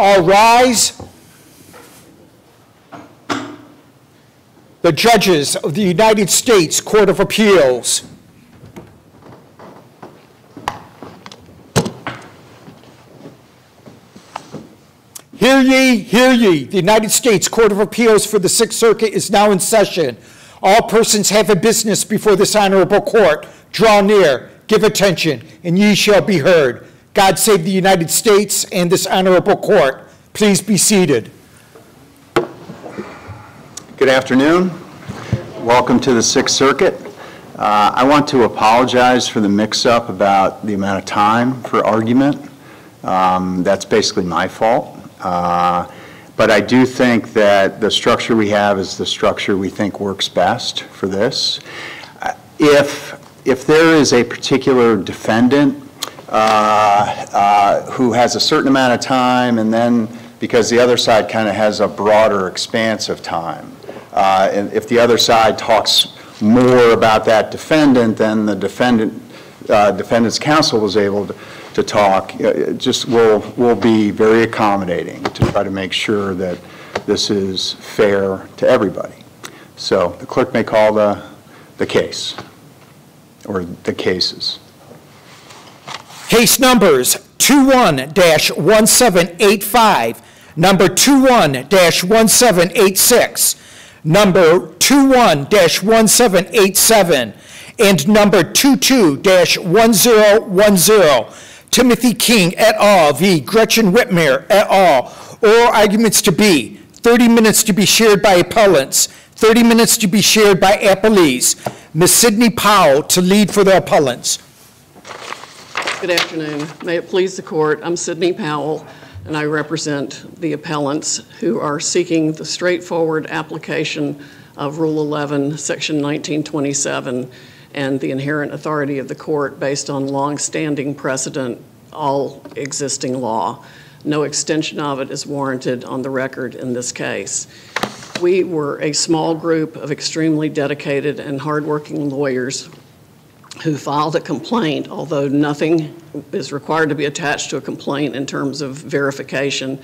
All rise. The judges of the United States Court of Appeals. Hear ye, hear ye. The United States Court of Appeals for the Sixth Circuit is now in session. All persons having business before this honorable court, draw near, give attention, and ye shall be heard. God save the United States and this honorable court. Please be seated. Good afternoon. Welcome to the Sixth Circuit. I want to apologize for the mix-up about the amount of time for argument. That's basically my fault. But I do think that the structure we have is the structure we think works best for this. If there is a particular defendant who has a certain amount of time, and then because the other side kind of has a broader expanse of time, and if the other side talks more about that defendant than the defendant's counsel was able to talk, we'll be very accommodating to try to make sure that this is fair to everybody. So the clerk may call the case, or the cases. Case numbers 21-1785, number 21-1786, number 21-1787, and number 22-1010. Timothy King et al. V. Gretchen Whitmer et al. Oral arguments to be 30 minutes to be shared by appellants, 30 minutes to be shared by appellees. Ms. Sidney Powell to lead for the appellants. Good afternoon. May it please the court, I'm Sidney Powell, and I represent the appellants who are seeking the straightforward application of Rule 11, Section 1927, and the inherent authority of the court based on long-standing precedent, all existing law. No extension of it is warranted on the record in this case. We were a small group of extremely dedicated and hardworking lawyers who filed a complaint, although nothing is required to be attached to a complaint in terms of verification.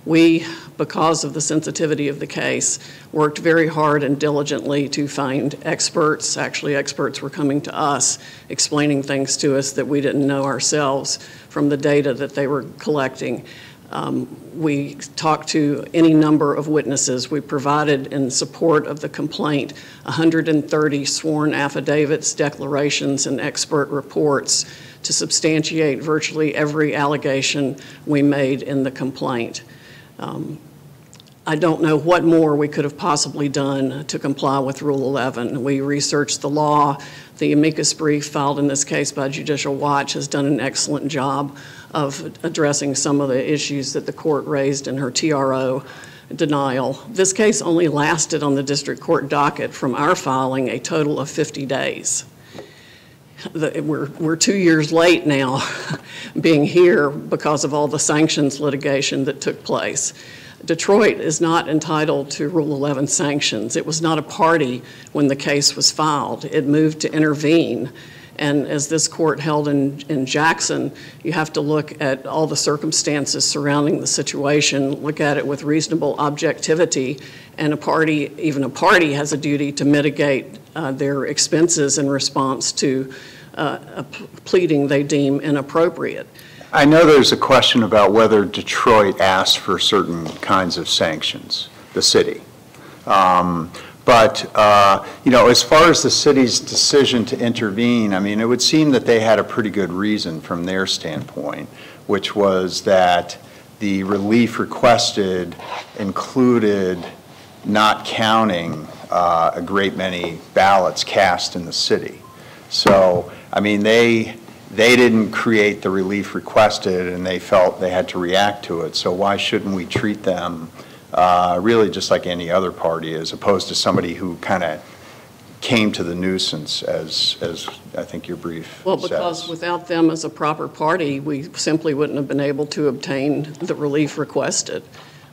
We, because of the sensitivity of the case, worked very hard and diligently to find experts. Actually, experts were coming to us, explaining things to us that we didn't know ourselves from the data that they were collecting. We talked to any number of witnesses. We provided, in support of the complaint, 130 sworn affidavits, declarations, and expert reports to substantiate virtually every allegation we made in the complaint. I don't know what more we could have possibly done to comply with Rule 11. We researched the law. The amicus brief filed in this case by Judicial Watch has done an excellent job of addressing some of the issues that the court raised in her TRO denial. This case only lasted on the district court docket from our filing a total of 50 days. We're 2 years late now being here because of all the sanctions litigation that took place. Detroit is not entitled to Rule 11 sanctions. It was not a party when the case was filed. It moved to intervene. And as this court held in Jackson, you have to look at all the circumstances surrounding the situation, look at it with reasonable objectivity, and even a party has a duty to mitigate their expenses in response to a pleading they deem inappropriate. I know there's a question about whether Detroit asked for certain kinds of sanctions, the city. But as far as the city's decision to intervene, I mean, it would seem that they had a pretty good reason from their standpoint, which was that the relief requested included not counting a great many ballots cast in the city. So, I mean, they didn't create the relief requested, and they felt they had to react to it. So why shouldn't we treat them really just like any other party, as opposed to somebody who kind of came to the nuisance, as I think your brief Well, because says. Without them as a proper party, we simply wouldn't have been able to obtain the relief requested.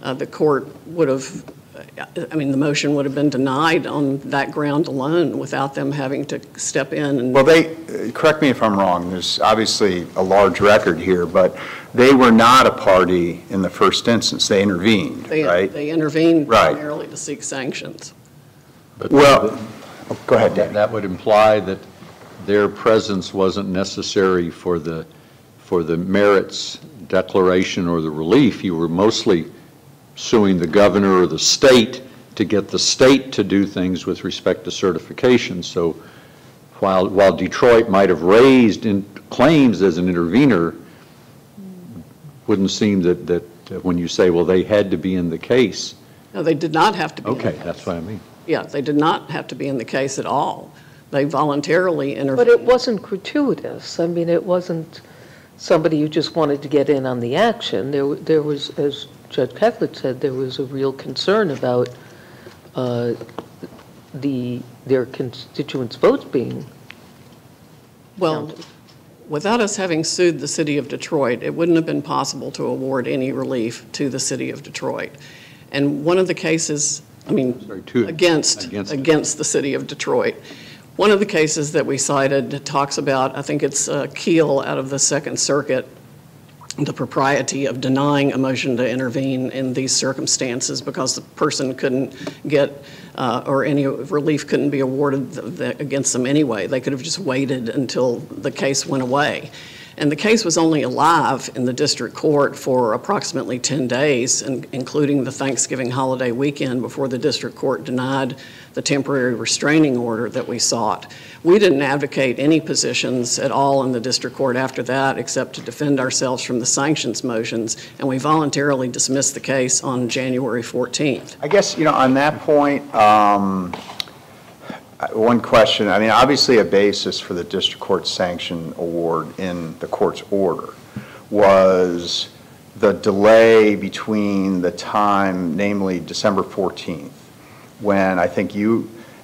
The court would have I mean, the motion would have been denied on that ground alone without them having to step in and... Well, correct me if I'm wrong, there's obviously a large record here, but they were not a party in the first instance. They intervened, right? They intervened Right. primarily to seek sanctions. But Well, go ahead, Danny. that would imply that their presence wasn't necessary for the merits declaration or the relief. You were mostly suing the governor or the state to get the state to do things with respect to certification. So while Detroit might have raised claims as an intervener, wouldn't seem that when you say, well, they had to be in the case. No, they did not have to be in the Okay, case. that's what I mean. Yeah, they did not have to be in the case at all. They voluntarily intervened. But it wasn't gratuitous. I mean, it wasn't somebody who just wanted to get in on the action. There was, as Judge Kethledge said, there was a real concern about their constituents' votes being Well, counted. without us having sued the city of Detroit, it wouldn't have been possible to award any relief to the city of Detroit. And one of the cases, I mean, Sorry, against the city of Detroit, one of the cases that we cited talks about, I think it's Keel out of the Second Circuit, the propriety of denying a motion to intervene in these circumstances because the person couldn't get, or any relief couldn't be awarded against them anyway. They could have just waited until the case went away. And the case was only alive in the district court for approximately 10 days, including the Thanksgiving holiday weekend before the district court denied the temporary restraining order that we sought. We didn't advocate any positions at all in the district court after that except to defend ourselves from the sanctions motions, and we voluntarily dismissed the case on January 14th. I guess, on that point, one question. I mean, obviously a basis for the district court sanction award in the court's order was the delay between the time, namely December 14th, when I think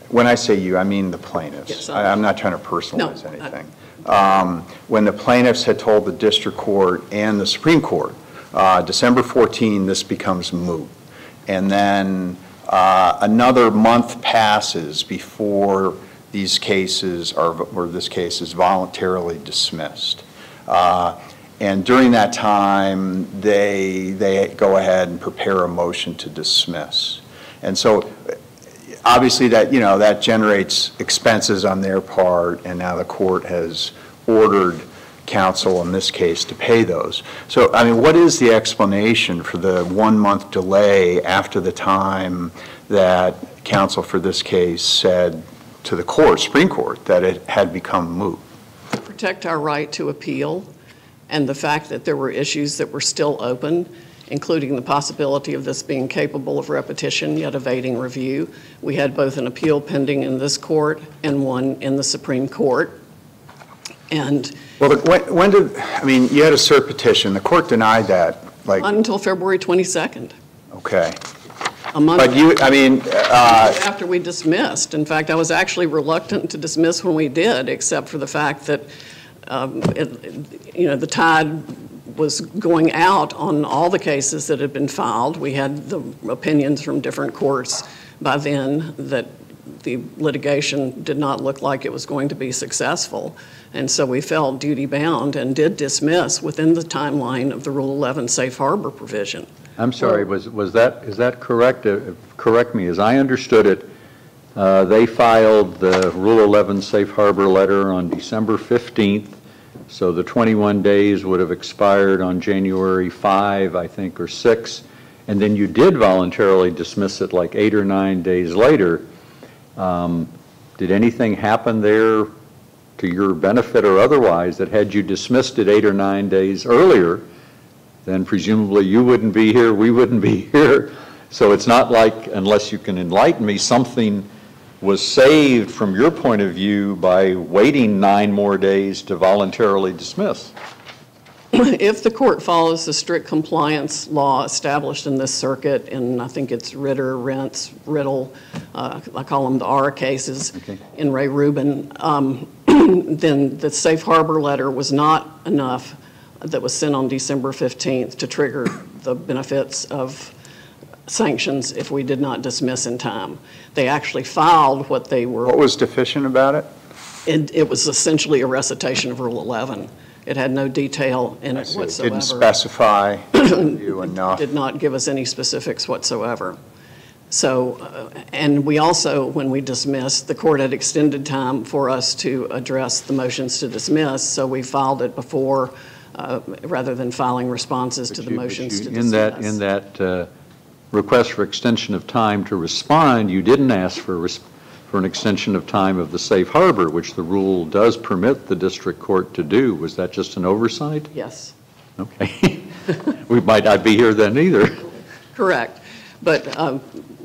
when I say you, I mean the plaintiffs. Yes, I'm not trying to personalize No, anything. When the plaintiffs had told the district court and the Supreme Court, December 14, this becomes moot. And then another month passes before these cases or this case is voluntarily dismissed. And during that time, they go ahead and prepare a motion to dismiss. And so obviously that, that generates expenses on their part, and now the court has ordered counsel in this case to pay those. So, I mean, what is the explanation for the 1 month delay after the time that counsel for this case said to the court, Supreme Court, that it had become moot? To protect our right to appeal and the fact that there were issues that were still open, including the possibility of this being capable of repetition yet evading review. We had both an appeal pending in this court and one in the Supreme Court. And well, you had a cert petition. The court denied that. not until February 22nd. Okay. A month But after we dismissed. In fact, I was actually reluctant to dismiss when we did, except for the fact that, the tide was going out on all the cases that had been filed. We had the opinions from different courts by then that the litigation did not look like it was going to be successful. And so we felt duty-bound and did dismiss within the timeline of the Rule 11 safe harbor provision. I'm sorry, is that correct? Correct me. As I understood it, they filed the Rule 11 safe harbor letter on December 15th, so the 21 days would have expired on January 5, I think, or 6, and then you did voluntarily dismiss it like 8 or 9 days later. Did anything happen there to your benefit or otherwise that had you dismissed it 8 or 9 days earlier, then presumably you wouldn't be here, we wouldn't be here. So it's not like, unless you can enlighten me, something was saved from your point of view by waiting 9 more days to voluntarily dismiss. If the court follows the strict compliance law established in this circuit, and I think it's Ritter, Rentz, Riddle, I call them the R cases, Okay. in Ray Rubin, then the safe harbor letter was not enough that was sent on December 15th to trigger the benefits of sanctions if we did not dismiss in time. They actually filed what they were. What was deficient about it? It was essentially a recitation of Rule 11. It had no detail in it whatsoever. Didn't specify you enough. Did not give us any specifics whatsoever. So, and we also, when we dismissed, the court had extended time for us to address the motions to dismiss, so we filed it before, rather than filing responses to the motions to dismiss. In that request for extension of time to respond, you didn't ask for an extension of time of the safe harbor, which the rule does permit the district court to do. Was that just an oversight? Yes. Okay. We might not be here then either. Correct. But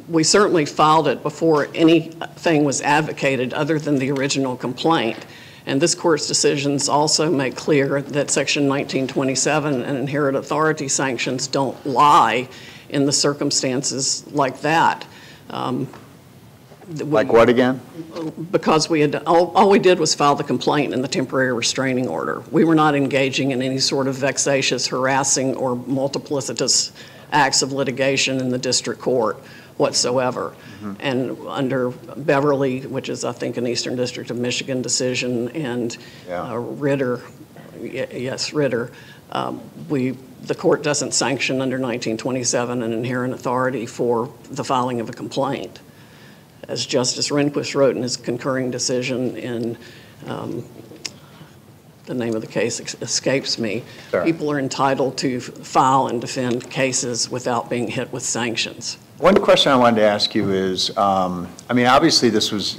we certainly filed it before anything was advocated other than the original complaint. And this court's decisions also make clear that Section 1927 and inherent authority sanctions don't lie in the circumstances like that. Like what again? Because we had, all we did was file the complaint and the temporary restraining order. We were not engaging in any sort of vexatious, harassing, or multiplicitous acts of litigation in the district court whatsoever. Mm-hmm. And under Beverly, which is, I think, an Eastern District of Michigan decision, and Ritter, yes, Ritter, the court doesn't sanction under 1927 an inherent authority for the filing of a complaint. As Justice Rehnquist wrote in his concurring decision in, the name of the case escapes me, sure. People are entitled to file and defend cases without being hit with sanctions. One question I wanted to ask you is, I mean, obviously this was,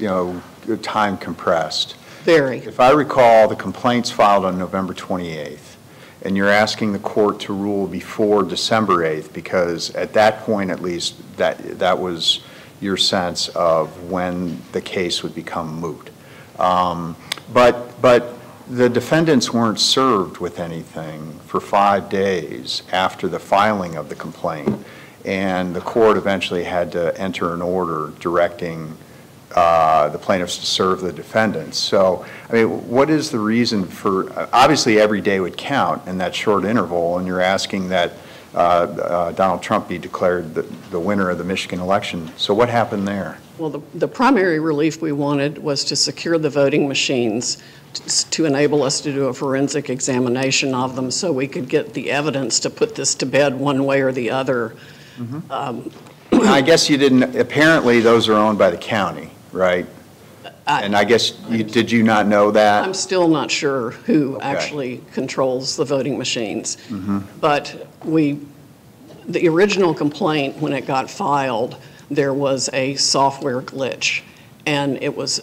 time compressed. Very. If I recall, the complaint's filed on November 28th, and you're asking the court to rule before December 8th, because at that point, at least, that was your sense of when the case would become moot. But the defendants weren't served with anything for 5 days after the filing of the complaint, and the court eventually had to enter an order directing the plaintiffs to serve the defendants. So, I mean, what is the reason for, obviously every day would count in that short interval, and you're asking that Donald Trump be declared the winner of the Michigan election. So what happened there? Well, the primary relief we wanted was to secure the voting machines to enable us to do a forensic examination of them so we could get the evidence to put this to bed one way or the other. Mm-hmm. I guess you didn't, apparently those are owned by the county, right? And I guess, did you not know that? I'm still not sure who actually controls the voting machines. Mm-hmm. But the original complaint, when it got filed, there was a software glitch, and it was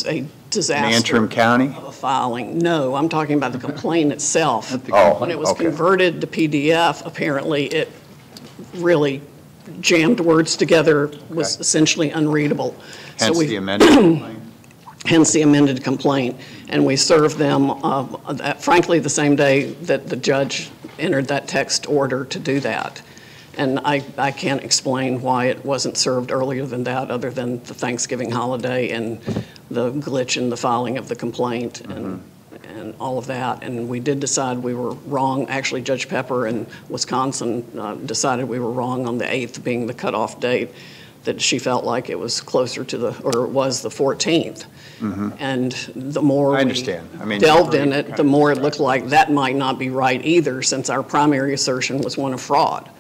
a disaster. In Antrim County? Of a filing. No, I'm talking about the complaint itself. When it was converted to PDF, apparently it really jammed words together, was essentially unreadable. Hence the amended complaint? Hence the amended complaint. And we served them, frankly, the same day that the judge entered that text order to do that. And I can't explain why it wasn't served earlier than that, other than the Thanksgiving holiday and the glitch in the filing of the complaint and all of that. And we did decide we were wrong. Actually, Judge Pepper in Wisconsin decided we were wrong on the 8th being the cutoff date, that she felt like it was closer to or it was the 14th. Mm-hmm. And the more we delved in it, the more it looked like that might not be right either, since our primary assertion was one of fraud.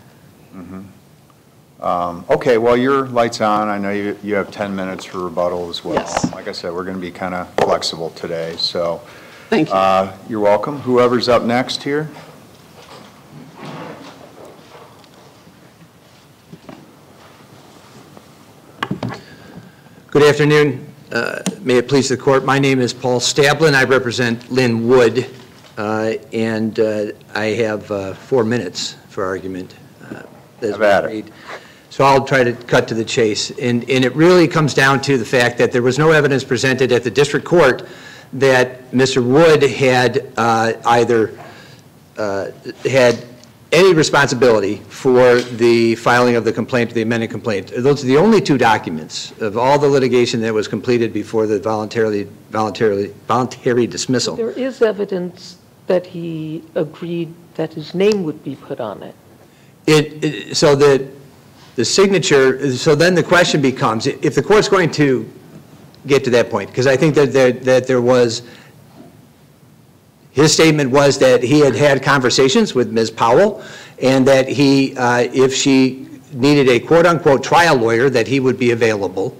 Mm-hmm. Okay, well, your light's on. I know you have 10 minutes for rebuttal as well. Yes. Like I said, we're going to be kind of flexible today, so. Thank you. You're welcome. Whoever's up next here. Good afternoon. May it please the court. My name is Paul Stablin. I represent Lynn Wood, and I have 4 minutes for argument. So I'll try to cut to the chase. And it really comes down to the fact that there was no evidence presented at the district court that Mr. Wood had either had any responsibility for the filing of the complaint, the amended complaint. Those are the only 2 documents of all the litigation that was completed before the voluntary dismissal. There is evidence that he agreed that his name would be put on it. So that The signature, so then the question becomes, if the court's going to get to that point, because I think that there was, his statement was that he had had conversations with Ms. Powell, and that he, if she needed a quote-unquote trial lawyer, that he would be available.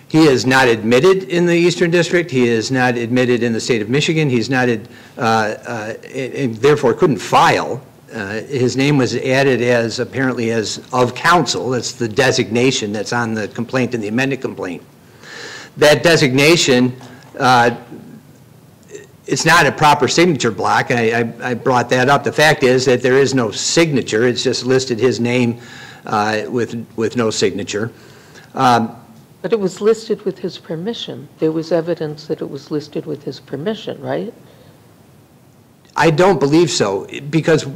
He is not admitted in the Eastern District. He is not admitted in the state of Michigan. He's not, and therefore couldn't file. His name was added as, apparently as of counsel. That's the designation that's on the complaint and the amended complaint. That designation, it's not a proper signature block. I brought that up. The fact is that there is no signature. It's just listed his name with no signature. But it was listed with his permission. There was evidence that it was listed with his permission, right? I don't believe so, because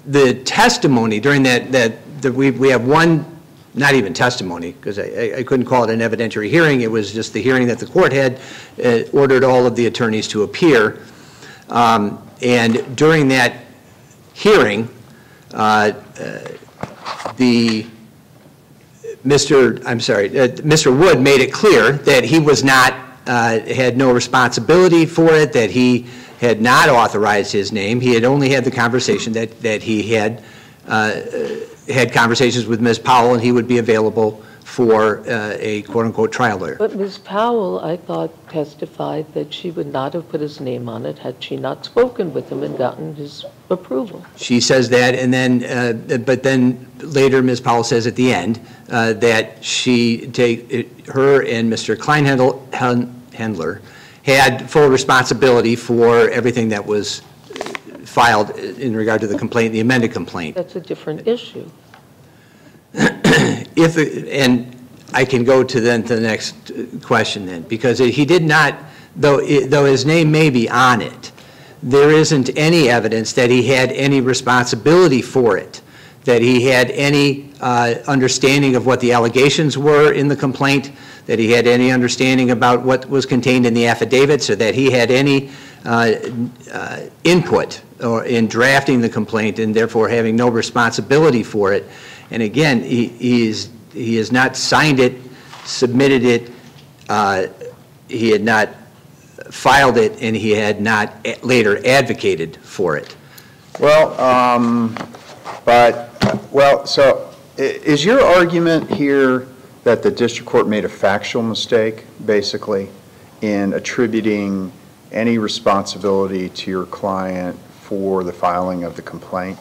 the testimony during we have one, not even testimony, because I couldn't call it an evidentiary hearing. It was just the hearing that the court had ordered all of the attorneys to appear. And during that hearing, Mr. Wood made it clear that he was not, had no responsibility for it, that he had not authorized his name. He had only had the conversation that he had had conversations with Ms. Powell, and he would be available for a quote-unquote trial lawyer. But Ms. Powell, I thought, testified that she would not have put his name on it had she not spoken with him and gotten his approval. She says that, and then, but then later Ms. Powell says at the end that her and Mr. Kleinhendler had full responsibility for everything that was filed in regard to the complaint, the amended complaint. That's a different issue. And I can go to the next question then, because he did not, though his name may be on it, there isn't any evidence that he had any responsibility for it, that he had any understanding of what the allegations were in the complaint, that he had any understanding about what was contained in the affidavits, or that he had any input or in drafting the complaint and therefore having no responsibility for it. And again, he has not signed it, submitted it, he had not filed it, and he had not later advocated for it. Well, so is your argument here that the district court made a factual mistake, basically, in attributing any responsibility to your client for the filing of the complaint?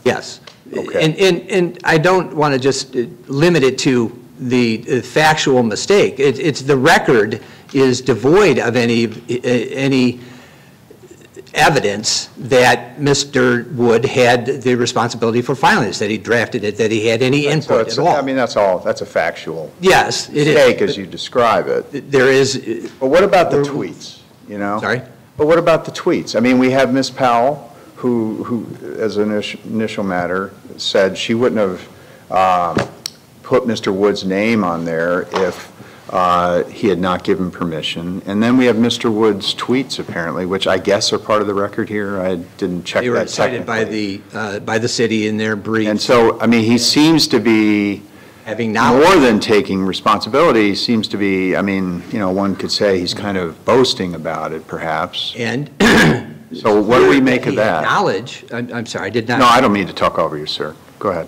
Yes. Okay. And I don't want to just limit it to the factual mistake. It's the record is devoid of any evidence that Mr. Wood had the responsibility for filing this, that he drafted it, that he had any input at all. I mean, that's a factual mistake as you describe it. There is. But what about the tweets, you know? Sorry? But what about the tweets? I mean, we have Ms. Powell, who as an initial matter, said she wouldn't have put Mr. Wood's name on there if he had not given permission. And then we have Mr. Wood's tweets, apparently, which I guess are part of the record here. I didn't check that. They were cited by the city in their brief. And so, I mean, he seems to be having knowledge. More than taking responsibility. He seems to be, I mean, you know, one could say he's kind of boasting about it, perhaps. And so what do we make of that? Knowledge. I'm sorry, I did not. No, I don't mean to talk over you, sir. Go ahead.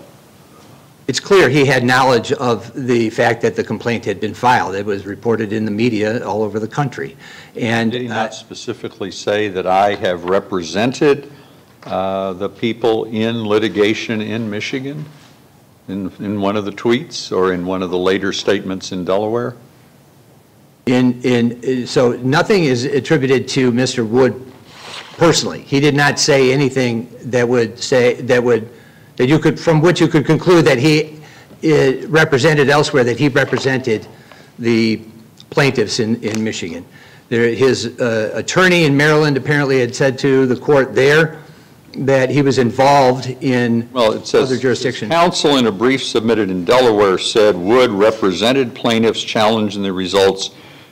It's clear he had knowledge of the fact that the complaint had been filed. It was reported in the media all over the country. And did he not specifically say that I have represented the people in litigation in Michigan in one of the tweets or in one of the later statements in Delaware? So nothing is attributed to Mr. Wood personally. He did not say anything that would say that you could, from which you could conclude that he represented elsewhere, that he represented the plaintiffs in Michigan. His attorney in Maryland apparently had said to the court there that he was involved in other jurisdictions. Counsel in a brief submitted in Delaware said Wood represented plaintiffs challenging the results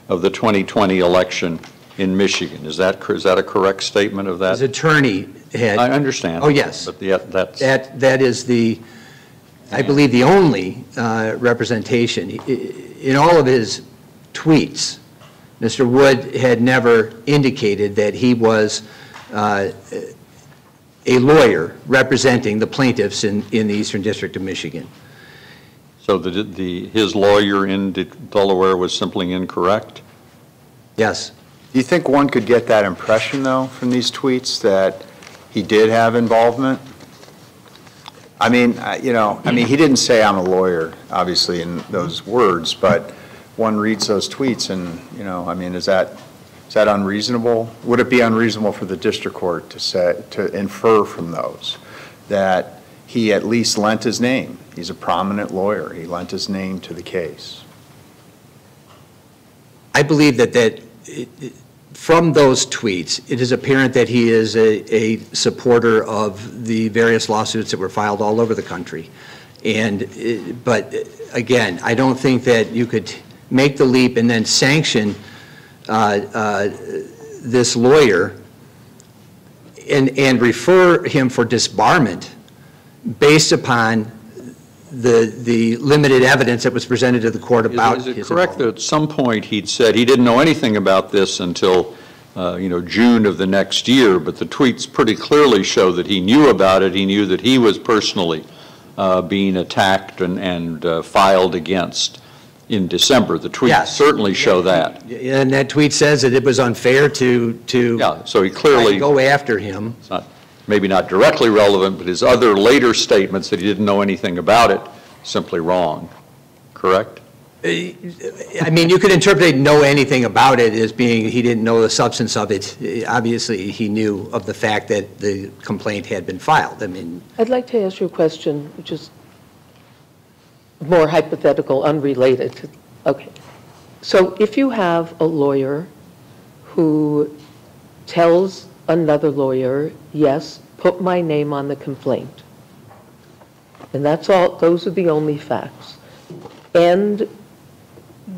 of the 2020 election in Michigan. Is that a correct statement of that? His attorney had. I understand. Oh, yes. But that's. That is the I believe the only representation, in all of his tweets, Mr. Wood had never indicated that he was a lawyer representing the plaintiffs in the Eastern District of Michigan. So his lawyer in Delaware was simply incorrect? Yes. Do you think one could get that impression, though, from these tweets, that he did have involvement? I mean, he didn't say I'm a lawyer, obviously, in those words, but one reads those tweets and, is that unreasonable? Would it be unreasonable for the district court to infer from those that he at least lent his name? He's a prominent lawyer. He lent his name to the case. I believe that from those tweets, it is apparent that he is a supporter of the various lawsuits that were filed all over the country. But again, I don't think that you could make the leap and then sanction this lawyer and refer him for disbarment based upon the limited evidence that was presented to the court about his involvement. Is it correct that at some point he'd said he didn't know anything about this until June of the next year, but the tweets pretty clearly show that he knew about it. He knew that he was personally being attacked and filed against in December. The tweets certainly show that. And that tweet says that it was unfair to so he clearly go after him. It's not, maybe not directly relevant, but his other later statements that he didn't know anything about it, simply wrong. Correct? I mean, you could interpret know anything about it as being he didn't know the substance of it. Obviously, he knew of the fact that the complaint had been filed. I mean, I'd like to ask you a question, which is more hypothetical, unrelated. Okay. So if you have a lawyer who tells another lawyer, yes, put my name on the complaint, and that's all, those are the only facts, and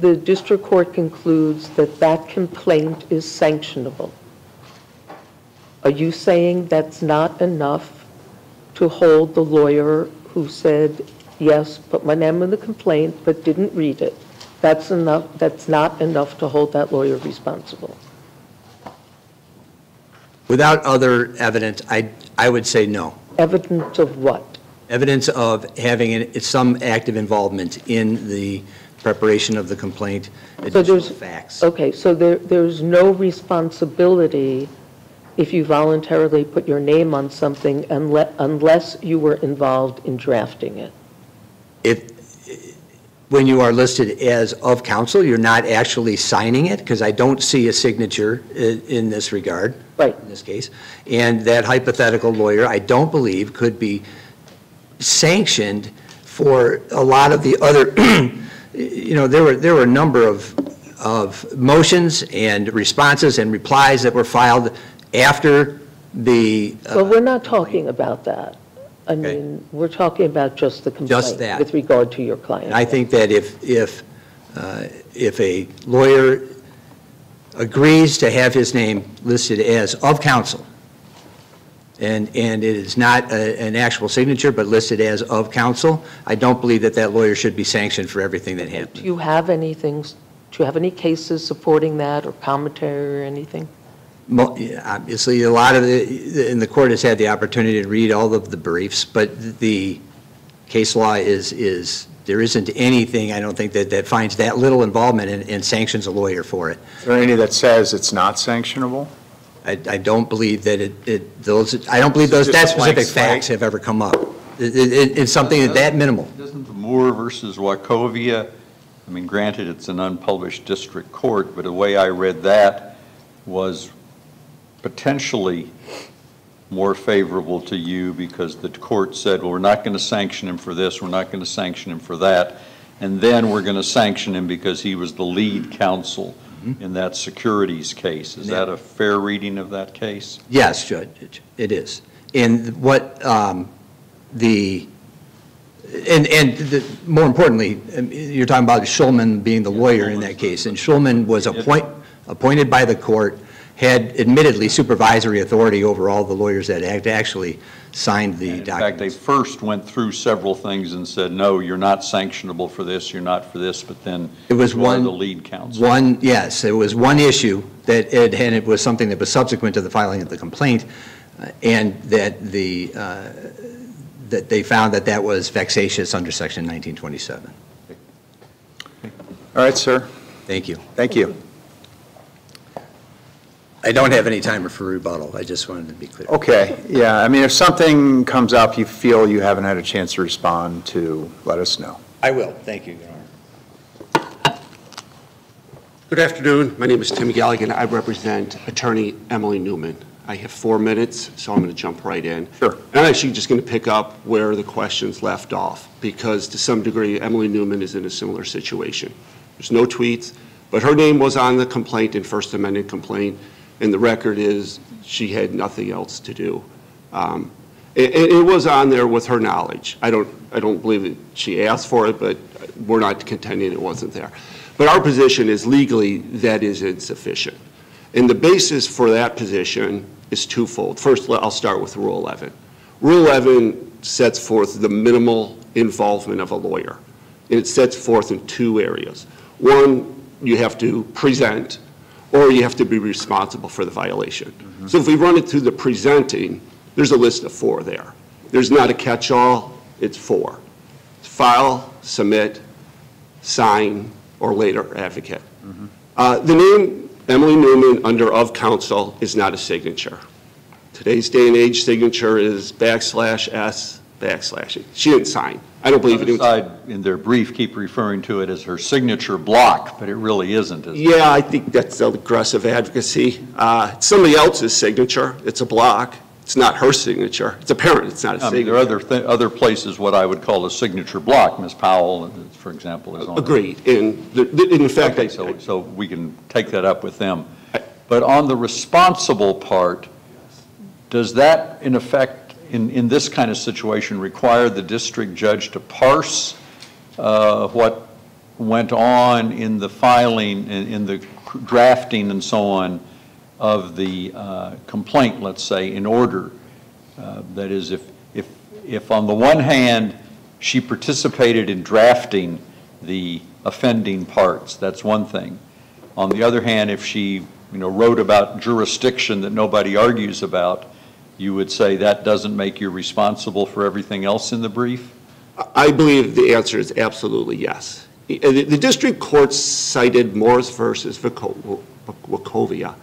the district court concludes that that complaint is sanctionable, are you saying that's not enough to hold the lawyer who said, yes, put my name on the complaint, but didn't read it? That's enough, that's not enough to hold that lawyer responsible? without other evidence, I would say no. Evidence of what? Evidence of having some active involvement in the preparation of the complaint, additional facts. Okay, so there's no responsibility if you voluntarily put your name on something unless you were involved in drafting it. When you are listed as of counsel, you're not actually signing it, because I don't see a signature in this regard. Right. In this case. And that hypothetical lawyer, I don't believe, could be sanctioned for a lot of the other, there were a number of motions and responses and replies that were filed after the... Well, we're not talking about that. I mean, we're talking about just the complaint. Just that. With regard to your client. And I think that if a lawyer agrees to have his name listed as of counsel, and it is not an actual signature, but listed as of counsel, I don't believe that that lawyer should be sanctioned for everything that happened. Do you have any cases supporting that, or commentary or anything? Obviously, a lot of and the court has had the opportunity to read all of the briefs, but the case law is there isn't anything, I don't think, that finds that little involvement and sanctions a lawyer for it. Is there any that says it's not sanctionable? I don't believe that I don't believe that specific facts have ever come up. It's something that minimal. Doesn't the Moore versus Wachovia, I mean, granted, it's an unpublished district court, but the way I read that was potentially more favorable to you, because the court said, well, we're not going to sanction him for this, we're not going to sanction him for that, and then we're going to sanction him because he was the lead counsel in that securities case. Is that a fair reading of that case? Yes, Judge, it is. And what more importantly, you're talking about Shulman being the lawyer in that case, and Shulman was appointed by the court had admittedly supervisory authority over all the lawyers that actually signed the documents. In fact, they first went through several things and said, no, you're not sanctionable for this, you're not for this, but then it was the lead counsel. Yes, it was one issue and it was something that was subsequent to the filing of the complaint, and that that they found that was vexatious under Section 1927. All right, sir. Thank you. Thank you. I don't have any time for rebuttal. I just wanted to be clear. Okay, yeah, I mean, if something comes up you feel you haven't had a chance to respond to, let us know. I will. Thank you, Your Honor. Good afternoon. My name is Tim Galligan. I represent attorney Emily Newman. I have 4 minutes, so I'm going to jump right in. Sure. And I'm actually just going to pick up where the questions left off, because to some degree, Emily Newman is in a similar situation. There's no tweets, but her name was on the complaint and First Amendment complaint, and the record is she had nothing else to do. It was on there with her knowledge. I don't believe that she asked for it, but we're not contending it wasn't there. But our position is legally that is insufficient. And the basis for that position is twofold. First, I'll start with Rule 11. Rule 11 sets forth the minimal involvement of a lawyer. And it sets forth in 2 areas. One, you have to present, or you have to be responsible for the violation. Mm-hmm. So if we run it through the presenting, there's a list of 4 there. There's not a catch-all, it's 4. File, submit, sign, or later advocate. Mm-hmm. The name Emily Newman under of counsel is not a signature. Today's day and age, signature is \S \. She didn't sign. I don't believe it. The other side in their brief keep referring to it as her signature block, but it really isn't, is it? Yeah, I think that's aggressive advocacy. It's somebody else's signature. It's a block. It's not her signature. It's apparent it's not a signature. There are other places what I would call a signature block. Ms. Powell, for example, is on. Agreed. In fact, okay, so we can take that up with them. But on the responsible part, does that, in effect, in this kind of situation, require the district judge to parse what went on in the filing, in the drafting and so on, of the complaint, let's say, in order? That is, if on the one hand she participated in drafting the offending parts, that's one thing. On the other hand, if she wrote about jurisdiction that nobody argues about, you would say that doesn't make you responsible for everything else in the brief? I believe the answer is absolutely yes. The district court cited Morris versus Wachovia,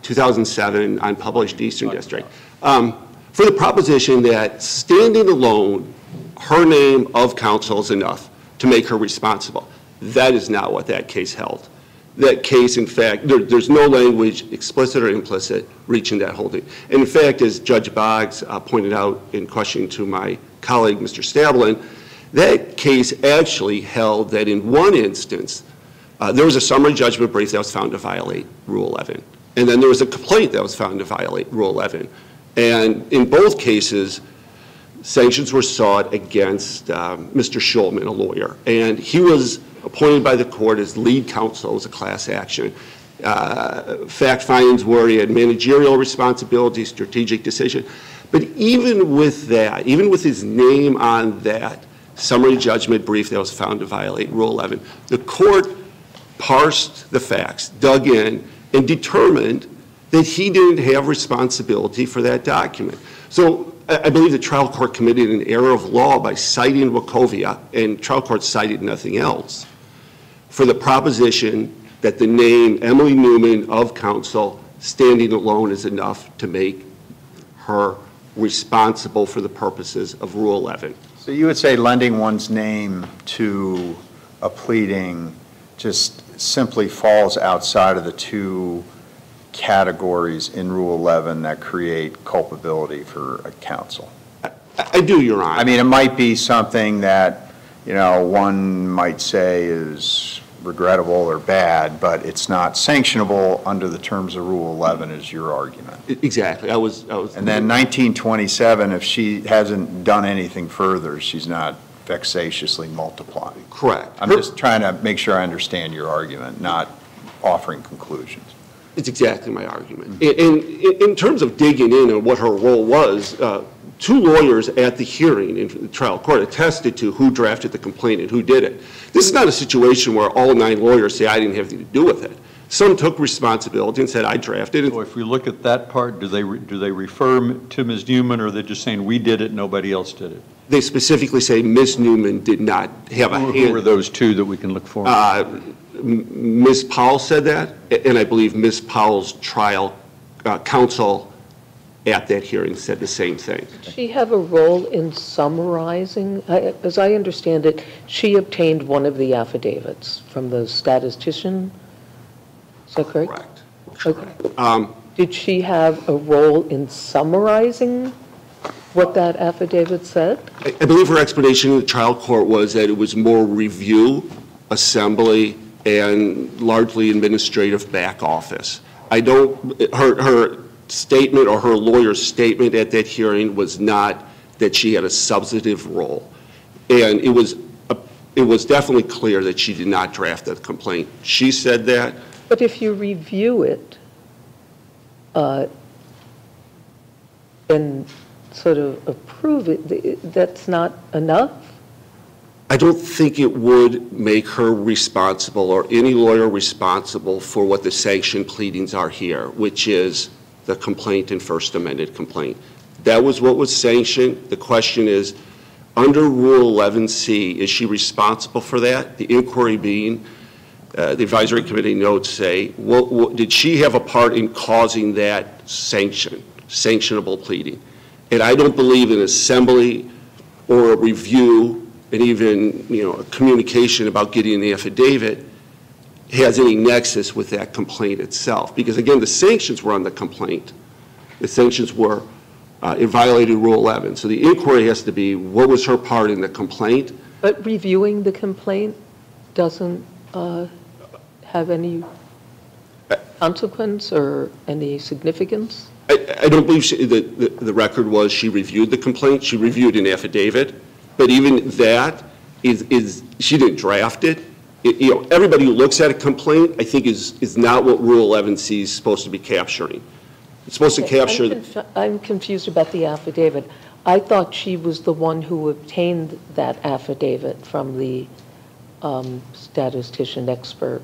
2007, unpublished Eastern District, for the proposition that standing alone, her name of counsel is enough to make her responsible. That is not what that case held. That case, in fact, there's no language, explicit or implicit, reaching that holding. And in fact, as Judge Boggs pointed out in questioning to my colleague, Mr. Stablin, that case actually held that in one instance, there was a summary judgment brief that was found to violate Rule 11. And then there was a complaint that was found to violate Rule 11. And in both cases, sanctions were sought against Mr. Schulman, a lawyer. And he was appointed by the court as lead counsel as a class action. Fact findings were he had managerial responsibility, strategic decision. But even with that, even with his name on that summary judgment brief that was found to violate Rule 11, the court parsed the facts, dug in, and determined that he didn't have responsibility for that document. So I believe the trial court committed an error of law by citing Wachovia, and trial court cited nothing else, for the proposition that the name Emily Newman of counsel standing alone is enough to make her responsible for the purposes of Rule 11. So you would say lending one's name to a pleading just simply falls outside of the 2 categories in Rule 11 that create culpability for a counsel? I do, Your Honor. I mean, it might be something that, one might say is regrettable or bad, but it's not sanctionable under the terms of Rule 11 is your argument. Exactly. I was. And then 1927, if she hasn't done anything further, she's not vexatiously multiplying. Correct. I'm just trying to make sure I understand your argument, not offering conclusions. It's exactly my argument. And in terms of digging in on what her role was, two lawyers at the hearing in the trial court attested to who drafted the complaint and who did it. This is not a situation where all 9 lawyers say I didn't have anything to do with it. Some took responsibility and said I drafted it. So if we look at that part, do they refer to Ms. Newman, or are they just saying we did it, nobody else did it? They specifically say Ms. Newman did not have a hand. Who were those two that we can look for? Ms. Powell said that, and I believe Ms. Powell's trial counsel at that hearing said the same thing. Did she have a role in summarizing? As I understand it, she obtained one of the affidavits from the statistician. Is that correct? Correct. Okay. Did she have a role in summarizing what that affidavit said? I believe her explanation in the trial court was that it was more review, assembly, and largely administrative back office. Her statement or her lawyer's statement at that hearing was not that she had a substantive role. And it was definitely clear that she did not draft that complaint. She said that. But if you review it and sort of approve it, that's not enough? I don't think it would make her responsible or any lawyer responsible for what the sanctioned pleadings are here, which is the complaint and first amended complaint. That was what was sanctioned. The question is, under Rule 11C, is she responsible for that? The inquiry being, the advisory committee notes say, did she have a part in causing that sanctionable pleading? And I don't believe an assembly or a review and even, a communication about getting an affidavit has any nexus with that complaint itself. Because again, the sanctions were on the complaint. The sanctions were, it violated Rule 11. So the inquiry has to be, what was her part in the complaint? But reviewing the complaint doesn't have any consequence or any significance? I don't believe the record was she reviewed the complaint. She reviewed an affidavit. But even that is she didn't draft it. Everybody who looks at a complaint, I think, is not what Rule 11C is supposed to be capturing. It's supposed to capture. I'm confused about the affidavit. I thought she was the one who obtained that affidavit from the statistician expert.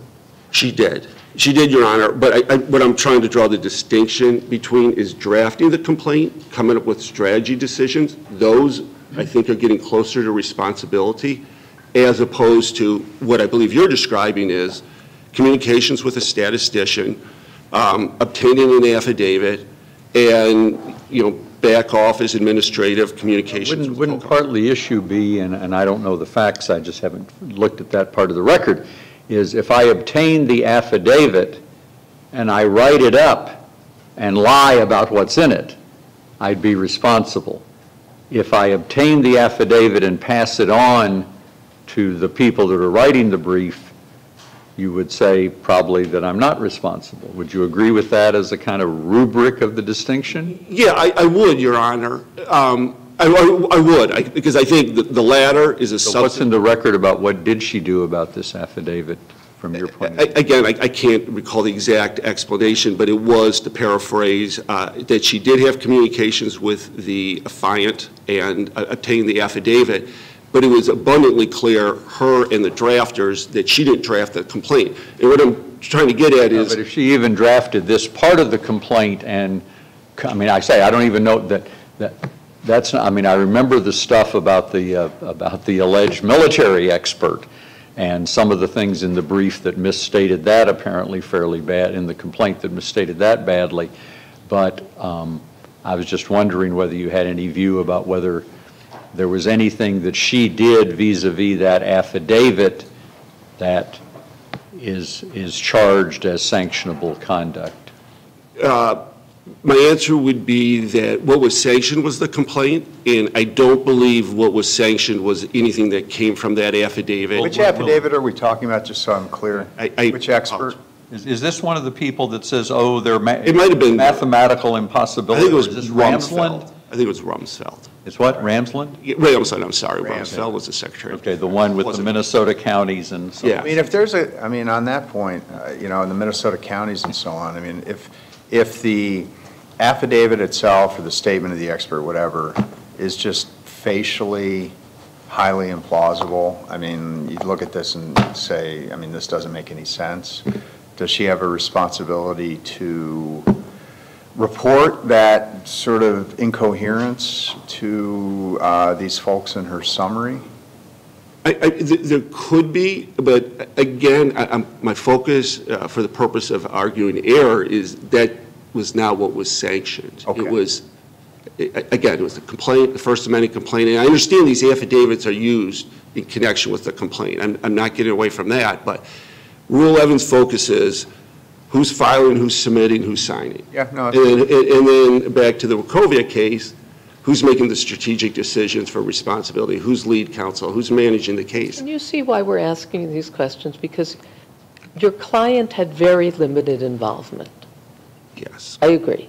She did, Your Honor. But what I'm trying to draw the distinction between is drafting the complaint, coming up with strategy decisions. Those, I think, are getting closer to responsibility, as opposed to what I believe you're describing is communications with a statistician, obtaining an affidavit, and, back office administrative communications. Wouldn't part of the issue be, and I don't know the facts, I just haven't looked at that part of the record, is if I obtain the affidavit and I write it up and lie about what's in it, I'd be responsible. If I obtain the affidavit and pass it on to the people that are writing the brief, you would say probably that I'm not responsible. Would you agree with that as a kind of rubric of the distinction? Yeah, I would, Your Honor. I would, because I think the latter is a So what's in the record about what did she do about this affidavit from your point of view? Again, I can't recall the exact explanation, but it was, to paraphrase, that she did have communications with the affiant and obtained the affidavit, but it was abundantly clear, her and the drafters, that she didn't draft the complaint. And what I'm trying to get at is... But if she even drafted this part of the complaint, and, I don't even know that's not, I remember the stuff about the alleged military expert and some of the things in the brief that misstated that apparently fairly bad, in the complaint that misstated that badly. But I was just wondering whether you had any view about whether there was anything that she did vis-a-vis that affidavit that is charged as sanctionable conduct. My answer would be that what was sanctioned was the complaint, and I don't believe what was sanctioned was anything that came from that affidavit. Which affidavit are we talking about, just so I'm clear? Which expert? Is this one of the people that says, oh, there it might have been mathematical impossibility? I think it was is this Rumsfeld. I think it was Rumsfeld. It's what, Ramsland? Yeah, Ramsfeld, I'm sorry, Rumsfeld was the secretary. Okay, the one with the Wasn't- Minnesota counties and so. Yeah. I mean, if there's on that point, in the Minnesota counties and so on, I mean, if the affidavit itself or the statement of the expert, whatever, is just facially highly implausible, I mean, you look at this and say, I mean, this doesn't make any sense. Does she have a responsibility to report that sort of incoherence to these folks in her summary? There could be, but again, my focus for the purpose of arguing error is that was not what was sanctioned. Okay. It was, again, it was the complaint, the First Amendment complaint. And I understand these affidavits are used in connection with the complaint. I'm not getting away from that, but Rule 11's focus is who's filing, who's submitting, who's signing. Yeah, no. And then back to the Wachovia case, who's making the strategic decisions for responsibility, who's lead counsel, who's managing the case. And you see why we're asking these questions, because your client had very limited involvement. Yes. I agree.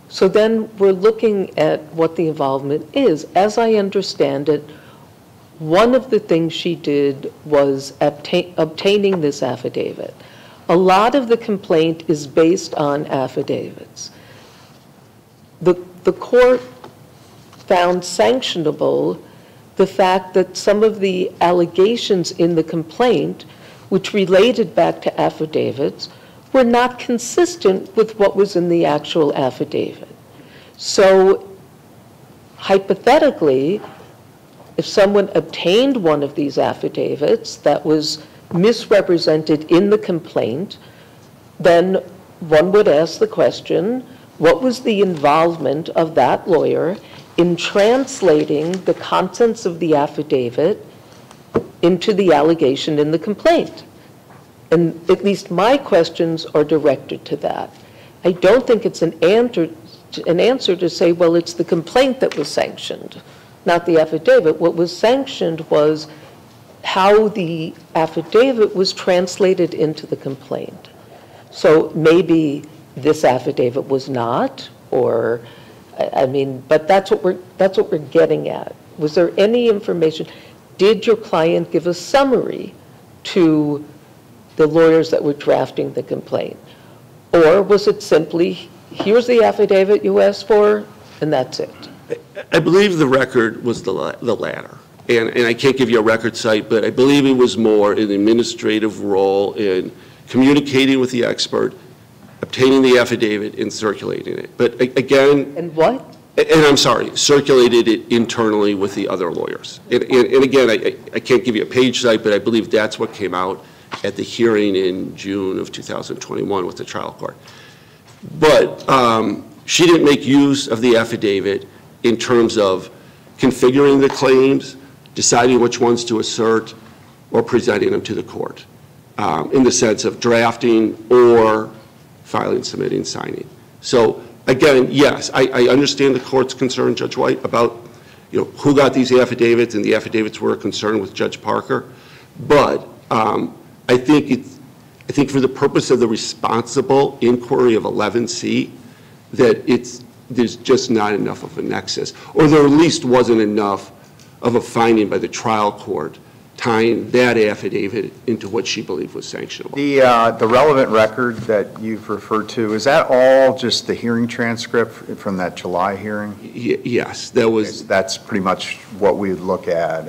So then we're looking at what the involvement is. As I understand it, one of the things she did was obtaining this affidavit. A lot of the complaint is based on affidavits. The court found sanctionable the fact that some of the allegations in the complaint, which related back to affidavits, were not consistent with what was in the actual affidavit. So hypothetically, if someone obtained one of these affidavits that was misrepresented in the complaint, then one would ask the question, what was the involvement of that lawyer in translating the contents of the affidavit into the allegation in the complaint? And at least my questions are directed to that. I don't think it's an answer to say, well, it's the complaint that was sanctioned, not the affidavit. What was sanctioned was how the affidavit was translated into the complaint. So maybe this affidavit was not, or, I mean, but that's what we're getting at. Was there any information? Did your client give a summary to the lawyers that were drafting the complaint? Or was it simply, here's the affidavit you asked for, and that's it? I believe the record was the latter. And I can't give you a record site, but I believe it was more an administrative role in communicating with the expert, obtaining the affidavit, and circulating it. But again... And what? And I'm sorry, circulated it internally with the other lawyers. And again, I can't give you a page site, but I believe that's what came out at the hearing in June of 2021 with the trial court. But she didn't make use of the affidavit in terms of configuring the claims, deciding which ones to assert, or presenting them to the court, in the sense of drafting or filing, submitting, signing. So again, yes, I understand the court's concern, Judge White, about who got these affidavits, and the affidavits were a concern with Judge Parker. But I think for the purpose of the responsible inquiry of 11C, that there's just not enough of a nexus, or there at least wasn't enough of a finding by the trial court tying that affidavit into what she believed was sanctionable. The relevant record that you've referred to, is that all just the hearing transcript from that July hearing? Yes, that was... That's pretty much what we would look at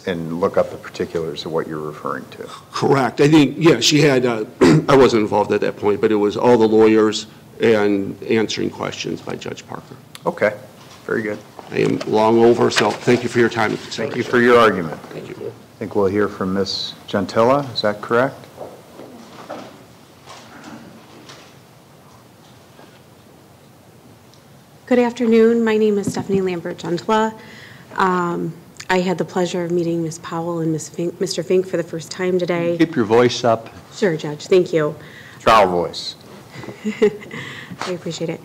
and look up the particulars of what you're referring to. Correct. I think, yeah, she had, I wasn't involved at that point, but it was all the lawyers and answering questions by Judge Parker. Okay, very good. I am long over, so thank you for your time. Thank you for your argument. Thank you. I think we'll hear from Ms. Gentilla, is that correct? Good afternoon. My name is Stephanie Lambert-Gentilla. I had the pleasure of meeting Ms. Powell and Mr. Fink for the first time today. Keep your voice up. Sure, Judge. Thank you. Trial voice. I appreciate it.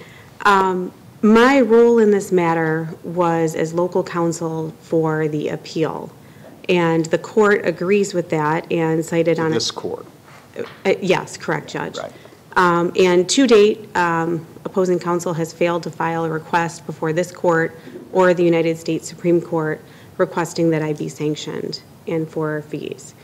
My role in this matter was as local counsel for the appeal, and the court agrees with that and cited on This court. Yes, correct, Judge. Right. And to date, opposing counsel has failed to file a request before this court or the United States Supreme Court requesting that I be sanctioned and for fees.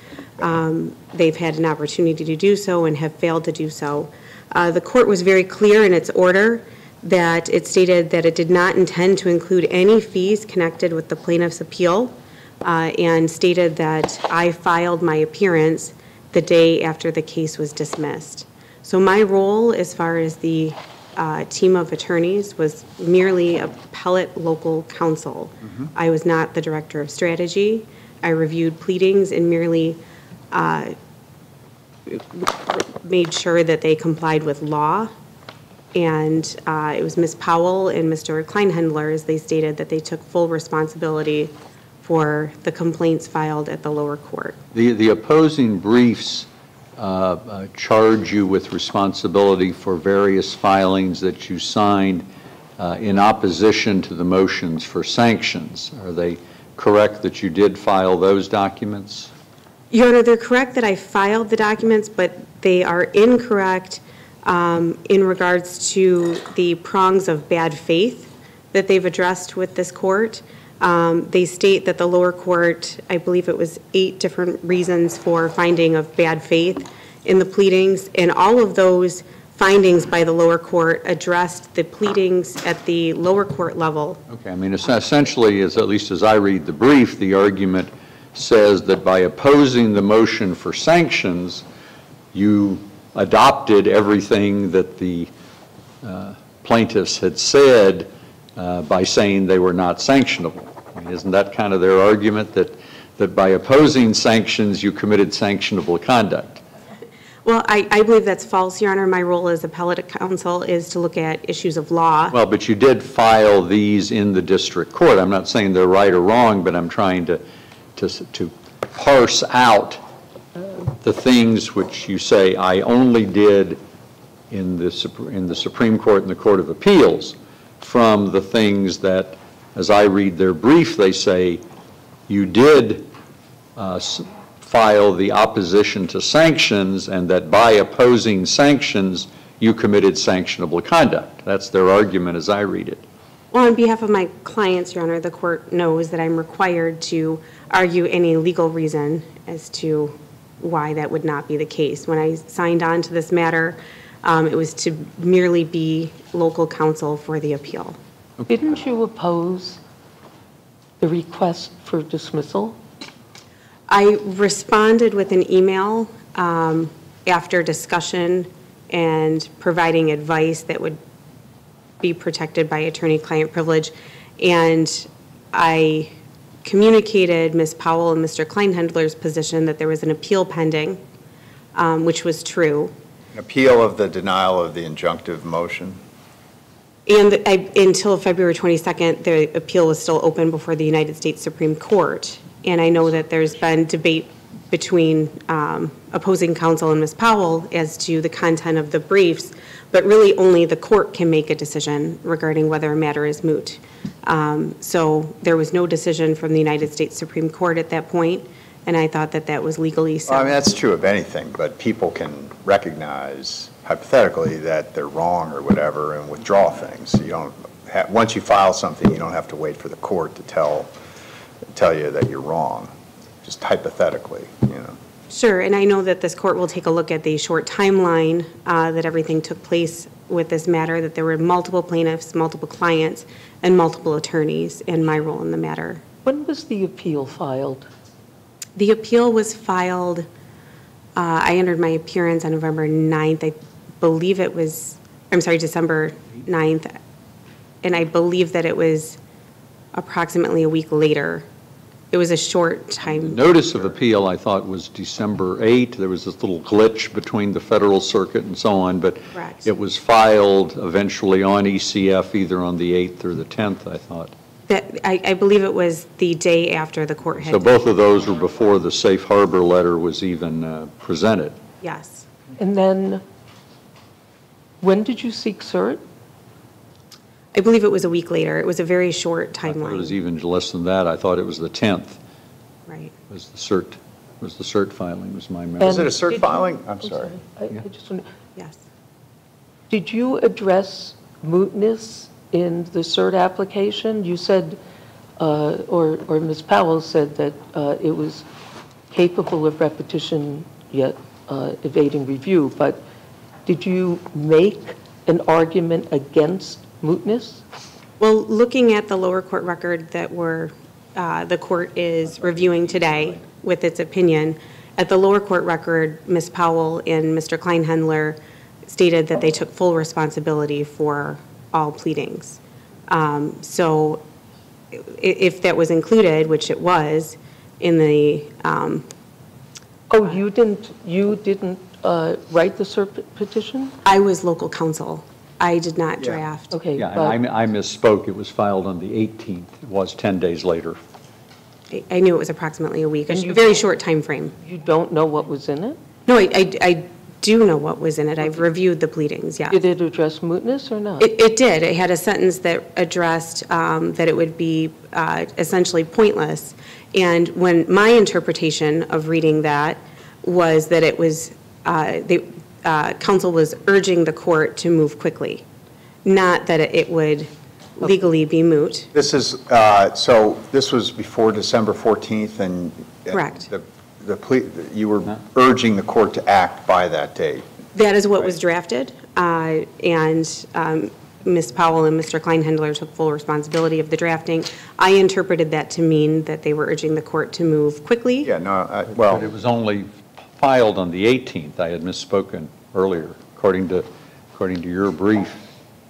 They've had an opportunity to do so and have failed to do so. The court was very clear in its order that it stated that it did not intend to include any fees connected with the plaintiff's appeal, and stated that I filed my appearance the day after the case was dismissed. So my role as far as the team of attorneys was merely appellate local counsel. I was not the director of strategy. I reviewed pleadings and merely made sure that they complied with law. And it was Ms. Powell and Mr. Kleinhendler, as they stated, that they took full responsibility for the complaints filed at the lower court. The opposing briefs charge you with responsibility for various filings that you signed in opposition to the motions for sanctions. Are they correct that you did file those documents? Your Honor, they're correct that I filed the documents, but they are incorrect in regards to the prongs of bad faith that they've addressed with this court. They state that the lower court, I believe it was 8 different reasons for finding of bad faith in the pleadings, and all of those findings by the lower court addressed the pleadings at the lower court level. Okay, I mean, essentially, at least as I read the brief, the argument says that by opposing the motion for sanctions, you adopted everything that the plaintiffs had said by saying they were not sanctionable. I mean, isn't that kind of their argument, that by opposing sanctions, you committed sanctionable conduct? Well, I believe that's false, Your Honor. My role as appellate counsel is to look at issues of law. Well, but you did file these in the district court. I'm not saying they're right or wrong, but I'm trying to parse out the things which you say I only did in the Supreme Court and the Court of Appeals from the things that, as I read their brief, they say you did file the opposition to sanctions, and that by opposing sanctions, you committed sanctionable conduct. That's their argument as I read it. Well, on behalf of my clients, Your Honor, the court knows that I'm required to argue any legal reason as to why that would not be the case. When I signed on to this matter, it was to merely be local counsel for the appeal. Didn't you oppose the request for dismissal? I responded with an email after discussion and providing advice that would be protected by attorney-client privilege, and I communicated Ms. Powell and Mr. Kleinhendler's position that there was an appeal pending, which was true. An appeal of the denial of the injunctive motion? And until February 22nd, the appeal was still open before the United States Supreme Court. And I know that there's been debate between opposing counsel and Ms. Powell as to the content of the briefs, but really only the court can make a decision regarding whether a matter is moot. So there was no decision from the United States Supreme Court at that point, and I thought that that was legally so. Well, I mean, that's true of anything, but people can recognize hypothetically that they're wrong or whatever and withdraw things. You don't once you file something, you don't have to wait for the court to tell you that you're wrong, just hypothetically, you know. Sure, and I know that this court will take a look at the short timeline that everything took place with this matter, that there were multiple plaintiffs, multiple clients, and multiple attorneys in my role in the matter. When was the appeal filed? The appeal was filed, I entered my appearance on November 9th. I believe it was, I'm sorry, December 9th, and I believe that it was approximately a week later. It was a short time. The notice of appeal, I thought, was December 8th. There was this little glitch between the Federal Circuit and so on, but Correct. It was filed eventually on ECF either on the 8th or the 10th, I thought. I believe it was the day after the court had. So both of those were before the safe harbor letter was even presented. Yes. And then, when did you seek cert? I believe it was a week later. It was a very short I thought it was timeline. even less than that. I thought it was the 10th. Right. Was the cert filing, was my memory. Was it a cert Did you- filing? I'm sorry. I just want to, Yes. Did you address mootness in the cert application? You said, or Ms. Powell said that it was capable of repetition yet evading review, but did you make an argument against mootness? Well, looking at the lower court record that the court is reviewing today with its opinion, at the lower court record, Ms. Powell and Mr. Kleinhendler stated that they took full responsibility for all pleadings. So if that was included, which it was, in the... Oh, you didn't write the cert petition? I was local counsel. I did not draft. Okay. Yeah, and I misspoke. It was filed on the 18th. It was 10 days later. I knew it was approximately a week, a very short time frame. You don't know what was in it? No, I do know what was in it. I've reviewed the pleadings, yeah. Did it address mootness or not? It did. It had a sentence that addressed that it would be essentially pointless. And when my interpretation of reading that was that it was, counsel was urging the court to move quickly, not that it would legally be moot. This is, so this was before December 14th, and Correct. You were urging the court to act by that date. That is what was drafted, and Ms. Powell and Mr. Kleinhendler took full responsibility of the drafting. I interpreted that to mean that they were urging the court to move quickly. Yeah, no, But it was only filed on the 18th. I had misspoken earlier. According to your brief,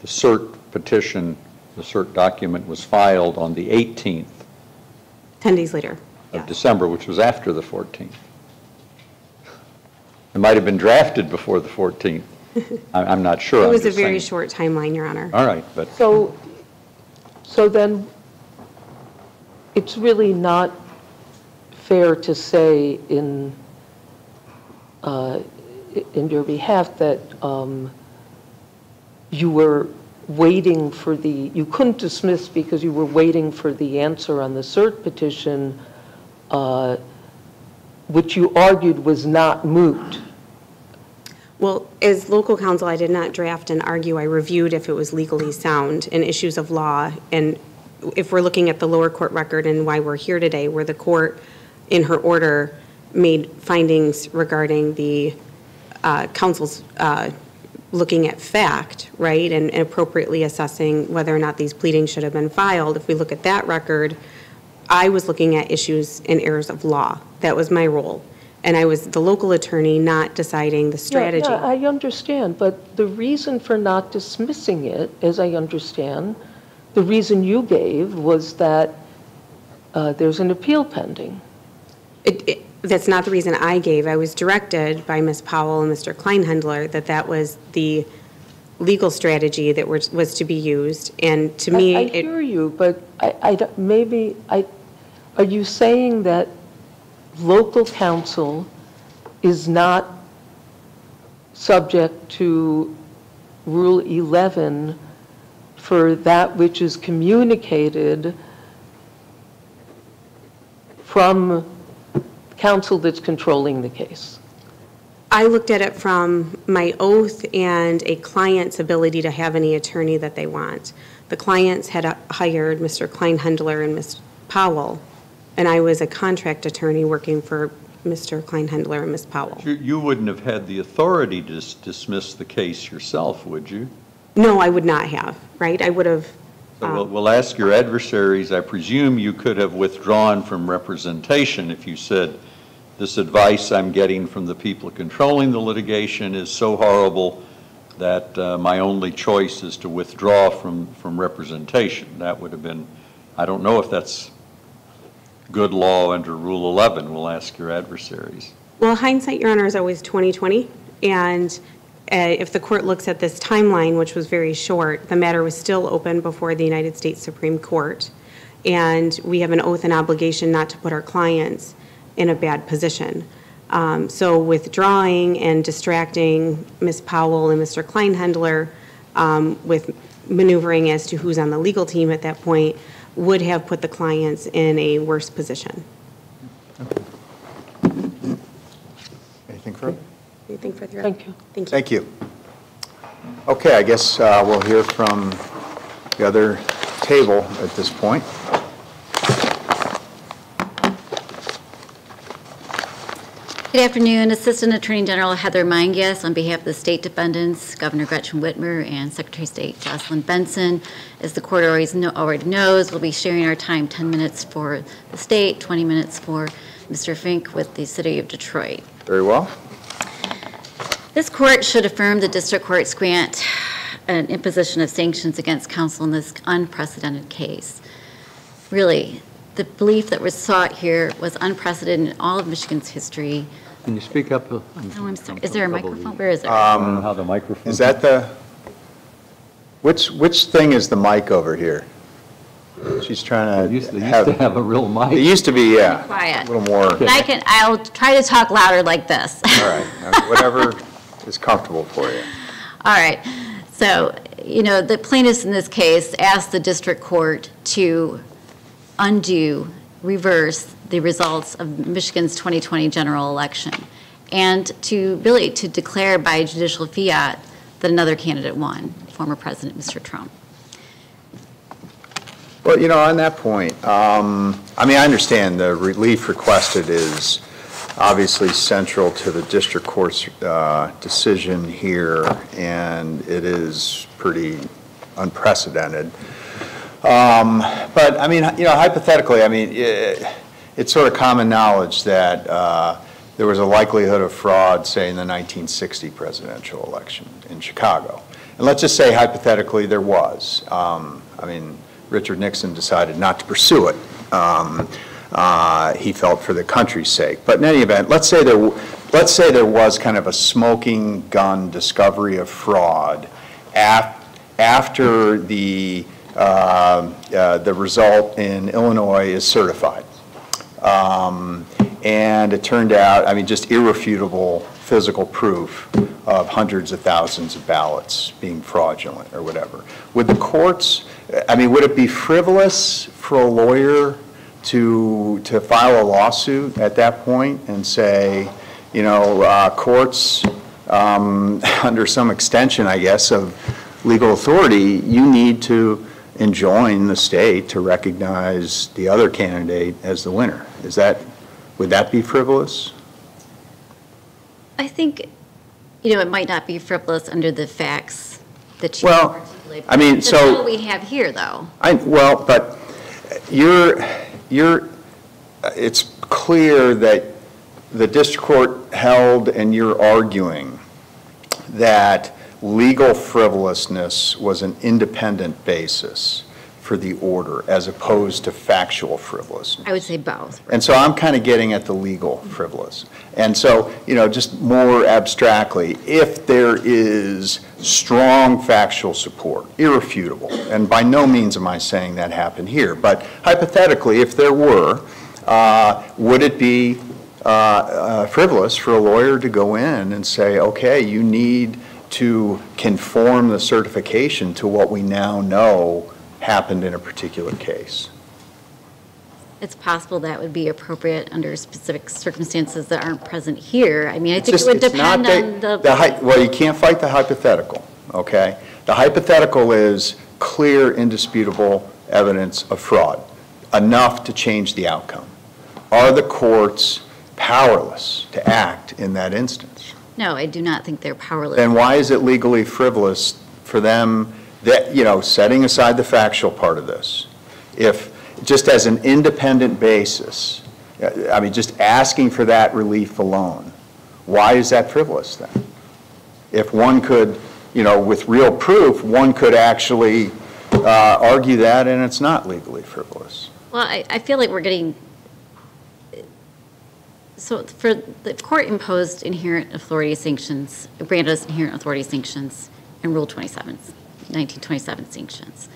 the cert petition, the cert document was filed on the 18th 10 days later. of December, which was after the 14th. It might have been drafted before the 14th. I'm not sure. It I'm was a just very saying. short timeline, Your Honor. All right, but So then it's really not fair to say in your behalf that you were waiting for you couldn't dismiss because you were waiting for the answer on the cert petition, which you argued was not moot. Well, as local counsel, I did not draft and argue. I reviewed if it was legally sound and issues of law. And if we're looking at the lower court record and why we're here today, where the court, in her order, made findings regarding the counsel's looking at fact, right, and appropriately assessing whether or not these pleadings should have been filed. If we look at that record, I was looking at issues and errors of law. That was my role. And I was the local attorney, not deciding the strategy. Yeah, I understand, but the reason for not dismissing it, as I understand, the reason you gave was that there's an appeal pending. That's not the reason I gave. I was directed by Ms. Powell and Mr. Kleinhendler that was the legal strategy that was to be used. And to me, I hear you, but are you saying that local counsel is not subject to Rule 11 for that which is communicated from counsel that's controlling the case? I looked at it from my oath and a client's ability to have any attorney that they want. The clients had hired Mr. Kleinhendler and Ms. Powell, and I was a contract attorney working for Mr. Kleinhendler and Ms. Powell. you wouldn't have had the authority to dismiss the case yourself, would you? No, I would not have, right? I would have... So we'll ask your adversaries. I presume you could have withdrawn from representation if you said, this advice I'm getting from the people controlling the litigation is so horrible that my only choice is to withdraw from representation. That would have been, I don't know if that's good law under Rule 11. We'll ask your adversaries. Well, hindsight, Your Honor, is always 20/20, and if the court looks at this timeline, which was very short, the matter was still open before the United States Supreme Court, and we have an oath and obligation not to put our clients in a bad position. So withdrawing and distracting Ms. Powell and Mr. Kleinhendler with maneuvering as to who's on the legal team at that point would have put the clients in a worse position. Anything further? Anything further? Thank you. Thank you. Thank you. Okay, I guess we'll hear from the other table at this point. Good afternoon. Assistant Attorney General Heather Mangias on behalf of the state defendants, Governor Gretchen Whitmer and Secretary of State Jocelyn Benson. As the court already knows, we'll be sharing our time, 10 minutes for the state, 20 minutes for Mr. Fink with the City of Detroit. Very well. This court should affirm the district court's grant an imposition of sanctions against counsel in this unprecedented case. Really, the belief that was sought here was unprecedented in all of Michigan's history. Can you speak up? Oh, I'm sorry. Is there a microphone? Where is it? I don't know how the microphone. Is that the, which thing is the mic over here? She's trying to Used to have a real mic. It used to be, yeah. Quiet. A little more. I'll try to talk louder like this. All right, whatever is comfortable for you. All right. So, the plaintiffs in this case asked the district court to reverse the results of Michigan's 2020 general election and to declare by judicial fiat that another candidate won, former President Mr. Trump. Well, on that point, I understand the relief requested is obviously central to the district court's decision here, and it is pretty unprecedented. But hypothetically, it's sort of common knowledge that there was a likelihood of fraud, say, in the 1960 presidential election in Chicago. And let's just say hypothetically there was. Richard Nixon decided not to pursue it. He felt for the country's sake. But in any event, let's say there was kind of a smoking gun discovery of fraud after the result in Illinois is certified. And it turned out, just irrefutable physical proof of hundreds of thousands of ballots being fraudulent or whatever. Would the courts, would it be frivolous for a lawyer to file a lawsuit at that point and say, courts, under some extension, I guess, of legal authority, you need to enjoin the state to recognize the other candidate as the winner? Would that be frivolous? I think, it might not be frivolous under the facts that you articulated. That's not what we have here, though. But it's clear that the district court held, and you're arguing, that legal frivolousness was an independent basis for the order as opposed to factual frivolousness. I would say both. And so I'm kind of getting at the legal frivolous. And so, just more abstractly, if there is strong factual support, irrefutable, and by no means am I saying that happened here, but hypothetically, if there were, would it be frivolous for a lawyer to go in and say, okay, you need to conform the certification to what we now know happened in a particular case? It's possible that would be appropriate under specific circumstances that aren't present here. I think it would depend on well, you can't fight the hypothetical, okay? The hypothetical is clear, indisputable evidence of fraud, enough to change the outcome. Are the courts powerless to act in that instance? No, I do not think they're powerless. Then why is it legally frivolous for them that, setting aside the factual part of this, if just as an independent basis, just asking for that relief alone, why is that frivolous then? If one could, with real proof, one could actually argue that and it's not legally frivolous. Well, I feel like we're getting, so for the court imposed inherent authority sanctions, granted us inherent authority sanctions in Rule 27, 1927 sanctions.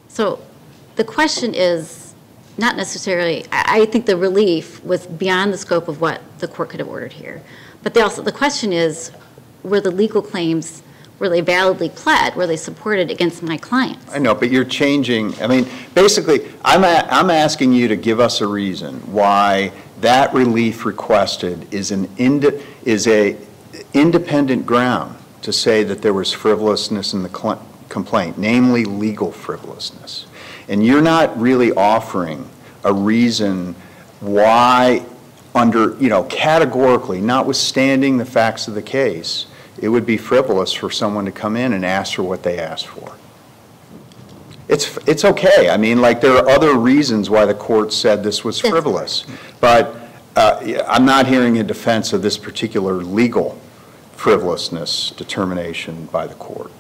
So the question is not necessarily, I think the relief was beyond the scope of what the court could have ordered here. But the question is, were the legal claims, were they validly pled? Were they supported against my clients? I know, but you're changing. Basically, I'm asking you to give us a reason why that relief requested is a independent ground to say that there was frivolousness in the complaint, namely legal frivolousness. And you're not really offering a reason why under, categorically, notwithstanding the facts of the case, it would be frivolous for someone to come in and ask for what they asked for. It's okay. I mean, like, there are other reasons why the court said this was frivolous. But I'm not hearing a defense of this particular legal frivolousness determination by the court.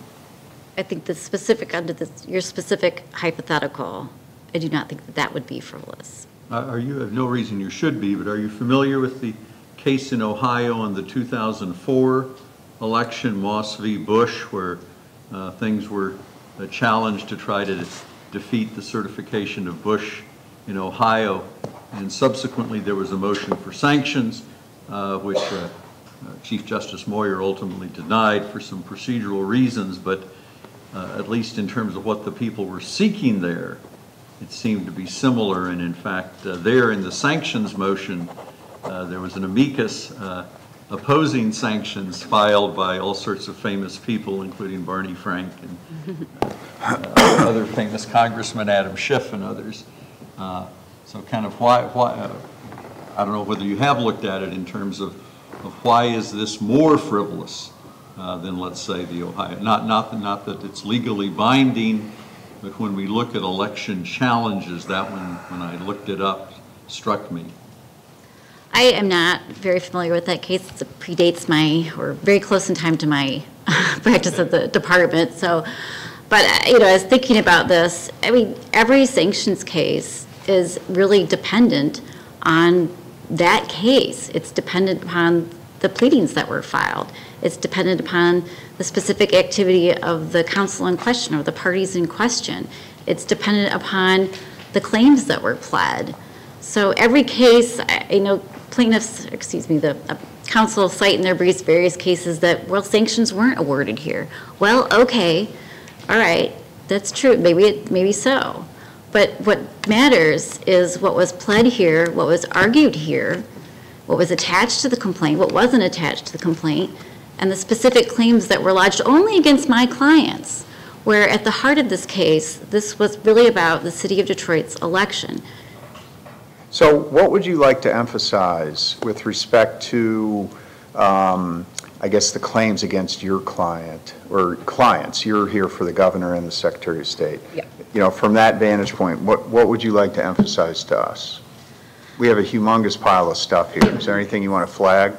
I think the specific, under your specific hypothetical, I do not think that would be frivolous. You have no reason you should be, but are you familiar with the case in Ohio in the 2004 election, Moss v. Bush, where things were challenged to try to defeat the certification of Bush in Ohio, and subsequently there was a motion for sanctions, which Chief Justice Moyer ultimately denied for some procedural reasons, but at least in terms of what the people were seeking there, it seemed to be similar. And in fact, there in the sanctions motion, there was an amicus opposing sanctions filed by all sorts of famous people, including Barney Frank and other famous congressmen, Adam Schiff and others. So kind of why I don't know whether you have looked at it in terms of why is this more frivolous than, let's say, the Ohio, not that it's legally binding, but when we look at election challenges, that one, when I looked it up, struck me. I am not very familiar with that case. It predates or very close in time to my practice at the department. So, but I was thinking about this. I mean, every sanctions case is really dependent on that case. It's dependent upon the pleadings that were filed. It's dependent upon the specific activity of the counsel in question or the parties in question. It's dependent upon the claims that were pled. So every case, plaintiffs, the counsel cite in their briefs various cases that, well, sanctions weren't awarded here. Well, okay, all right, that's true, maybe so. But what matters is what was pled here, what was argued here, what was attached to the complaint, what wasn't attached to the complaint, and the specific claims that were lodged only against my clients, where at the heart of this case, this was really about the city of Detroit's election. So what would you like to emphasize with respect to, I guess, the claims against your client, or clients? You're here for the governor and the Secretary of State. Yeah. From that vantage point, what would you like to emphasize to us? We have a humongous pile of stuff here. Is there anything you want to flag?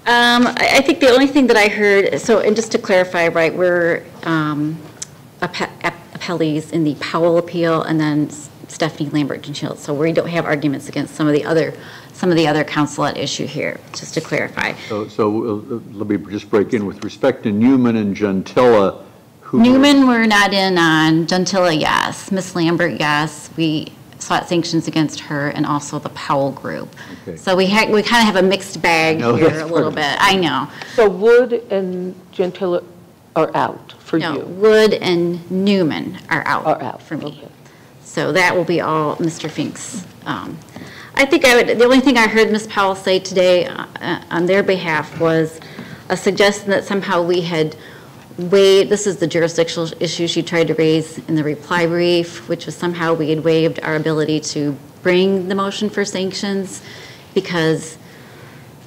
I think the only thing that I heard, and just to clarify, right, we're appellees in the Powell appeal, and then Stephanie Lambert-Gentile. So we don't have arguments against some of the other counsel at issue here, just to clarify. So let me just break in with respect to Newman and Gentilla. Newman we're not in on. Gentilla, yes. Miss Lambert, yes. We sought sanctions against her and also the Powell group. Okay. So we kind of have a mixed bag here a little bit. I know. So Wood and Gentilla are out for you? No, Wood and Newman are out for me. Okay. So that will be all Mr. Fink's. I think the only thing I heard Ms. Powell say today on their behalf was a suggestion that somehow we had waived, this is the jurisdictional issue she tried to raise in the reply brief, which was somehow we had waived our ability to bring the motion for sanctions because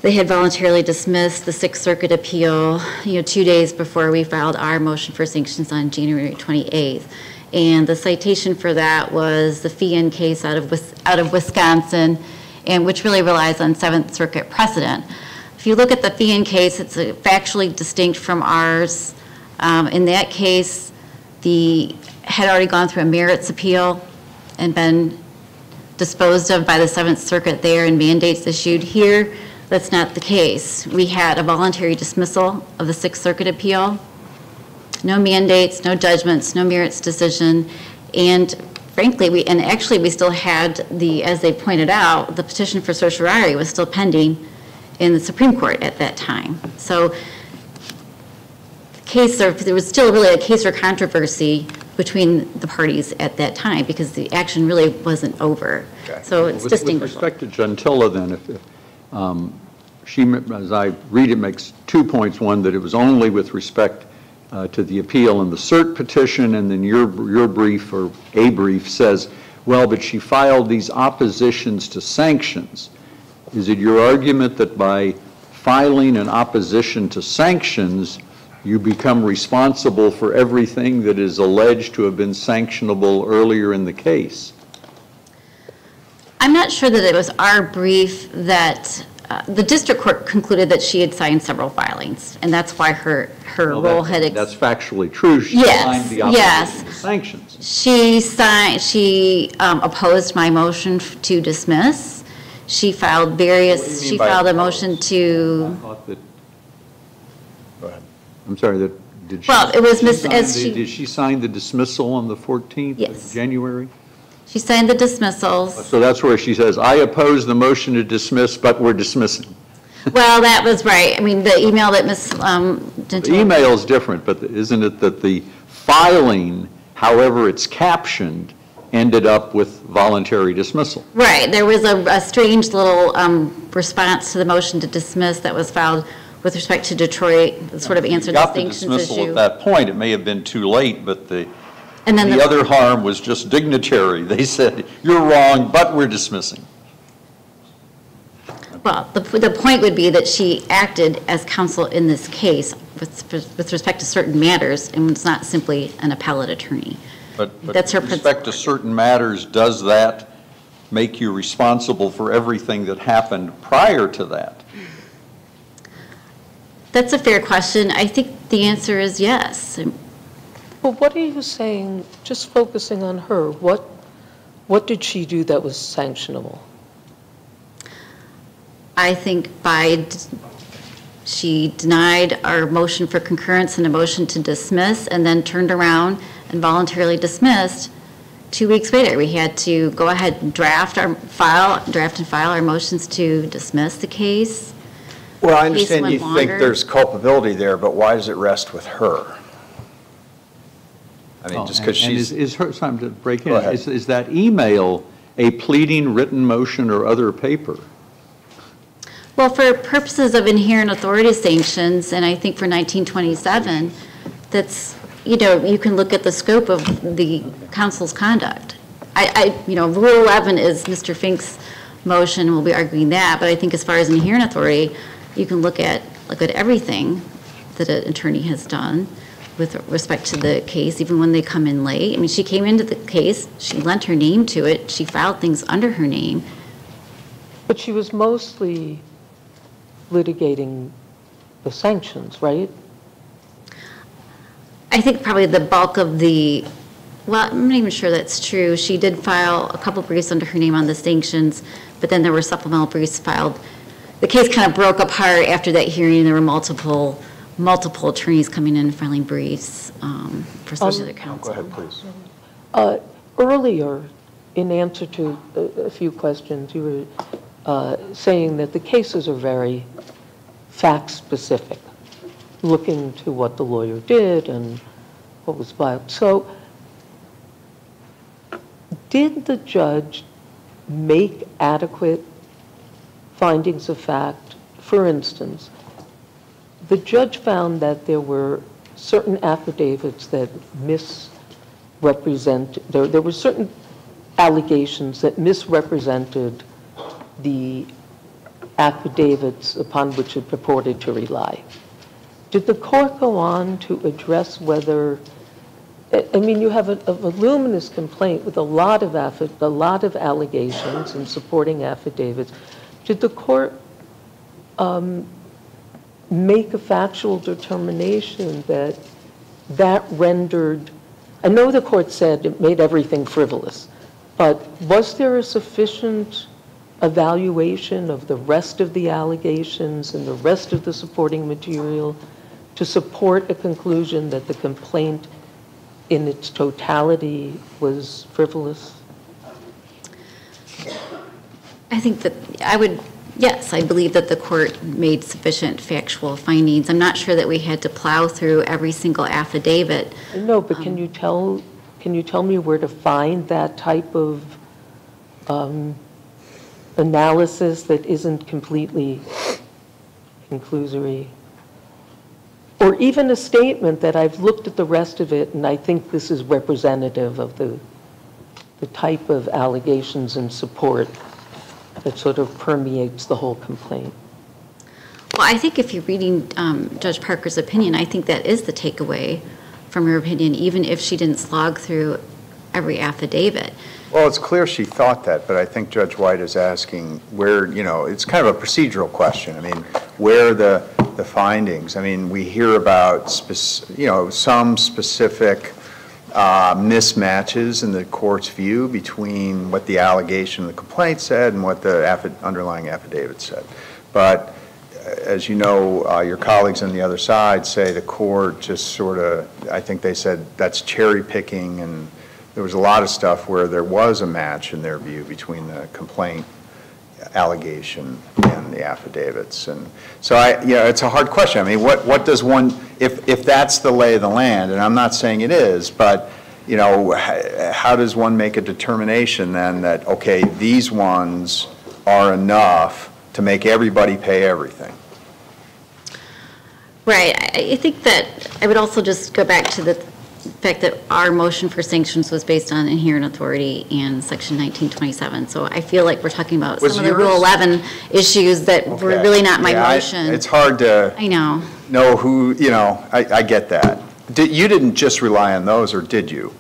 they had voluntarily dismissed the Sixth Circuit appeal, 2 days before we filed our motion for sanctions on January 28th. And the citation for that was the Feehan case out of Wisconsin, and which really relies on Seventh Circuit precedent. If you look at the Feehan case, it's factually distinct from ours. In that case, had already gone through a merits appeal and been disposed of by the Seventh Circuit there and mandates issued. Here, that's not the case. We had a voluntary dismissal of the Sixth Circuit appeal. No mandates, no judgments, no merits decision, and frankly, we still had as they pointed out, the petition for certiorari was still pending in the Supreme Court at that time. So, there was still really a case or controversy between the parties at that time because the action really wasn't over. Okay. So it's distinguishable. With respect to Gentilla, then, as I read it, makes 2 points. One, that it was only with respect to the appeal and the cert petition, and then your brief, or a brief, says, well, but she filed these oppositions to sanctions. Is it your argument that by filing an opposition to sanctions, you become responsible for everything that is alleged to have been sanctionable earlier in the case? I'm not sure that it was our brief that the district court concluded that she had signed several filings, and that's why her role had. That's factually true. She signed the opposition to sanctions. She opposed my motion to dismiss. She filed various. She filed a motion to. I thought that. Go ahead. I'm sorry. Did she? Well, it was did she sign the dismissal on the 14th of January? She signed the dismissals. So that's where she says, I oppose the motion to dismiss, but we're dismissing. Well, that was right. I mean, the email that Ms. The email is different, but isn't it that the filing, however it's captioned, ended up with voluntary dismissal? Right. There was a strange little response to the motion to dismiss that was filed with respect to Detroit, that sort of answered the sanctions issue. Got the dismissal at that point. It may have been too late, but the other harm was just dignitary. They said, you're wrong, but we're dismissing. Well, the point would be that she acted as counsel in this case with respect to certain matters, and was not simply an appellate attorney. But with respect to certain matters, does that make you responsible for everything that happened prior to that? That's a fair question. I think the answer is yes. Well, what are you saying, just focusing on her, what did she do that was sanctionable? I think she denied our motion for concurrence and a motion to dismiss, and then turned around and voluntarily dismissed 2 weeks later. We had to go ahead and draft and file our motions to dismiss the case. Well, I understand you think there's culpability there, but why does it rest with her? I mean, just because she's... Is her, time to break in, is that email a pleading, written motion, or other paper? Well, for purposes of inherent authority sanctions, and I think for 1927, that's, you can look at the scope of the council's conduct. Rule 11 is Mr. Fink's motion, and we'll be arguing that, but I think as far as inherent authority, you can look at everything that an attorney has done with respect to the case, even when they come in late. I mean, she came into the case, she lent her name to it, she filed things under her name. But she was mostly litigating the sanctions, right? I think probably the bulk of well, I'm not even sure that's true. She did file a couple briefs under her name on the sanctions, but then there were supplemental briefs filed. The case kind of broke apart after that hearing. There were multiple attorneys coming in and filing briefs for special counsel. Go ahead, please. Earlier, in answer to a few questions, you were saying that the cases are very fact-specific, looking to what the lawyer did and what was filed. So, did the judge make adequate findings of fact? For instance, the judge found that there were certain affidavits that there were certain allegations that misrepresented the affidavits upon which it purported to rely. Did the court go on to address whether, I mean, you have a voluminous complaint with a lot of allegations and supporting affidavits. Did the court make a factual determination that rendered, I know the court said it made everything frivolous, but was there a sufficient evaluation of the rest of the allegations and the rest of the supporting material to support a conclusion that the complaint in its totality was frivolous? I think that yes, I believe that the court made sufficient factual findings. I'm not sure that we had to plow through every single affidavit. No, but can you tell me where to find that type of analysis that isn't completely conclusory, or even a statement that I've looked at the rest of it and I think this is representative of the type of allegations and support that sort of permeates the whole complaint. Well, I think if you're reading Judge Parker's opinion, I think that is the takeaway from her opinion, even if she didn't slog through every affidavit. Well, it's clear she thought that, but I think Judge White is asking where, you know, it's kind of a procedural question. I mean, where are the findings? I mean, we hear about, some specific mismatches in the court's view between what the allegation of the complaint said and what the underlying affidavit said. But as you know, your colleagues on the other side say the court just sort of, I think they said that's cherry picking, and there was a lot of stuff where there was a match in their view between the complaint allegation and the affidavits. And so it's a hard question. I mean, what does one, if that's the lay of the land, and I'm not saying it is, but you know, how does one make a determination then that, okay, these ones are enough to make everybody pay everything? Right. I think that I would also just go back to the fact that our motion for sanctions was based on inherent authority and Section 1927. So I feel like we're talking about some of the Rule 11 issues that were really not my motion. It's hard to know who, you know, I get that. You didn't just rely on those, or did you?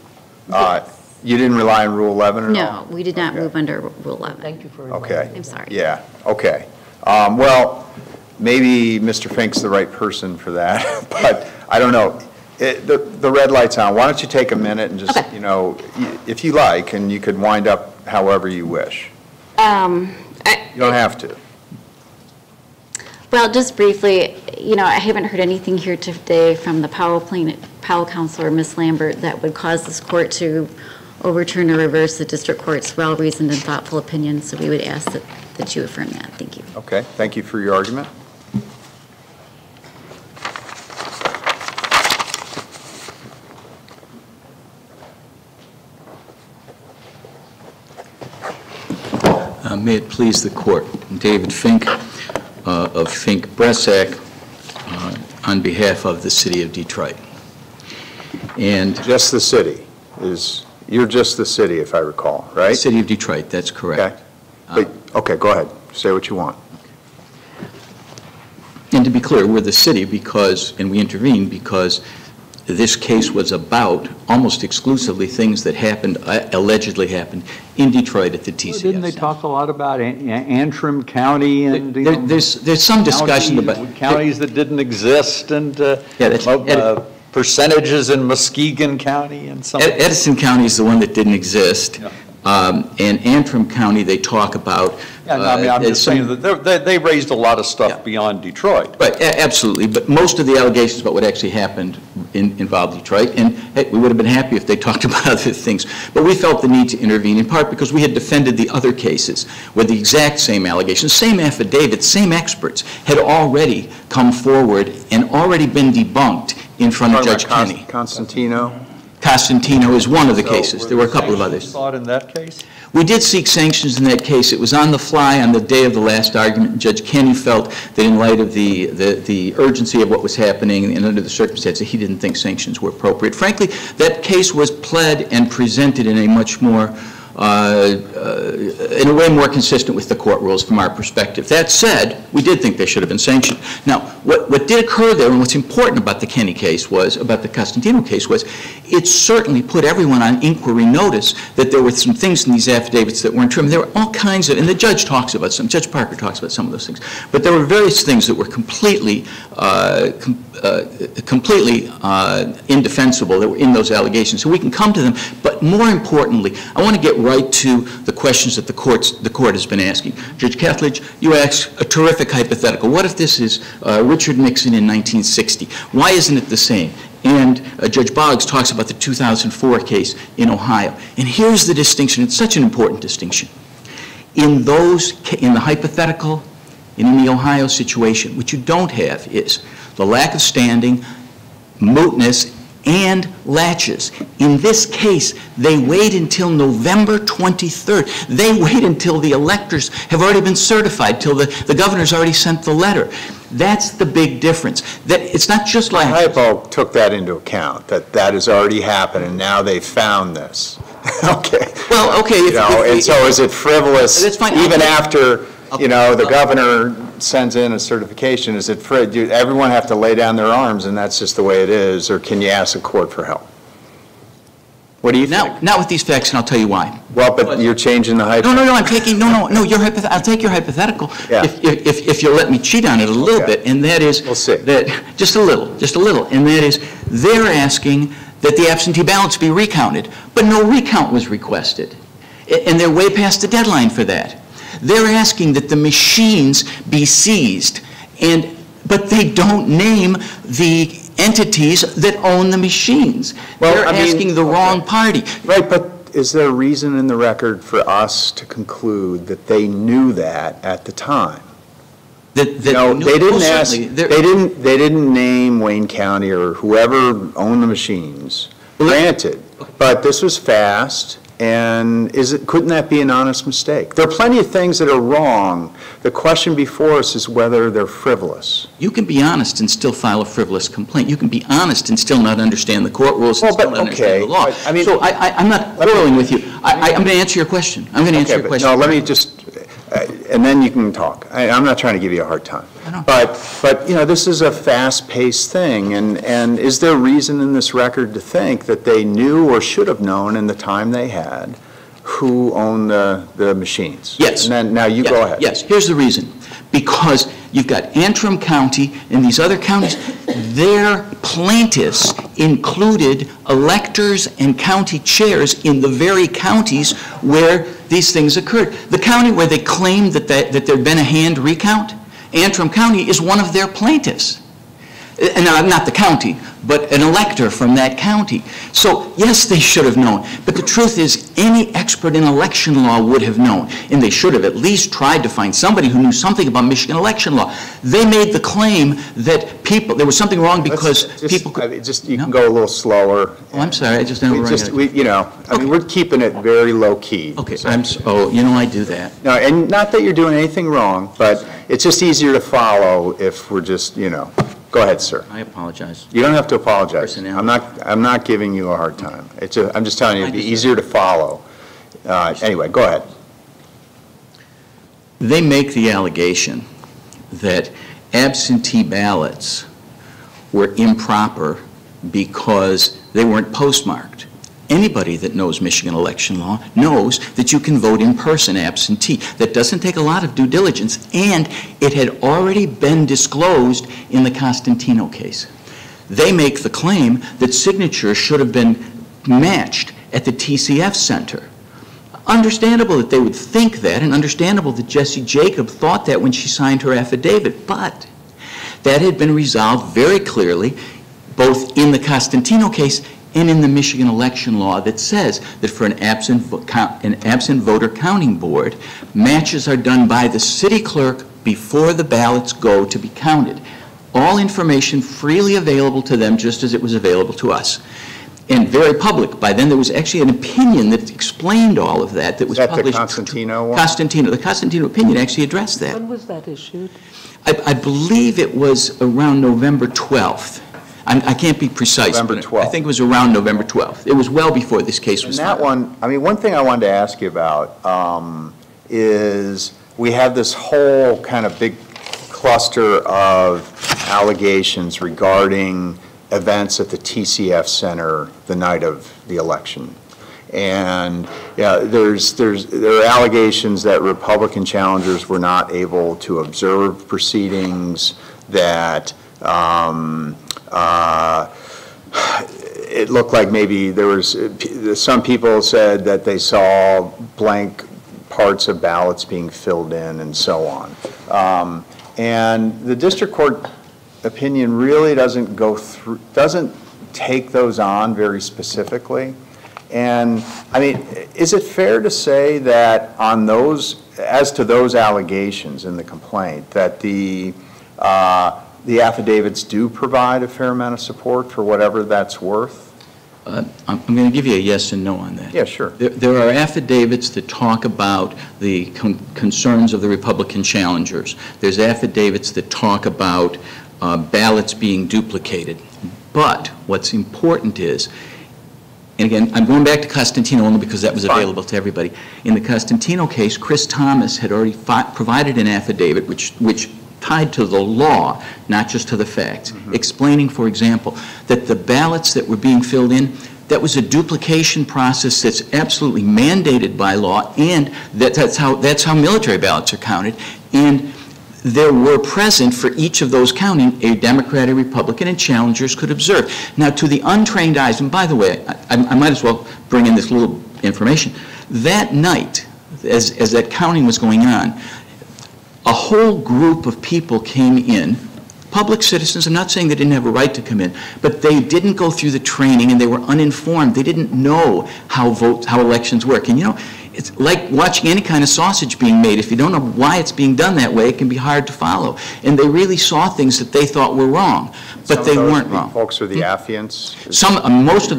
Yes. You didn't rely on Rule 11 at all? No, we did not move under Rule 11. Thank you for Okay. I'm sorry. Yeah, okay. Well, maybe Mr. Fink's the right person for that, but I don't know. The red light's on. Why don't you take a minute and just, you know, if you like, and you could wind up however you wish. You don't have to. Well, just briefly, you know, I haven't heard anything here today from the Powell counselor, Ms. Lambert, that would cause this court to overturn or reverse the district court's well-reasoned and thoughtful opinion. So we would ask that you affirm that. Thank you. Okay. Thank you for your argument. May it please the court. David Fink of Fink Bressak on behalf of the city of Detroit. And just the city you're just the city, if I recall, right? City of Detroit, that's correct. Okay. Okay, go ahead. Say what you want. And to be clear, we're the city because, and we intervened because this case was about almost exclusively things that happened, allegedly happened, in Detroit at the TCS. Didn't they talk a lot about Antrim County and there's some discussion about counties that didn't exist and percentages in Muskegon County and some. Edison County is the one that didn't exist. Yeah. And Antrim County, they talk about. Yeah, no, I mean, I'm just saying that they raised a lot of stuff beyond Detroit. Right, absolutely. But most of the allegations about what actually happened involved Detroit. And hey, we would have been happy if they talked about other things. But we felt the need to intervene in part because we had defended the other cases where the exact same allegations, same affidavits, same experts had already come forward and already been debunked in front of Judge Kenney. Costantino is one of the cases. There were a couple of others. Sought in that case? We did seek sanctions in that case. It was on the fly on the day of the last argument. Judge Kenney felt that in light of the urgency of what was happening and under the circumstances, he didn't think sanctions were appropriate. Frankly, that case was pled and presented in a much more in a way more consistent with the court rules from our perspective. That said, we did think they should have been sanctioned. Now, what did occur there, and what's important about the Kenney case was, about the Costantino case was, it certainly put everyone on inquiry notice that there were some things in these affidavits that weren't true. I mean, there were all kinds of, and the judge talks about some, Judge Parker talks about some of those things, but there were various things that were completely indefensible that were in those allegations. So we can come to them, but more importantly, I want to get right to the questions that the court has been asking. Judge Kethledge, you asked a terrific hypothetical. What if this is Richard Nixon in 1960? Why isn't it the same? And Judge Boggs talks about the 2004 case in Ohio. And here's the distinction. It's such an important distinction. In the hypothetical and in the Ohio situation, what you don't have is the lack of standing, mootness, and latches. In this case, they wait until November 23rd. They wait until the electors have already been certified, till the governor's already sent the letter. That's the big difference. That it's not just like Hypo took that into account, that has already happened, and now they found this. Okay. Well, okay. And so is it frivolous? That's fine. Even after, the governor sends in a certification, is it do everyone have to lay down their arms and that's just the way it is, or can you ask the court for help? What do you think? Not with these facts, and I'll tell you why. Well, but you're changing the hypothetical. No, I'm taking, I'll take your hypothetical Yeah. if you'll let me cheat on it a little bit, and that is. We'll see. That, just a little, and that is, they're asking that the absentee ballots be recounted, but no recount was requested, and they're way past the deadline for that. They're asking that the machines be seized, but they don't name the entities that own the machines. They're asking the wrong party. Right, but is there a reason in the record for us to conclude that they knew that at the time? They didn't ask. They didn't name Wayne County or whoever owned the machines. Granted, but this was fast. And couldn't that be an honest mistake? There are plenty of things that are wrong. The question before us is whether they're frivolous. You can be honest and still file a frivolous complaint. You can be honest and still not understand the court rules and still not understand the law. So I'm not quarreling with you. I'm going to answer your question. No, let me just, and then you can talk. I'm not trying to give you a hard time. But this is a fast-paced thing, and is there reason in this record to think that they knew or should have known in the time they had who owned the machines? Yes. And then now you go ahead. Yes. Here's the reason. Because you've got Antrim County and these other counties, their plaintiffs included electors and county chairs in the very counties where these things occurred. The county where they claimed that there'd been a hand recount, Antrim County is one of their plaintiffs. And not the county, but an elector from that county. So, yes, they should have known. But the truth is, any expert in election law would have known. And they should have at least tried to find somebody who knew something about Michigan election law. They made the claim that there was something wrong because people could... You can go a little slower. Oh, I'm sorry, I just don't know. We're keeping it very low-key. Okay, I do that. No, and not that you're doing anything wrong, but it's just easier to follow if we're just, Go ahead, sir. I apologize. You don't have to apologize. I'm not giving you a hard time. I'm just telling you it'd be easier to follow. Anyway, go ahead. They make the allegation that absentee ballots were improper because they weren't postmarked. Anybody that knows Michigan election law knows that you can vote in person absentee. That doesn't take a lot of due diligence, and it had already been disclosed in the Costantino case. They make the claim that signatures should have been matched at the TCF Center. Understandable that they would think that, and understandable that Jessie Jacob thought that when she signed her affidavit, but that had been resolved very clearly both in the Costantino case and in the Michigan election law that says that for an absent voter counting board, matches are done by the city clerk before the ballots go to be counted. All information freely available to them just as it was available to us. And very public. By then there was actually an opinion that explained all of that was published. Is that the Costantino one? The Costantino opinion actually addressed that. When was that issued? I believe it was around November 12th. I can't be precise, November but 12th. I think it was around November 12th. It was well before this case was filed. And that one, one thing I wanted to ask you about is we have this whole kind of big cluster of allegations regarding events at the TCF Center the night of the election. And there are allegations that Republican challengers were not able to observe proceedings, that it looked like maybe there was, some people said that they saw blank parts of ballots being filled in and so on. And the district court opinion really doesn't take those on very specifically. And I mean, is it fair to say that on those, as to those allegations in the complaint, that the affidavits do provide a fair amount of support for whatever that's worth? I'm going to give you a yes and no on that. Yeah, sure. There are affidavits that talk about the concerns of the Republican challengers. There's affidavits that talk about ballots being duplicated. But what's important is, and again, I'm going back to Costantino only because that was available to everybody. In the Costantino case, Chris Thomas had already provided an affidavit which tied to the law, not just to the facts, explaining, for example, that the ballots that were being filled in, that was a duplication process that's absolutely mandated by law, and that's how military ballots are counted. And there were present for each of those counting a Democrat, a Republican, and challengers could observe. Now, to the untrained eyes, and by the way, I might as well bring in this little information. That night, as that counting was going on, a whole group of people came in, public citizens. I'm not saying they didn't have a right to come in, but they didn't go through the training and they were uninformed. They didn't know how elections work. And you know, it's like watching any kind of sausage being made. If you don't know why it's being done that way, it can be hard to follow. And they really saw things that they thought were wrong, but they weren't wrong. Folks are the affiants? Most of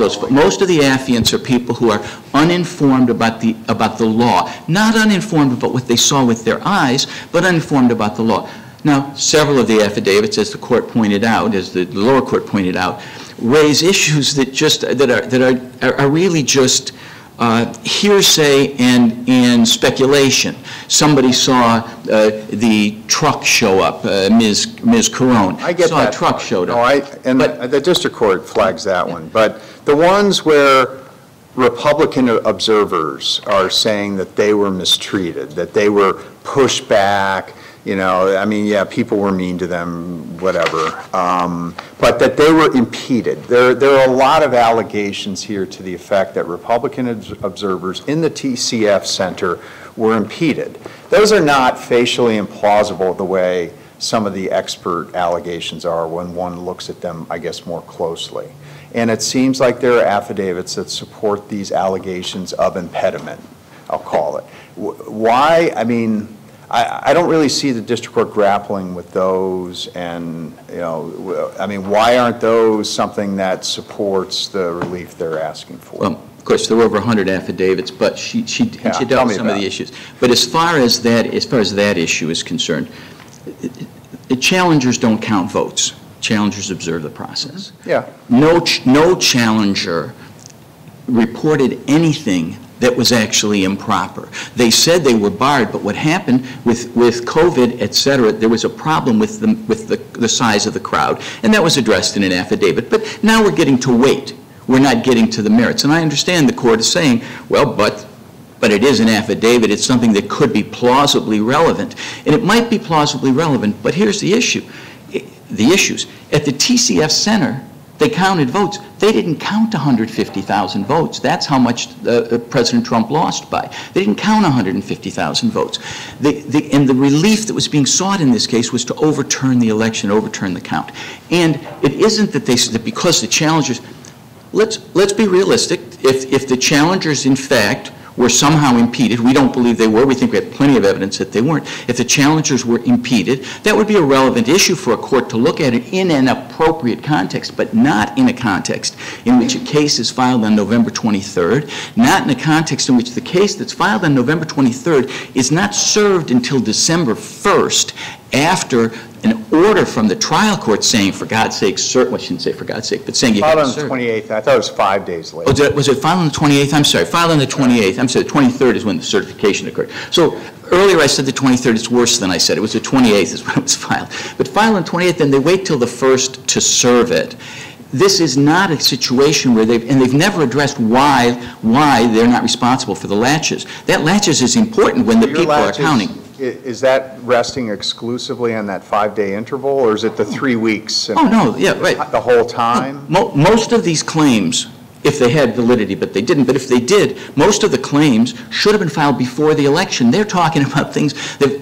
the affiants are people who are uninformed about the law. Not uninformed about what they saw with their eyes, but uninformed about the law. Now, several of the affidavits, as the court pointed out, as the lower court pointed out, raise issues that are really just hearsay and speculation. Somebody saw the truck show up, Ms. Carone. I get saw that a truck part. showed up. No, the district court flags that one. But the ones where Republican observers are saying that they were mistreated, that they were pushed back, you know, I mean, yeah, people were mean to them, whatever, but that they were impeded. There are a lot of allegations here to the effect that Republican observers in the TCF Center were impeded. Those are not facially implausible the way some of the expert allegations are when one looks at them, I guess, more closely. And it seems like there are affidavits that support these allegations of impediment, I'll call it. Why? I mean, I don't really see the district court grappling with those, and, you know, I mean, why aren't those something that supports the relief they're asking for? Well, of course, there were over 100 affidavits, but she dealt with some of the issues. But as far as that issue is concerned, the challengers don't count votes. Challengers observe the process. Yeah. No challenger reported anything that was actually improper. They said they were barred, but what happened with COVID, et cetera, there was a problem with the size of the crowd, and that was addressed in an affidavit. But now we're getting to weight. We're not getting to the merits. And I understand the court is saying, well, but it is an affidavit. It's something that could be plausibly relevant. And it might be plausibly relevant, but here's the issue. The issues. At the TCF Center, they counted votes. They didn't count 150,000 votes. That's how much President Trump lost by. They didn't count 150,000 votes. And the relief that was being sought in this case was to overturn the election, overturn the count. And it isn't that because the challengers, let's be realistic. If the challengers, in fact, were somehow impeded, we don't believe they were, we think we have plenty of evidence that they weren't. If the challengers were impeded, that would be a relevant issue for a court to look at it in an appropriate context, but not in a context in which a case is filed on November 23rd, not in a context in which the case that's filed on November 23rd is not served until December 1st, after an order from the trial court saying, for God's sake, well, I shouldn't say for God's sake, but saying you have to serve. Filed on the 28th. I thought it was 5 days later. Was it filed on the 28th? I'm sorry, filed on the 28th. I'm sorry, the 23rd is when the certification occurred. So earlier I said the 23rd. It's worse than I said. It was the 28th is when it was filed. But filed on the 28th, then they wait till the 1st to serve it. This is not a situation where they've never addressed why they're not responsible for the latches. That latches is important when the people are counting. Is that resting exclusively on that 5-day interval, or is it the 3 weeks? Oh, no, yeah, right. The whole time? Most of these claims, if they had validity, but they didn't, but if they did, most of the claims should have been filed before the election. They're talking about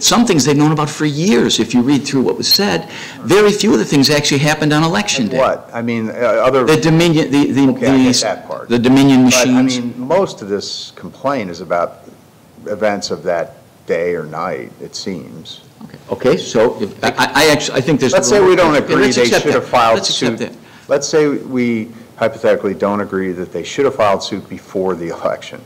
some things they've known about for years. If you read through what was said, very few of the things actually happened on election day. What? I mean, other... The Dominion, okay, I get that part. The Dominion machines. But, I mean, most of this complaint is about events of that day or night, it seems. Okay, so I think there's... Let's say we don't agree they should have filed suit. Let's say hypothetically don't agree that they should have filed suit before the election.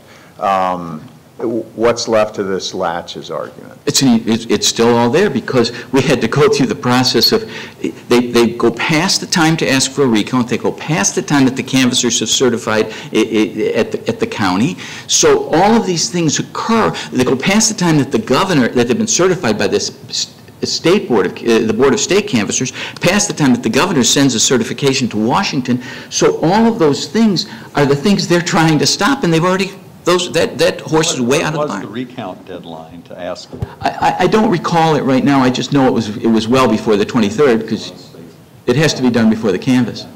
What's left of this latches argument? It's still all there because we had to go through the process of, they go past the time to ask for a recount, they go past the time that the canvassers have certified at the county. So all of these things occur, they go past the time that the governor, that they've been certified by this state board, the Board of State Canvassers, past the time that the governor sends a certification to Washington. So all of those things are the things they're trying to stop, and they've already, that horse is way out of the barn. What was the recount deadline to ask for? I don't recall it right now. I just know it was well before the 23rd because it has to be done before the canvass.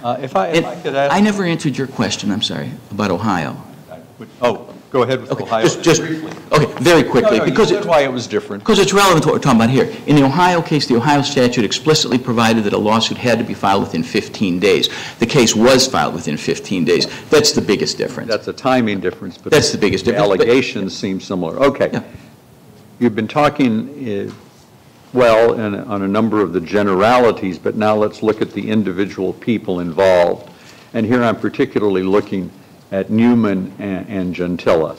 If I could ask. I never answered your question, I'm sorry, about Ohio. Go ahead with Ohio. Just briefly. Okay, very quickly. No, because you said why it was different. Because it's relevant to what we're talking about here. In the Ohio case, the Ohio statute explicitly provided that a lawsuit had to be filed within 15 days. The case was filed within 15 days. That's the biggest difference. That's a timing difference. But that's the biggest difference. The allegations seem similar. Okay. Yeah. You've been talking, on a number of the generalities, but now let's look at the individual people involved. And here I'm particularly looking at Newman and Gentilla.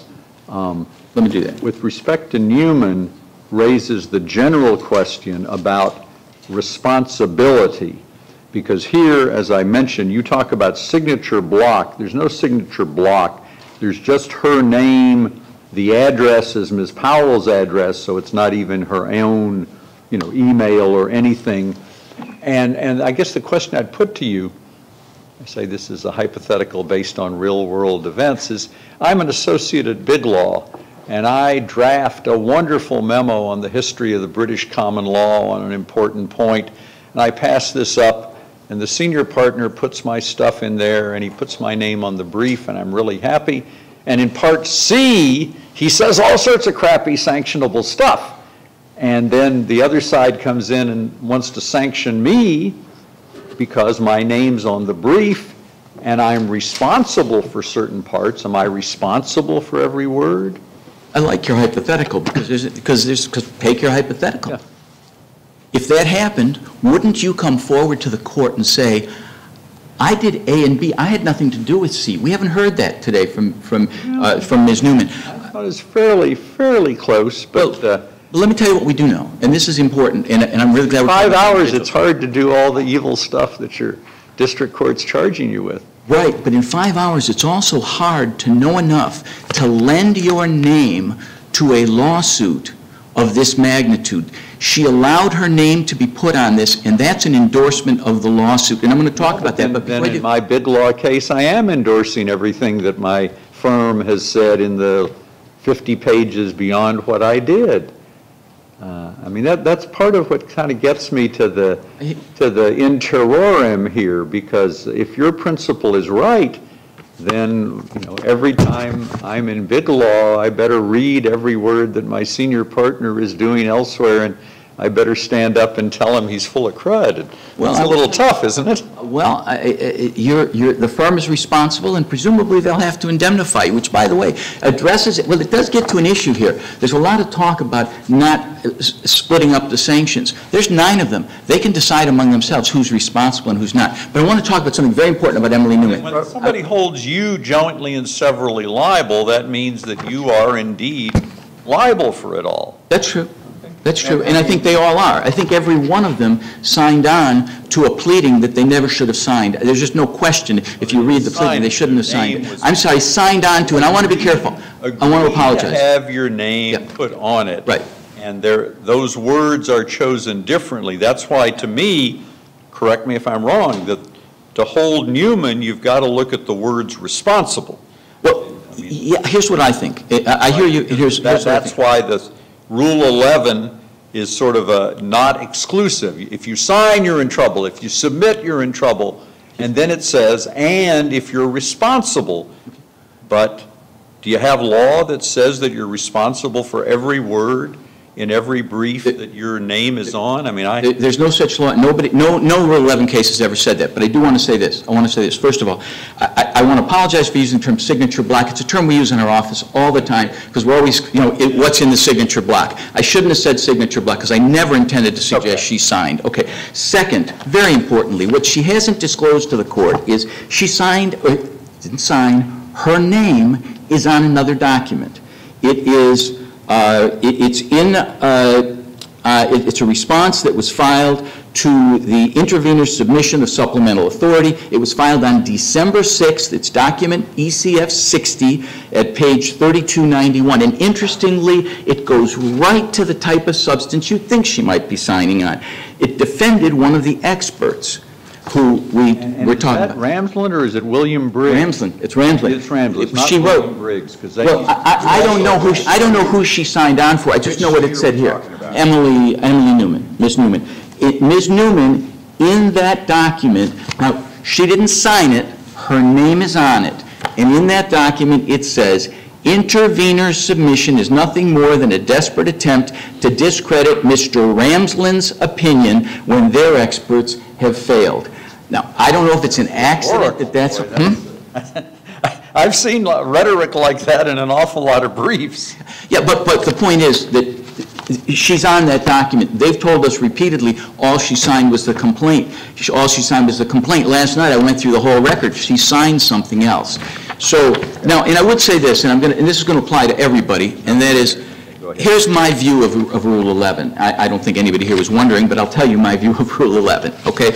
Let me do that. With respect to Newman, raises the general question about responsibility, because here, as I mentioned, you talk about signature block. There's no signature block. There's just her name. The address is Ms. Powell's address, so it's not even her own, email or anything. And I guess the question I'd put to you, I say this is a hypothetical based on real-world events, is I'm an associate at Big Law, and I draft a wonderful memo on the history of the British common law on an important point, and I pass this up, and the senior partner puts my stuff in there, and he puts my name on the brief, and I'm really happy. And in Part C, he says all sorts of crappy sanctionable stuff. And then the other side comes in and wants to sanction me because my name's on the brief and I'm responsible for certain parts. Am I responsible for every word? I like your hypothetical because take your hypothetical. Yeah. If that happened, wouldn't you come forward to the court and say, I did A and B, I had nothing to do with C? We haven't heard that today from Ms. Newman. I thought it was fairly close, but... Let me tell you what we do know, and this is important, and I'm really glad we're 5 hours, it's hard to do all the evil stuff that your district court's charging you with. Right, but in 5 hours, it's also hard to know enough to lend your name to a lawsuit of this magnitude. She allowed her name to be put on this, and that's an endorsement of the lawsuit, and I'm going to talk about that. But then in my Big Law case, I am endorsing everything that my firm has said in the 50 pages beyond what I did. I mean, that's part of what kind of gets me to the in terrorem here, because if your principle is right, then every time I'm in Big Law, I better read every word that my senior partner is doing elsewhere, and I better stand up and tell him he's full of crud. Well, it's a little tough, isn't it? Well, the firm is responsible, and presumably they'll have to indemnify you, which, by the way, addresses it. Well, it does get to an issue here. There's a lot of talk about not splitting up the sanctions. There's 9 of them. They can decide among themselves who's responsible and who's not. But I want to talk about something very important about Emily Newman. When somebody holds you jointly and severally liable, that means that you are indeed liable for it all. That's true. That's true, and I think they all are. I think every one of them signed on to a pleading that they never should have signed. There's just no question. If you read the pleading, they shouldn't have signed it. I'm sorry, signed on to, and I want to be careful. I want to apologize. To have your name put on it. Right. And those words are chosen differently. That's why, to me, correct me if I'm wrong, that to hold Newman, you've got to look at the words responsible. Well, yeah, here's what I think. I hear you. That's why the Rule 11 is sort of a not exclusive. If you sign, you're in trouble. If you submit, you're in trouble. And then it says, and if you're responsible. But do you have law that says that you're responsible for every word in every brief that your name is on? I mean, There's no such law. Nobody, no Rule 11 case has ever said that. But I do want to say this. I want to say this. First of all, I want to apologize for using the term signature block. It's a term we use in our office all the time because we're always, what's in the signature block. I shouldn't have said signature block because I never intended to suggest she signed. Okay. Second, very importantly, what she hasn't disclosed to the court is she signed, or didn't sign, her name is on another document. It is, it's a response that was filed to the intervener's submission of supplemental authority. It was filed on December 6th. It's document ECF 60 at page 3291. And interestingly, it goes right to the type of substance you think she might be signing on. It defended one of the experts who we're talking about. Is that Ramsland or is it William Briggs? Ramsland. It's Ramsland. It's Ramsland. It's not she William wrote, Briggs. Well, I don't know who she signed on for. I just know what it said here. Emily Newman, Ms. Newman. Ms. Newman, in that document, now, she didn't sign it. Her name is on it. And in that document, it says, intervener's submission is nothing more than a desperate attempt to discredit Mr. Ramsland's opinion when their experts have failed. Now, I don't know if it's an accident that that's... I've seen rhetoric like that in an awful lot of briefs. Yeah, but the point is that she's on that document. They've told us repeatedly all she signed was the complaint. All she signed was the complaint. Last night I went through the whole record. She signed something else. So now, and I would say this, and this is going to apply to everybody, and that is, here's my view of Rule 11. I don't think anybody here was wondering, but I'll tell you my view of Rule 11, okay?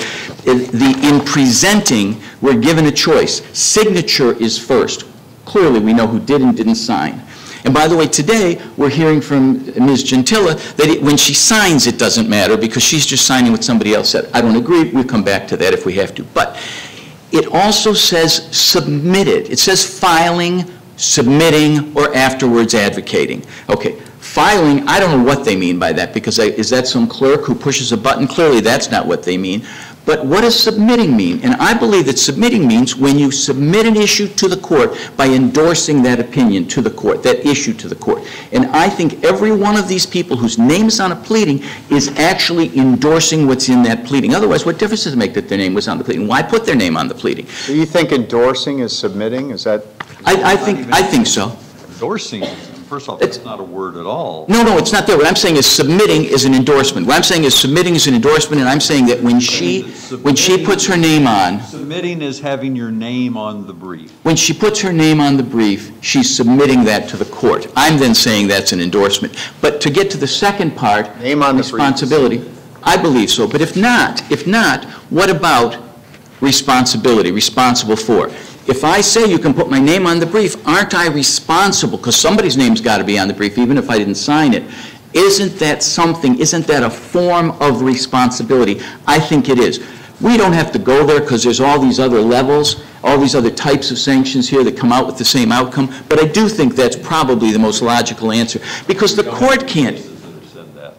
In presenting, we're given a choice. Signature is first. Clearly, we know who did and didn't sign. And by the way, today, we're hearing from Ms. Gentilla that when she signs, it doesn't matter because she's just signing what somebody else said. I don't agree. We'll come back to that if we have to. But it also says submitted. It says filing, submitting, or afterwards advocating. Okay. Filing, I don't know what they mean by that because is that some clerk who pushes a button? Clearly, that's not what they mean. But what does submitting mean? And I believe that submitting means when you submit an issue to the court by endorsing that opinion to the court, that issue to the court. And I think every one of these people whose name is on a pleading is actually endorsing what's in that pleading. Otherwise, what difference does it make that their name was on the pleading? Why put their name on the pleading? Do you think endorsing is submitting? Is that? I think so. Endorsing, first off, that's not a word at all. No, it's not there. What I'm saying is submitting is an endorsement. What I'm saying is submitting is an endorsement, and I'm saying that when she puts her name on. Submitting is having your name on the brief. When she puts her name on the brief, she's submitting that to the court. I'm then saying that's an endorsement. But to get to the second part, name on the responsibility, brief. I believe so. But if not, what about responsibility, responsible for? If I say you can put my name on the brief, aren't I responsible? Because somebody's name's got to be on the brief, even if I didn't sign it. Isn't that something, isn't that a form of responsibility? I think it is. We don't have to go there because there's all these other levels, all these other types of sanctions here that come out with the same outcome. But I do think that's probably the most logical answer. Because the court can't.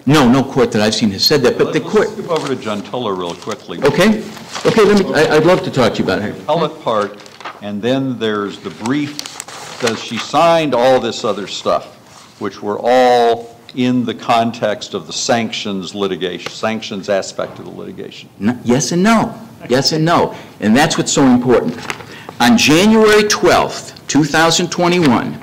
No court that I've seen has said that. But the court. Let's skip over to Gentilla real quickly. Okay. I'd love to talk to you about her. The appellate part. And then there's the brief, says she signed all this other stuff, which were all in the context of the sanctions litigation, sanctions aspect of the litigation. Yes and no. Yes and no. And that's what's so important. On January 12th, 2021,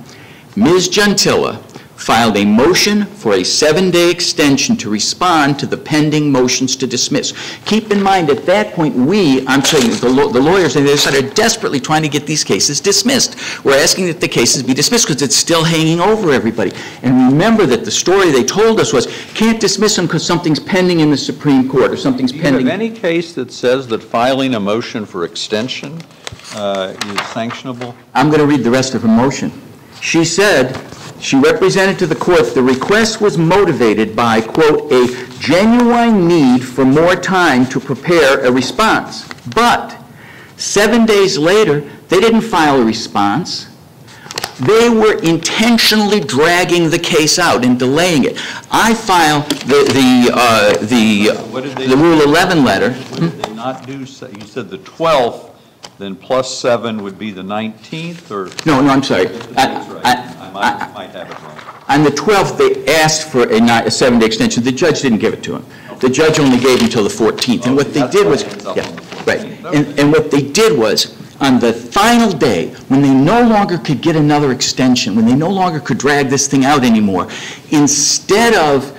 Ms. Gentilla filed a motion for a 7-day extension to respond to the pending motions to dismiss. Keep in mind, at that point, I'm saying the lawyers on the other side are desperately trying to get these cases dismissed. We're asking that the cases be dismissed because it's still hanging over everybody. And remember that the story they told us was, can't dismiss them because something's pending in the Supreme Court or something's pending. Do you have any case that says that filing a motion for extension is sanctionable? I'm going to read the rest of her motion. She said, she represented to the court the request was motivated by, quote, a genuine need for more time to prepare a response. But 7 days later, they didn't file a response. They were intentionally dragging the case out and delaying it. I filed the Rule 11 letter. What did they not do? You said the 12th, then plus 7 would be the 19th, or? No, I'm sorry. I might have it wrong. On the 12th, they asked for a 7-day extension. The judge didn't give it to him. The judge only gave him until the 14th. And what they did was, and what they did was, on the final day, when they no longer could get another extension, when they no longer could drag this thing out anymore, instead of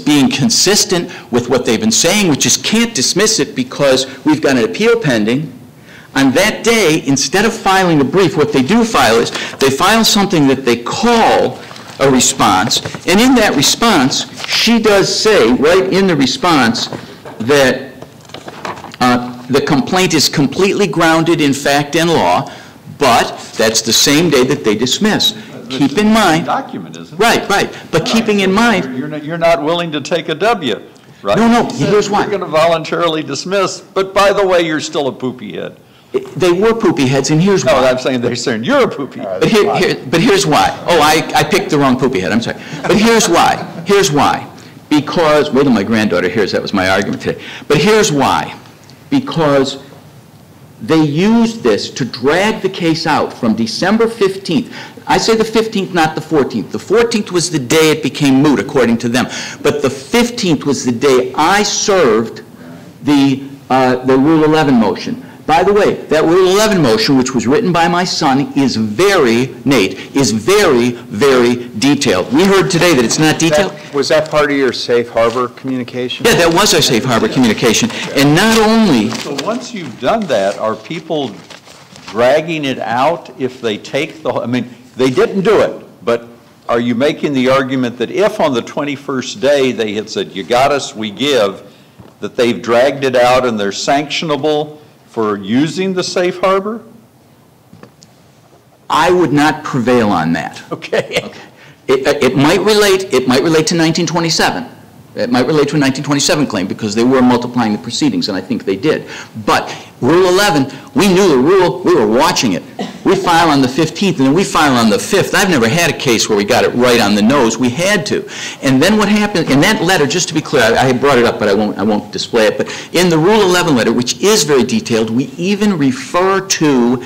being consistent with what they've been saying, which is can't dismiss it because we've got an appeal pending, on that day, instead of filing a brief, what they do file is they file something that they call a response, and in that response, she does say, right in the response, that the complaint is completely grounded in fact and law, but that's the same day that they dismiss. Keep in mind. Document, isn't it? Right. But keeping in mind. You're not willing to take a W, right? No, here's why. You're going to voluntarily dismiss, but by the way, you're still a poopy head. They were poopy heads, and here's why. No, I'm saying they're saying you're a poopy head. But here's why. Oh, I picked the wrong poopy head, I'm sorry. But here's why. Here's why. Because, wait till my granddaughter hears, that was my argument today. But here's why. Because they used this to drag the case out from December 15th. I say the 15th, not the 14th. The 14th was the day it became moot, according to them. But the 15th was the day I served the Rule 11 motion. By the way, that Rule 11 motion, which was written by my son, is very, Nate, is very, very detailed. We heard today that it's not detailed. Was that part of your safe harbor communication? Yeah, that was our safe harbor communication. And not only... So once you've done that, are people dragging it out if they take the... I mean, they didn't do it, but are you making the argument that if on the 21st day they had said, you got us, we give, that they've dragged it out and they're sanctionable for using the safe harbor? I would not prevail on that. Okay. It might relate to 1927. It might relate to a 1927 claim because they were multiplying the proceedings, and I think they did. But Rule 11, we knew the rule, we were watching it. We file on the 15th, and then we file on the 5th. I've never had a case where we got it right on the nose. We had to. And then what happened, in that letter, just to be clear, I brought it up, but I won't display it, but in the Rule 11 letter, which is very detailed, we even refer to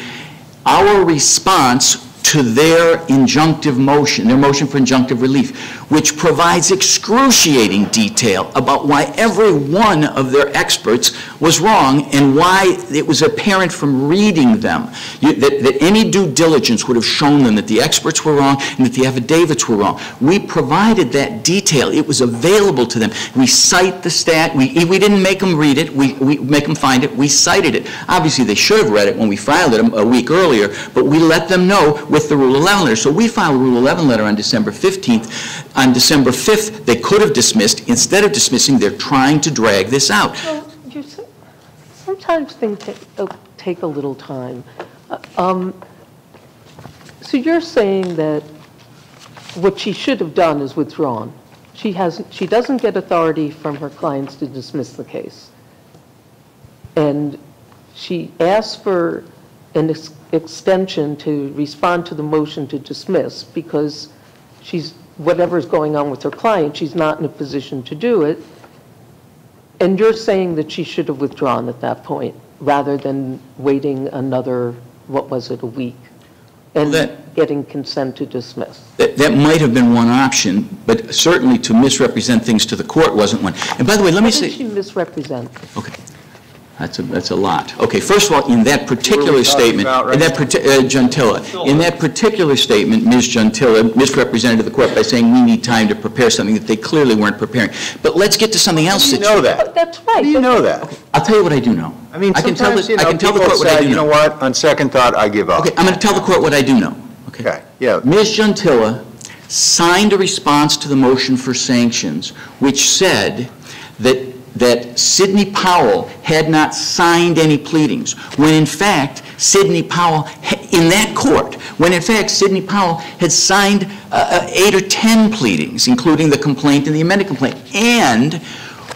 our response to their injunctive motion, their motion for injunctive relief, which provides excruciating detail about why every one of their experts was wrong and why it was apparent from reading them that any due diligence would have shown them that the experts were wrong and that the affidavits were wrong. We provided that detail. It was available to them. We cite the stat. We didn't make them read it. We make them find it. We cited it. Obviously, they should have read it when we filed it a week earlier, but we let them know with the Rule 11 letter. So we filed a Rule 11 letter on December 15th. On December 5th, they could have dismissed. Instead of dismissing, they're trying to drag this out. Well, sometimes things take a little time. So you're saying that what she should have done is withdrawn. She doesn't get authority from her clients to dismiss the case. And she asked for an extension to respond to the motion to dismiss because whatever's going on with her client, she's not in a position to do it. And you're saying that she should have withdrawn at that point rather than waiting another, what was it, a week? And getting consent to dismiss. That might have been one option, but certainly to misrepresent things to the court wasn't one. And by the way, let me say... What did she misrepresent? Okay. That's a lot. Okay, first of all, in that particular statement, Gentilla, in that particular statement, Ms. Gentilla misrepresented the court by saying we need time to prepare something that they clearly weren't preparing. But let's get to something else. How do you know that? That's right. How do you know that? Okay, I'll tell you what I do know. I mean, I can tell the people court what I say, do you know know. what, on second thought, I give up. Okay, I'm going to tell the court what I do know. Okay, yeah. Ms. Gentilla signed a response to the motion for sanctions, which said that Sidney Powell had not signed any pleadings, when in fact Sidney Powell, in that court, when in fact Sidney Powell had signed 8 or 10 pleadings, including the complaint and the amended complaint. And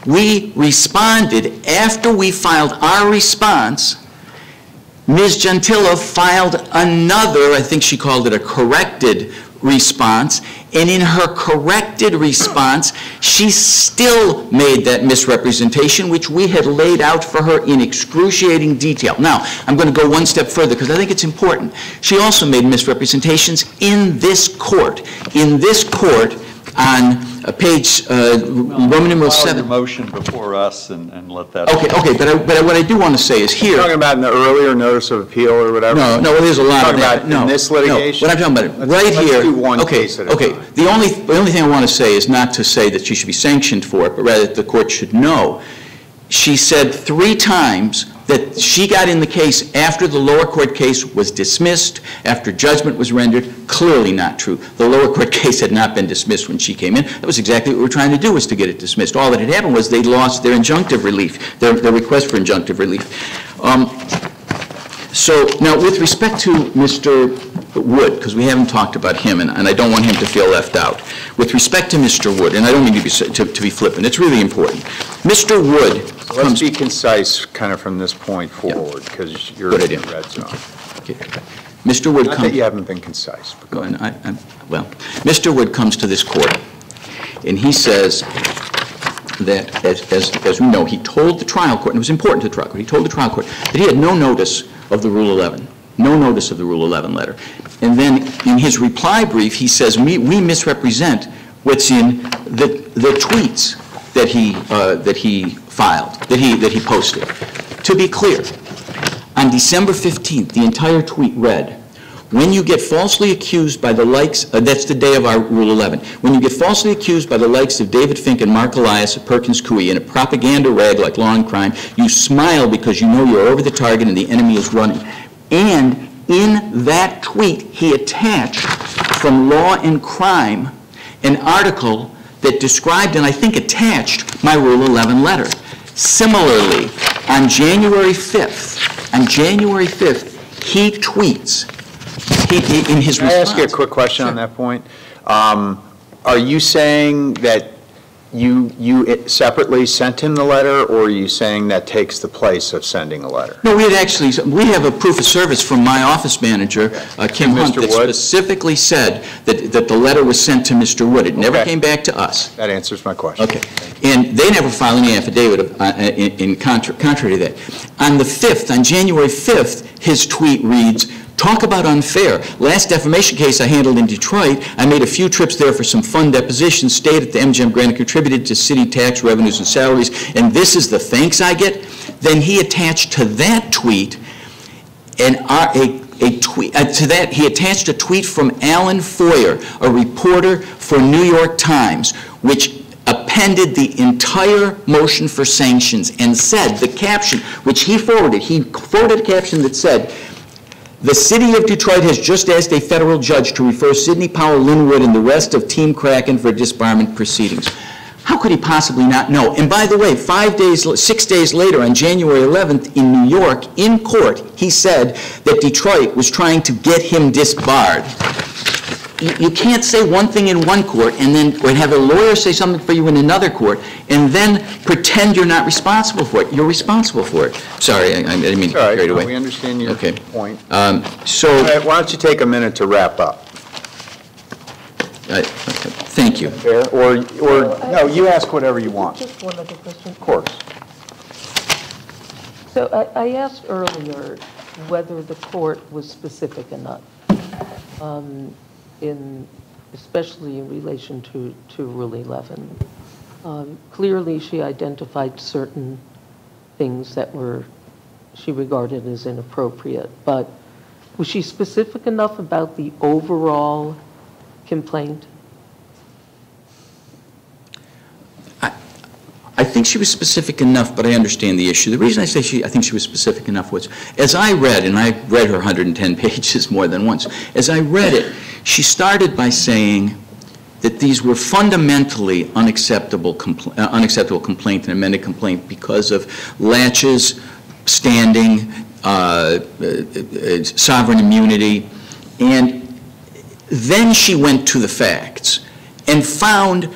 we responded after we filed our response Ms. Gentilla filed another, I think she called it a corrected response, and in her corrected response, she still made that misrepresentation, which we had laid out for her in excruciating detail. Now, I'm going to go one step further because I think it's important. She also made misrepresentations in this court. In this court, on page Roman numeral 7. File your motion before us and let that. Okay, but what I do want to say is here. You're talking about in the earlier notice of appeal or whatever? No, there's a lot of that. Talking about in this litigation? No, what I'm talking about, right here. Let's do one case at a time. The only thing I want to say is not to say that she should be sanctioned for it, but rather that the court should know. She said 3 times that she got in the case after the lower court case was dismissed, after judgment was rendered. Clearly not true. The lower court case had not been dismissed when she came in. That was exactly what we were trying to do, was to get it dismissed. All that had happened was they lost their injunctive relief, their request for injunctive relief. So now with respect to Mr. Wood, because we haven't talked about him, and I don't want him to feel left out. With respect to Mr. Wood, and I don't mean to be flippant, it's really important. Mr. Wood Let's be concise kind of from this point forward, because you're in the red zone. Okay. Mr. Wood Not that you haven't been concise, but go ahead. Well, Mr. Wood comes to this court, and he says that, as we know, he told the trial court, and it was important to the trial court, he told the trial court that he had no notice of the Rule 11, no notice of the Rule 11 letter. And then in his reply brief, he says, we misrepresent what's in the tweets that he filed, that he posted. To be clear, on December 15th, the entire tweet read, when you get falsely accused by the likes, that's the day of our Rule 11, when you get falsely accused by the likes of David Fink and Mark Elias of Perkins Coie in a propaganda rag like Law and Crime, you smile because you know you're over the target and the enemy is running. And in that tweet, he attached from Law and Crime an article that described and I think attached my Rule 11 letter. Similarly, on January 5th, he tweets, in his response. Can I ask you a quick question on that point? Are you saying that you separately sent him the letter, or are you saying that takes the place of sending a letter? No, we have a proof of service from my office manager, Kim Hunt, that specifically said that the letter was sent to Mr. Wood. It never came back to us. That answers my question. Okay. And they never filed any affidavit in contrary to that. On the 5th, on January 5th, his tweet reads, talk about unfair. Last defamation case I handled in Detroit, I made a few trips there for some fun depositions, stayed at the MGM Grand and contributed to city tax revenues and salaries, and this is the thanks I get? Then he attached to that tweet he attached a tweet from Alan Foyer, a reporter for New York Times, which appended the entire motion for sanctions and said, the caption, which he forwarded a caption that said, the city of Detroit has just asked a federal judge to refer Sidney Powell, Linwood, and the rest of Team Kraken for disbarment proceedings. How could he possibly not know? And by the way, 6 days later, on January 11th in New York, in court, he said that Detroit was trying to get him disbarred. You can't say one thing in one court and then have a lawyer say something for you in another court and then pretend you're not responsible for it. You're responsible for it. Sorry, I didn't mean to get carried away. We understand your point. Why don't you take a minute to wrap up? Thank you. Fair? Or no, you ask whatever you want. Just one other question. Of course. So I asked earlier whether the court was specific enough, especially in relation to Rule 11. Clearly, she identified certain things that she regarded as inappropriate, but was she specific enough about the overall complaint? I think she was specific enough, but I understand the issue. The reason I say I think she was specific enough was, as I read, and I read her 110 pages more than once, as I read it, she started by saying that these were fundamentally unacceptable complaint and amended complaint because of laches, standing, sovereign immunity, and then she went to the facts and found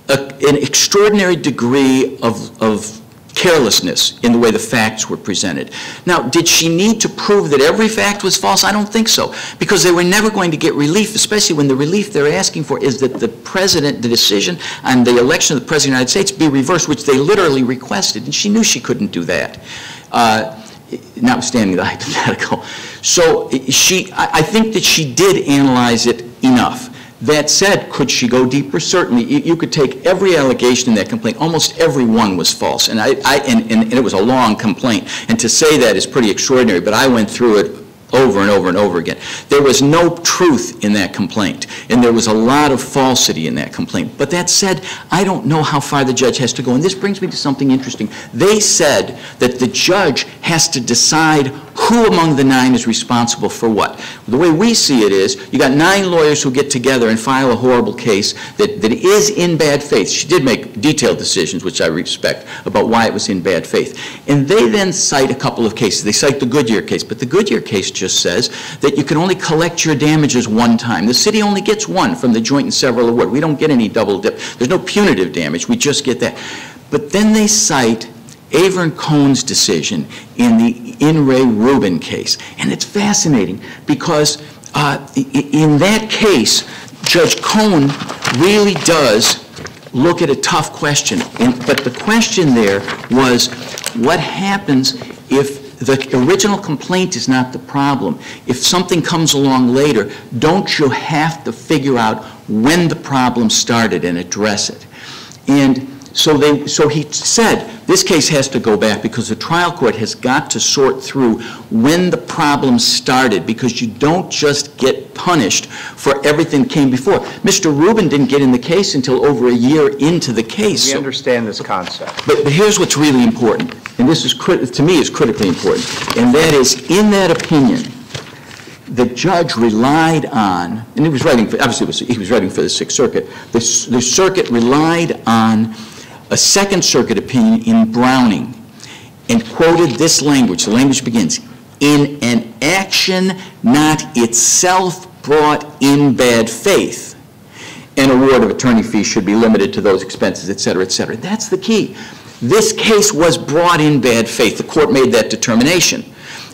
an extraordinary degree of carelessness in the way the facts were presented. Now, did she need to prove that every fact was false? I don't think so, because they were never going to get relief, especially when the relief they're asking for is that the decision on the election of the President of the United States be reversed, which they literally requested, and she knew she couldn't do that, notwithstanding the hypothetical. So I think that she did analyze it enough. That said, could she go deeper? Certainly. You could take every allegation in that complaint. Almost every one was false, and it was a long complaint. And to say that is pretty extraordinary, but I went through it over and over and over again. There was no truth in that complaint, and there was a lot of falsity in that complaint. But that said, I don't know how far the judge has to go, and this brings me to something interesting. They said that the judge has to decide who among the 9 is responsible for what. The way we see it is, you got 9 lawyers who get together and file a horrible case that is in bad faith. She did make detailed decisions, which I respect, about why it was in bad faith. And they then cite a couple of cases. They cite the Goodyear case, but the Goodyear case just says that you can only collect your damages one time. The city only gets one from the joint and several award. We don't get any double dip. There's no punitive damage. We just get that. But then they cite Avern Cohn's decision in the In re Rubin case. And it's fascinating because in that case, Judge Cohn really does look at a tough question. But the question there was, what happens if the original complaint is not the problem? If something comes along later, don't you have to figure out when the problem started and address it? And so he said, this case has to go back because the trial court has got to sort through when the problem started, because you don't just get punished for everything that came before. Mr. Rubin didn't get in the case until over a year into the case. We understand this concept. But here's what's really important, and this is, to me, is critically important, and that is, in that opinion, the judge relied on, and he was writing for, obviously he was writing for the Sixth Circuit, the circuit relied on a Second Circuit opinion in Browning and quoted this language. The language begins, in an action not itself brought in bad faith, an award of attorney fees should be limited to those expenses, et cetera, et cetera. That's the key. This case was brought in bad faith. The court made that determination.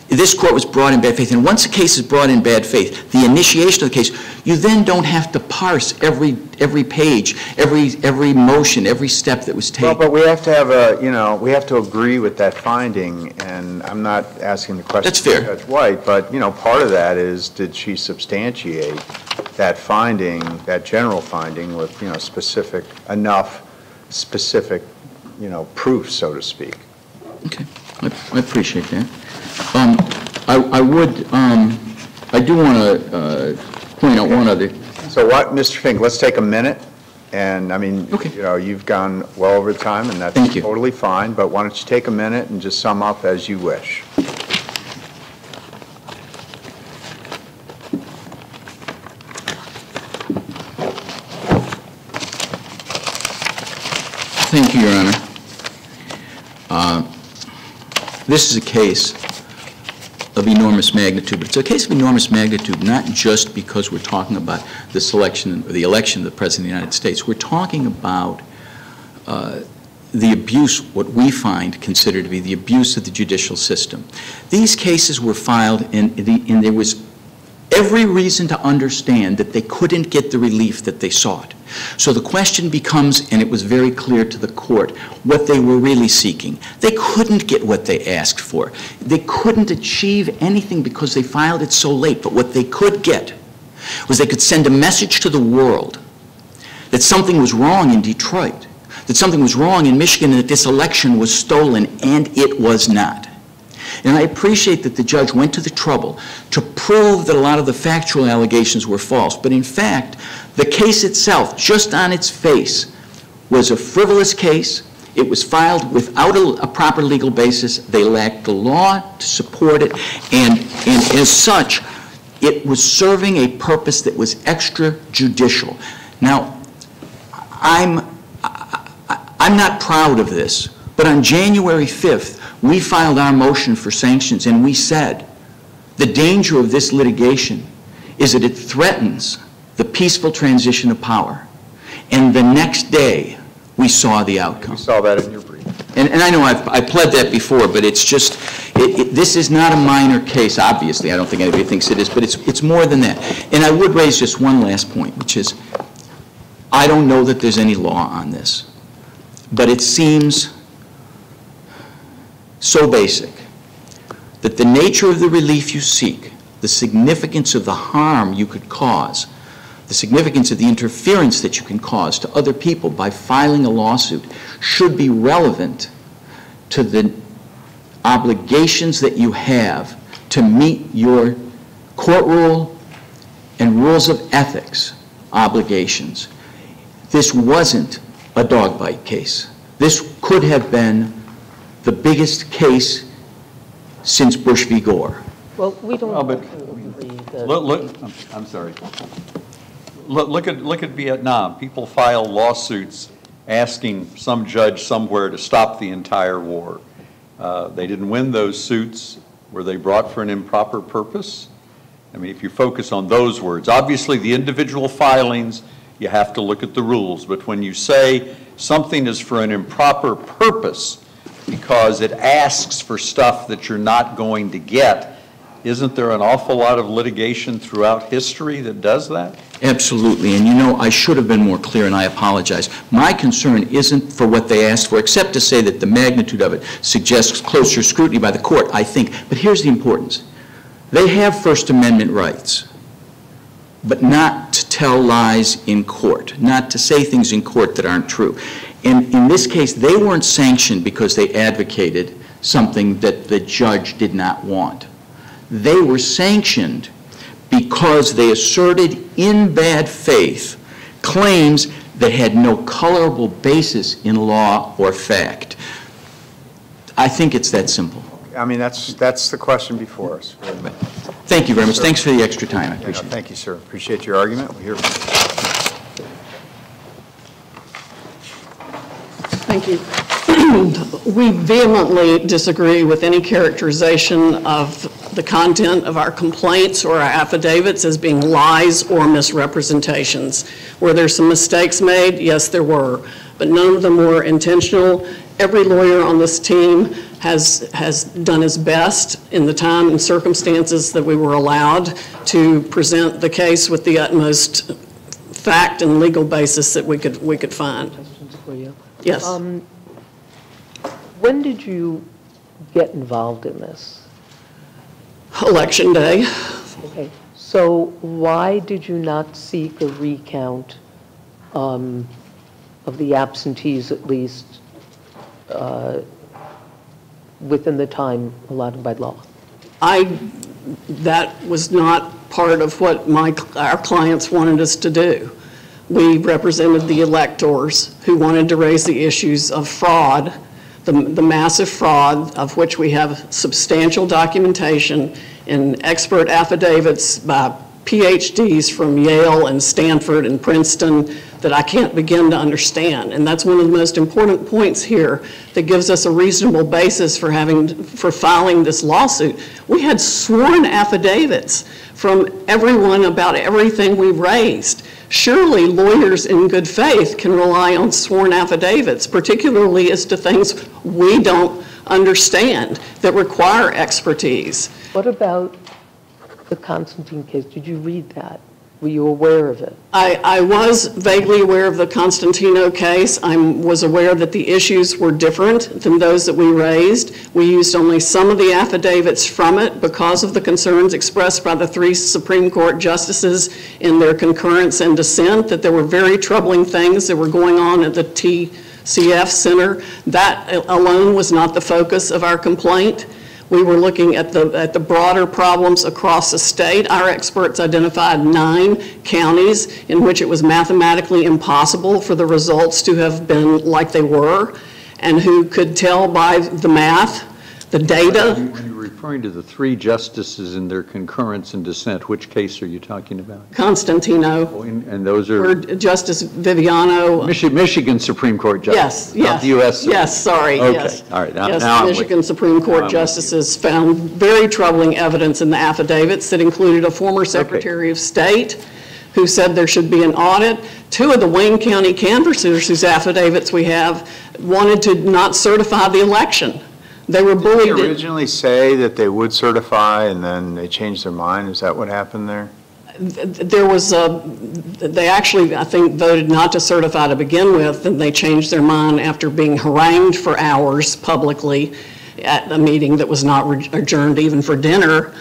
This court was brought in bad faith, and once a case is brought in bad faith, the initiation of the case, you then don't have to parse every page, every motion, every step that was taken. Well, but we have to have we have to agree with that finding, and I'm not asking the question. That's fair. Judge White, but part of that is, did she substantiate that finding, that general finding, with specific proof, so to speak? Okay, I appreciate that. I do want to point out one other. So what, Mr. Fink, let's take a minute, and okay. You've gone well over time, and that's totally fine, but why don't you take a minute and just sum up as you wish. Thank you, Your Honor. This is a case of enormous magnitude, but it's a case of enormous magnitude not just because we're talking about the selection or the election of the President of the United States. We're talking about the abuse, what we find considered to be the abuse of the judicial system. These cases were filed, and there was every reason to understand that they couldn't get the relief that they sought. So the question becomes, and it was very clear to the court, what they were really seeking. They couldn't get what they asked for. They couldn't achieve anything because they filed it so late. But what they could get was they could send a message to the world that something was wrong in Detroit, that something was wrong in Michigan, and that this election was stolen, and it was not. And I appreciate that the judge went to the trouble to prove that a lot of the factual allegations were false. But in fact, the case itself, just on its face, was a frivolous case. It was filed without a proper legal basis. They lacked the law to support it. And as such, it was serving a purpose that was extrajudicial. Now, I'm not proud of this, but on January 5th, we filed our motion for sanctions, and we said the danger of this litigation is that it threatens the peaceful transition of power. And the next day, we saw the outcome. We saw that in your brief. And I know I pled that before, but it's just, this is not a minor case, obviously. I don't think anybody thinks it is, but it's more than that. And I would raise just one last point, which is, I don't know that there's any law on this, but it seems so basic that the nature of the relief you seek, the significance of the harm you could cause, the significance of the interference that you can cause to other people by filing a lawsuit should be relevant to the obligations that you have to meet your court rule and rules of ethics obligations. This wasn't a dog bite case. This could have been the biggest case since Bush v. Gore. Well, we don't Well, but agree that... look, I'm sorry. Look at Vietnam. People file lawsuits asking some judge somewhere to stop the entire war. They didn't win those suits. Were they brought for an improper purpose? I mean, if you focus on those words, obviously the individual filings, you have to look at the rules. But when you say something is for an improper purpose because it asks for stuff that you're not going to get, isn't there an awful lot of litigation throughout history that does that? Absolutely, and you know, I should have been more clear, and I apologize. My concern isn't for what they asked for, except to say that the magnitude of it suggests closer scrutiny by the court, I think. But here's the importance. They have First Amendment rights, but not to tell lies in court, not to say things in court that aren't true. And in this case, they weren't sanctioned because they advocated something that the judge did not want. They were sanctioned because they asserted in bad faith claims that had no colorable basis in law or fact. I think it's that simple. I mean, that's the question before us. Thank you very much. Sir. Thanks for the extra time. I appreciate it. Thank you, sir. Appreciate your argument. We'll hear from you. Thank you. We vehemently disagree with any characterization of the content of our complaints or our affidavits as being lies or misrepresentations. Were there some mistakes made? Yes, there were, but none of them were intentional. Every lawyer on this team has done his best in the time and circumstances that we were allowed to present the case with the utmost fact and legal basis that we could find. Questions for you? Yes. When did you get involved in this? Election day. Okay, so why did you not seek a recount of the absentees, at least within the time allotted by law? That was not part of what our clients wanted us to do. We represented the electors who wanted to raise the issues of fraud, the massive fraud of which we have substantial documentation in expert affidavits by PhDs from Yale and Stanford and Princeton that I can't begin to understand. And that's one of the most important points here that gives us a reasonable basis for filing this lawsuit. We had sworn affidavits from everyone about everything we raised. Surely lawyers in good faith can rely on sworn affidavits, particularly as to things we don't understand that require expertise. What about the Constantine case? Did you read that? Were you aware of it? I was vaguely aware of the Constantino case. I was aware that the issues were different than those that we raised. We used only some of the affidavits from it because of the concerns expressed by the 3 Supreme Court justices in their concurrence and dissent, that there were very troubling things that were going on at the TCF Center. That alone was not the focus of our complaint. We were looking at the broader problems across the state. Our experts identified 9 counties in which it was mathematically impossible for the results to have been like they were, and who could tell by the math, the data. When you're referring to the 3 justices in their concurrence and dissent, which case are you talking about? Constantino. And those are? Justice Viviano. Michigan Supreme Court justice. Yes, not the U.S. Yes, sorry, okay. yes. All right, now the Michigan Supreme Court justices found very troubling evidence in the affidavits that included a former Secretary of State who said there should be an audit. 2 of the Wayne County canvassers whose affidavits we have wanted to not certify the election. They were bullied. Did they originally say that they would certify and then they changed their mind? Is that what happened there? There was they actually, I think, voted not to certify to begin with, and they changed their mind after being harangued for hours publicly at a meeting that was not adjourned even for dinner,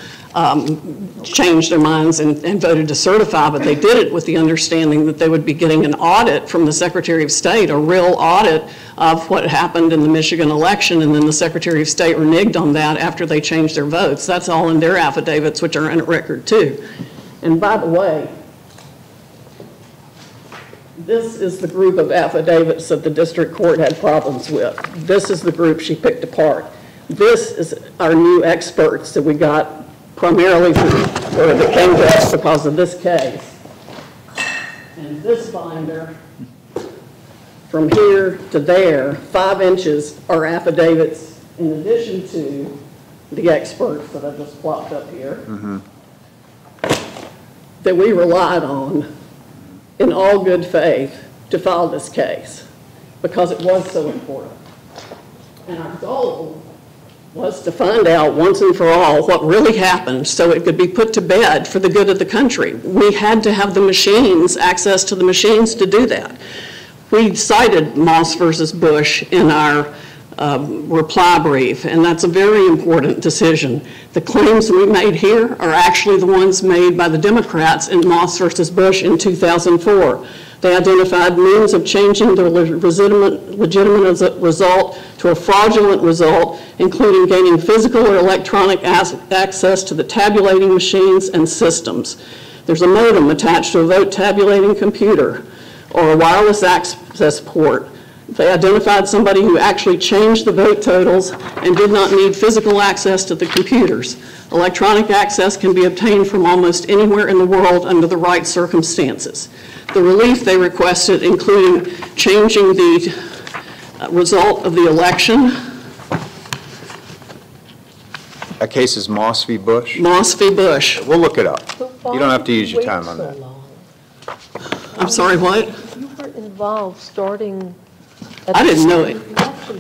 changed their minds and voted to certify, but they did it with the understanding that they would be getting an audit from the Secretary of State, a real audit of what happened in the Michigan election, and then the Secretary of State reneged on that after they changed their votes. That's all in their affidavits, which are in record too. And by the way, this is the group of affidavits that the district court had problems with. This is the group she picked apart. This is our new experts that we got primarily that came to us because of this case. And this binder, from here to there, 5 inches are affidavits in addition to the experts that I just plopped up here. That we relied on in all good faith to file this case because it was so important. And our goal was to find out once and for all what really happened so it could be put to bed for the good of the country. We had to have the machines, access to the machines to do that. We cited Moss versus Bush in our reply brief, and that's a very important decision. The claims we made here are actually the ones made by the Democrats in Moss versus Bush in 2004. They identified means of changing the legitimate result to a fraudulent result, including gaining physical or electronic access to the tabulating machines and systems. There's a modem attached to a vote tabulating computer or a wireless access port. They identified somebody who actually changed the vote totals and did not need physical access to the computers. Electronic access can be obtained from almost anywhere in the world under the right circumstances. The relief they requested, including changing the result of the election. That case is Moss v. Bush? Moss v. Bush. We'll look it up. You don't have to use your time on that. I'm sorry, what? You were involved starting at I didn't know it.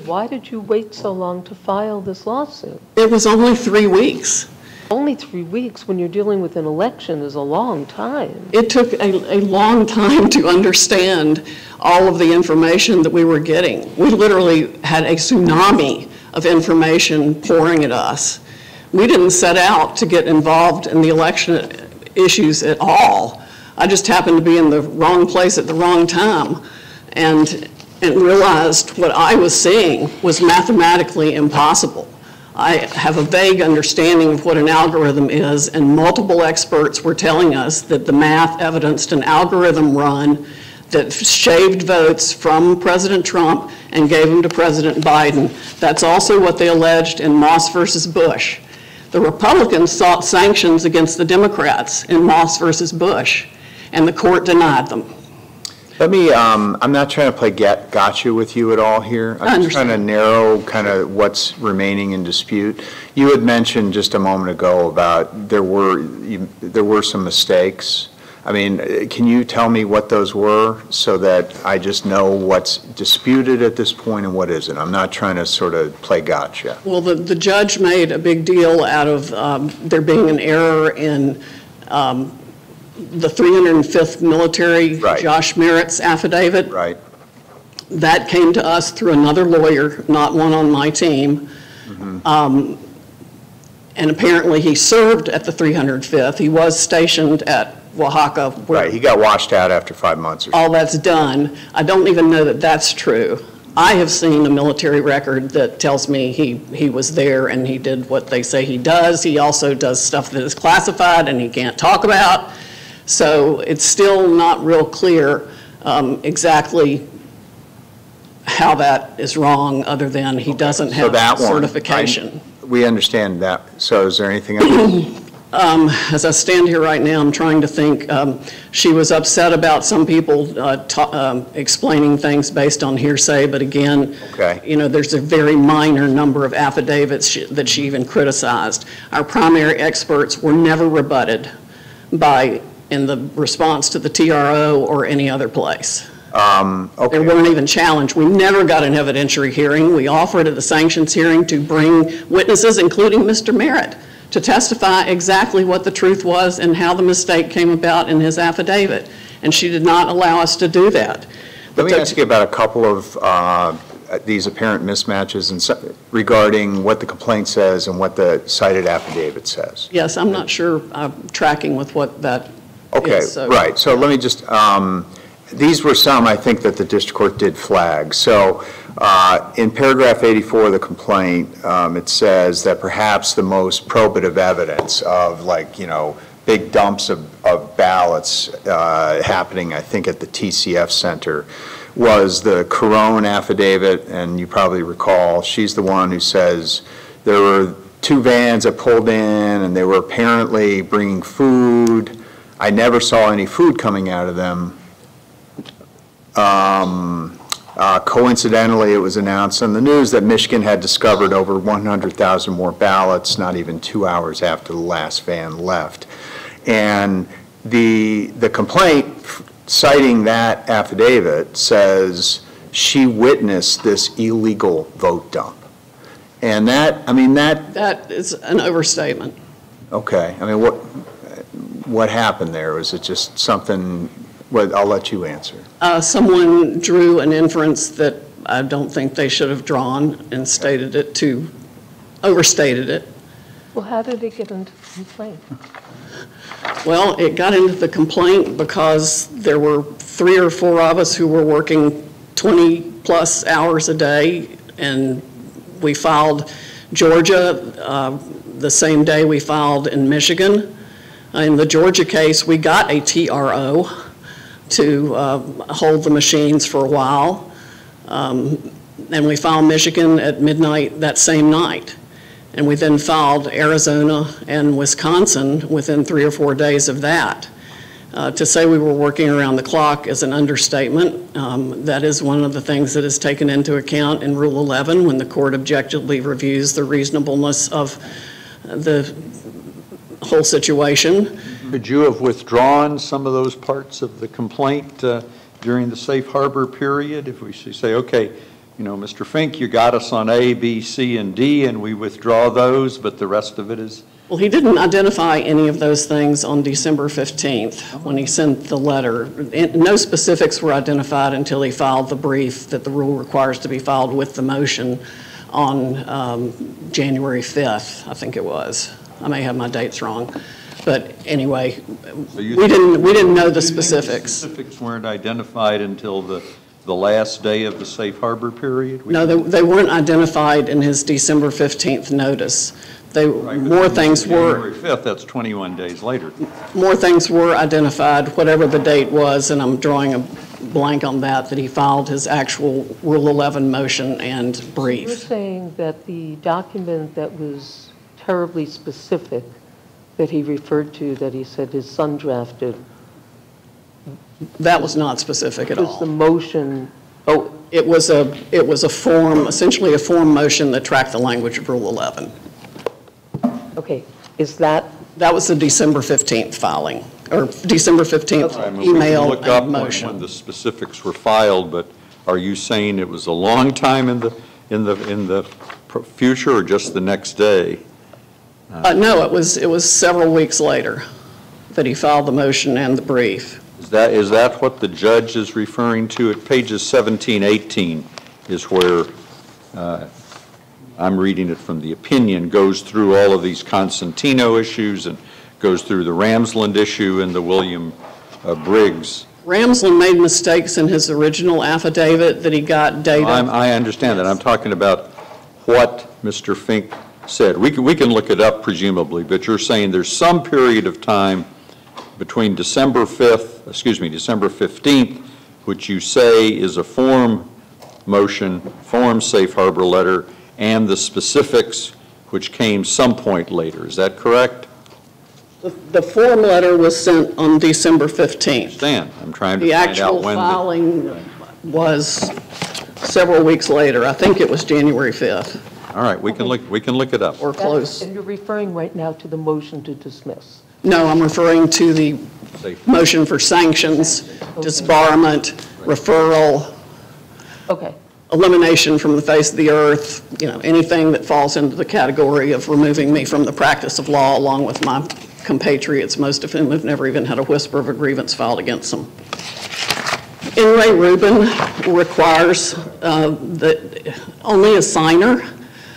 Why did you wait so long to file this lawsuit? It was only 3 weeks. Only 3 weeks when you're dealing with an election is a long time. It took a long time to understand all of the information that we were getting. We literally had a tsunami of information pouring at us. We didn't set out to get involved in the election issues at all. I just happened to be in the wrong place at the wrong time and realized what I was seeing was mathematically impossible. I have a vague understanding of what an algorithm is, and multiple experts were telling us that the math evidenced an algorithm run that shaved votes from President Trump and gave them to President Biden. That's also what they alleged in Moss versus Bush. The Republicans sought sanctions against the Democrats in Moss versus Bush, and the court denied them. Let me, I'm not trying to play gotcha with you at all here. I'm just trying to narrow kind of what's remaining in dispute. You had mentioned just a moment ago about there were some mistakes. I mean, can you tell me what those were so that I just know what's disputed at this point and what isn't? I'm not trying to sort of play gotcha. Well, the judge made a big deal out of there being an error in the 305th Military, right. Josh Merritt's affidavit. Right. That came to us through another lawyer, not one on my team. Mm-hmm. And apparently he served at the 305th. He was stationed at Oaxaca. Right, he got washed out after 5 months or so. All that's done. I don't even know that that's true. I have seen a military record that tells me he was there and he did what they say he does. He also does stuff that is classified and he can't talk about. So it's still not real clear exactly how that is wrong, other than he doesn't have certification. We understand that. So is there anything else? As I stand here right now, I'm trying to think. She was upset about some people explaining things based on hearsay, but again, you know, there's a very minor number of affidavits that she even criticized. Our primary experts were never rebutted by in the response to the TRO or any other place. Okay. They weren't even challenged. We never got an evidentiary hearing. We offered at the sanctions hearing to bring witnesses, including Mr. Merritt, to testify exactly what the truth was and how the mistake came about in his affidavit. And she did not allow us to do that. Let me ask you about a couple of these apparent mismatches and regarding what the complaint says and what the cited affidavit says. Yes, I'm not sure I'm tracking with what that is. Okay, right. So let me just, these were some, I think, that the district court did flag. So in paragraph 84 of the complaint, it says that perhaps the most probative evidence of, like, you know, big dumps of ballots happening, I think, at the TCF Center was the Carone affidavit, and you probably recall, she's the one who says there were 2 vans that pulled in and they were apparently bringing food. I never saw any food coming out of them. Coincidentally, it was announced on the news that Michigan had discovered over 100,000 more ballots not even 2 hours after the last van left. And the complaint citing that affidavit says she witnessed this illegal vote dump. And that, I mean, That is an overstatement. okay. I mean, what happened there? Was it just something, well, I'll let you answer. Someone drew an inference that I don't think they should have drawn and overstated it. Well, how did it get into the complaint? Well, it got into the complaint because there were 3 or 4 of us who were working 20-plus hours a day, and we filed Georgia the same day we filed in Michigan. In the Georgia case, we got a TRO to hold the machines for a while, and we filed Michigan at midnight that same night. And we then filed Arizona and Wisconsin within 3 or 4 days of that. To say we were working around the clock is an understatement. That is one of the things that is taken into account in Rule 11 when the court objectively reviews the reasonableness of the whole situation. Could you have withdrawn some of those parts of the complaint during the safe harbor period? If we say, okay, you know, Mr. Fink, you got us on A, B, C, and D, and we withdraw those, but the rest of it is? Well, he didn't identify any of those things on December 15th when he sent the letter. No specifics were identified until he filed the brief that the rule requires to be filed with the motion on January 5th, I think it was. I may have my dates wrong. But anyway, we didn't know the specifics. The specifics weren't identified until the last day of the safe harbor period? No, they weren't identified in his December 15th notice. More things were. January 5th, that's 21 days later. More things were identified, whatever the date was, and I'm drawing a blank on that he filed his actual Rule 11 motion and brief. You're saying that the document that was terribly specific that he referred to, that he said his son drafted. That was not specific at all. It was the motion. Oh, it was a form, essentially a form motion that tracked the language of Rule 11. Okay, is that? That was the December 15th filing, or December 15th email look up motion. when the specifics were filed, but are you saying it was a long time in the future or just the next day? No, it was several weeks later that he filed the motion and the brief. Is that what the judge is referring to? At pages 17, 18 is where I'm reading it from the opinion, goes through all of these Constantino issues and goes through the Ramsland issue and the William Briggs. Ramsland made mistakes in his original affidavit that he got data. I understand that. I'm talking about what Mr. Fink said. We can look it up presumably, but you're saying there's some period of time between December 15th, which you say is a form motion, form safe harbor letter, and the specifics which came some point later. Is that correct? The form letter was sent on December 15th. I understand. I'm trying to find out when. The actual filing was several weeks later. I think it was January 5th. All right, we can look it up. Or close. And you're referring right now to the motion to dismiss. No, I'm referring to the motion for sanctions, disbarment, referral, Okay. elimination from the face of the earth, anything that falls into the category of removing me from the practice of law, along with my compatriots, most of whom have never even had a whisper of a grievance filed against them. In re Rubin requires that only a signer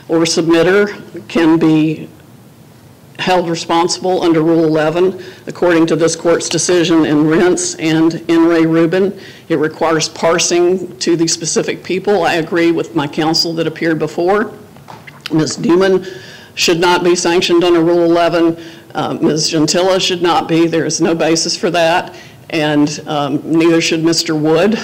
or submitter can be held responsible under Rule 11, according to this court's decision in Rents and in re Rubin. It requires parsing to the specific people. I agree with my counsel that appeared before. Ms. Newman should not be sanctioned under Rule 11. Ms. Gentilla should not be. There is no basis for that, and neither should Mr. Wood.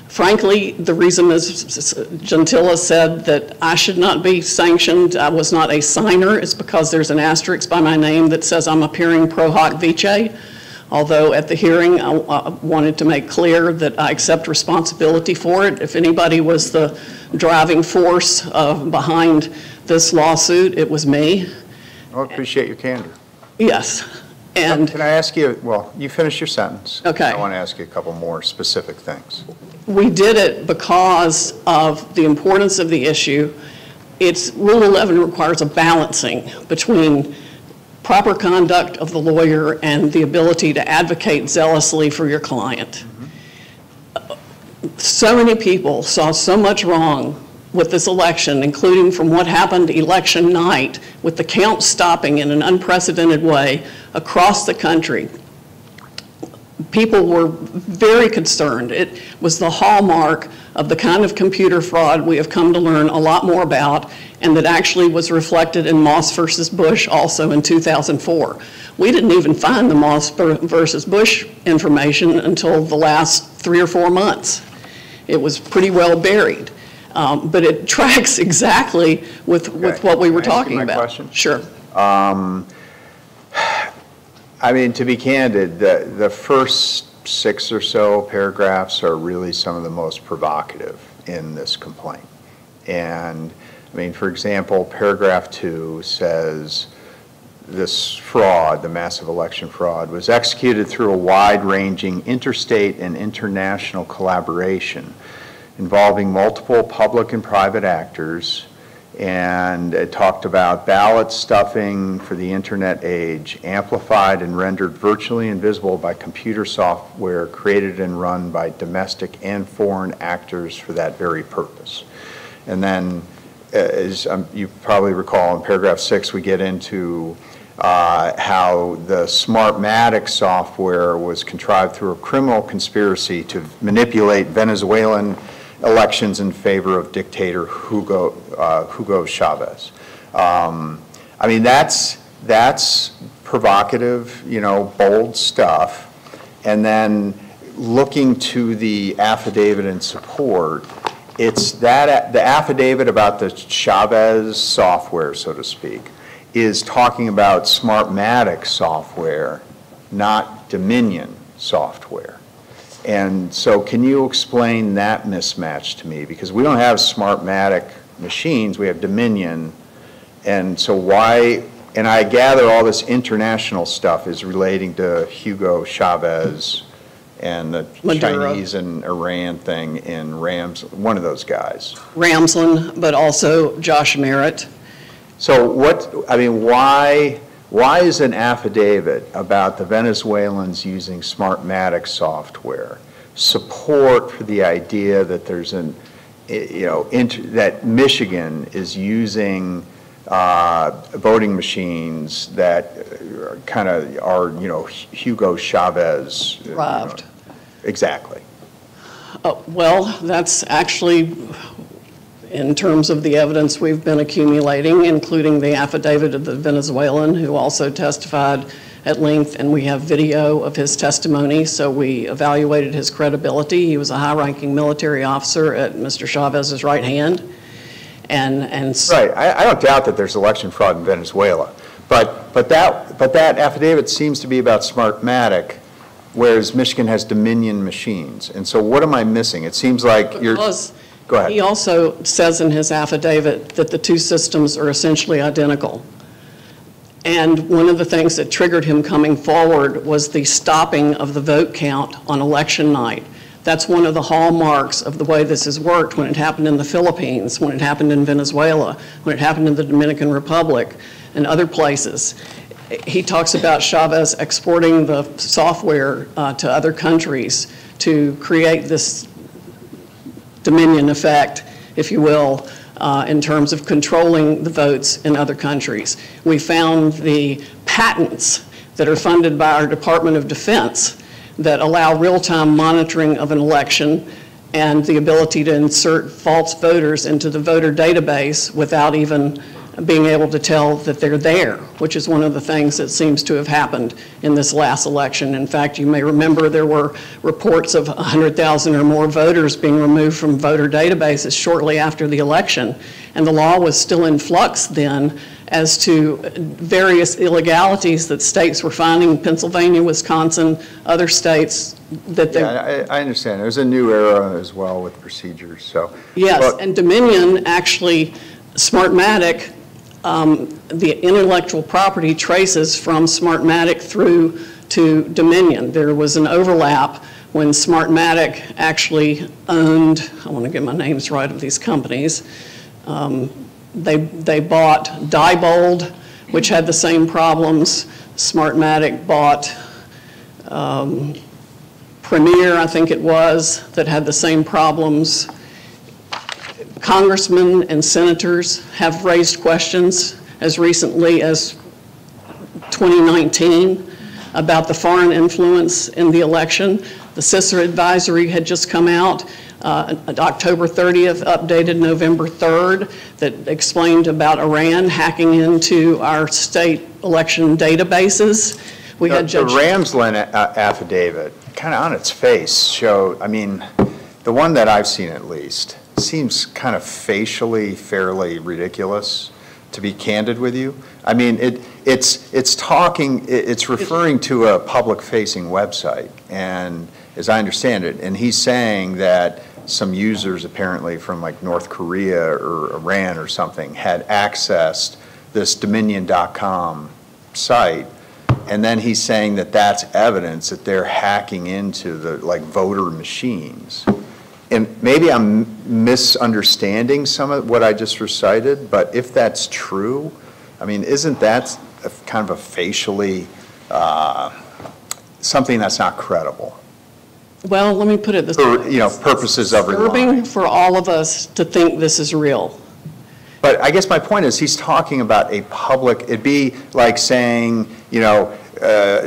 Frankly, the reason Ms. Gentilla said that I should not be sanctioned, I was not a signer, is because there's an asterisk by my name that says I'm appearing pro hoc vice. Although at the hearing, I wanted to make clear that I accept responsibility for it. If anybody was the driving force behind this lawsuit, it was me. I appreciate your candor. Yes. And can I ask you, well, you finish your sentence. Okay. I want to ask you a couple more specific things. we did it because of the importance of the issue. Rule 11 requires a balancing between proper conduct of the lawyer and the ability to advocate zealously for your client. So many people saw so much wrong with this election, including from what happened election night with the count stopping in an unprecedented way across the country. People were very concerned. It was the hallmark of the kind of computer fraud we have come to learn a lot more about, and that actually was reflected in Moss versus Bush also in 2004. We didn't even find the Moss versus Bush information until the last 3 or 4 months. It was pretty well buried. But it tracks exactly with what we were talking about. Question? Sure. I mean, to be candid, the first 6 or so paragraphs are really some of the most provocative in this complaint. And I mean, for example, paragraph 2 says this fraud, the massive election fraud, was executed through a wide-ranging interstate and international collaboration involving multiple public and private actors, and it talked about ballot stuffing for the internet age, amplified and rendered virtually invisible by computer software created and run by domestic and foreign actors for that very purpose. And then, as you probably recall, in paragraph 6, we get into how the Smartmatic software was contrived through a criminal conspiracy to manipulate Venezuelan elections in favor of dictator Hugo Chavez. I mean, that's provocative, you know, bold stuff. And then looking to the affidavit in support, it's that the affidavit about the Chavez software, so to speak, is talking about Smartmatic software, not Dominion software. And so can you explain that mismatch to me? Because we don't have Smartmatic machines, we have Dominion. And so why, and I gather all this international stuff is relating to Hugo Chavez and the Maduro. Chinese and Iran thing in one of those guys. Ramsland, but also Josh Merritt. So why is an affidavit about the Venezuelans using Smartmatic software support for the idea that there's that Michigan is using voting machines that kind of are, Hugo Chavez? Arrived. Exactly. Well, that's actually, in terms of the evidence we've been accumulating, including the affidavit of the Venezuelan who also testified at length, and we have video of his testimony, so we evaluated his credibility. He was a high-ranking military officer at Mr. Chavez's right hand. Right, I don't doubt that there's election fraud in Venezuela, but that affidavit seems to be about Smartmatic, whereas Michigan has Dominion machines. And so what am I missing? It seems like you're... Go ahead. He also says in his affidavit that the two systems are essentially identical. And one of the things that triggered him coming forward was the stopping of the vote count on election night. That's one of the hallmarks of the way this has worked when it happened in the Philippines, when it happened in Venezuela, when it happened in the Dominican Republic and other places. He talks about Chavez exporting the software to other countries to create this dominion effect, if you will, in terms of controlling the votes in other countries. We found the patents that are funded by our Department of Defense that allow real-time monitoring of an election and the ability to insert false voters into the voter database without even being able to tell that they're there, which is one of the things that seems to have happened in this last election. In fact, you may remember there were reports of 100,000 or more voters being removed from voter databases shortly after the election, and the law was still in flux then as to various illegalities that states were finding, Pennsylvania, Wisconsin, other states that they... Yeah, I understand. There's a new era as well with procedures, so... Yes, and Dominion actually, Smartmatic, the intellectual property traces from Smartmatic through to Dominion. There was an overlap when Smartmatic actually owned, I want to get my names right of these companies, they bought Diebold, which had the same problems. Smartmatic bought Premier, I think it was, that had the same problems. Congressmen and senators have raised questions as recently as 2019 about the foreign influence in the election. The CISA advisory had just come out, October 30th, updated November 3rd, that explained about Iran hacking into our state election databases. We had the Ramsland affidavit, kind of on its face, showed, I mean, the one that I've seen at least, seems kind of facially fairly ridiculous, to be candid with you. I mean, it's referring to a public-facing website, and as I understand it, and he's saying that some users apparently from like North Korea or Iran or something had accessed this Dominion.com site, and then he's saying that that's evidence that they're hacking into the like voter machines. And maybe I'm misunderstanding some of what I just recited, but if that's true, I mean, isn't that kind of a facially, something that's not credible? Well, let me put it this way. For, you know, purposes of relying. It's disturbing for all of us to think this is real. But I guess my point is he's talking about a public, it'd be like saying, you know,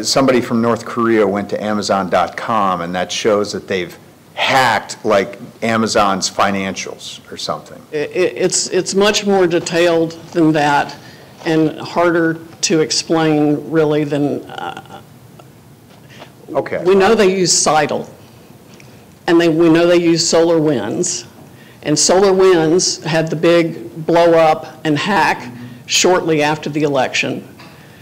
somebody from North Korea went to Amazon.com and that shows that they've hacked like Amazon's financials or something. It's much more detailed than that and harder to explain really than, okay. We know they use Seidel and we know they use SolarWinds, and SolarWinds had the big blow up and hack shortly after the election.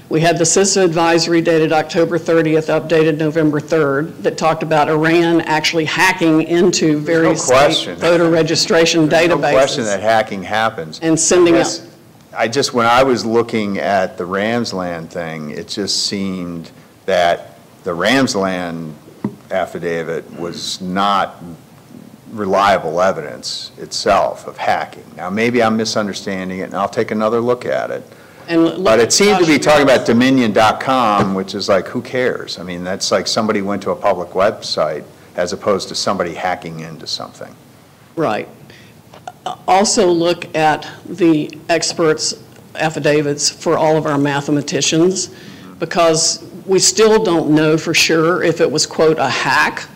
We had the CISA advisory dated October 30th, updated November 3rd, that talked about Iran actually hacking into various state voter registration databases. No question that hacking happens. And sending out. When I was looking at the Ramsland thing, it just seemed that the Ramsland affidavit was not reliable evidence itself of hacking. Now, maybe I'm misunderstanding it, and I'll take another look at it. But it seemed to be talking about Dominion.com, which is like, who cares? I mean, that's like somebody went to a public website as opposed to somebody hacking into something. Right. Also look at the experts' affidavits for all of our mathematicians, because we still don't know for sure if it was, quote, a hack,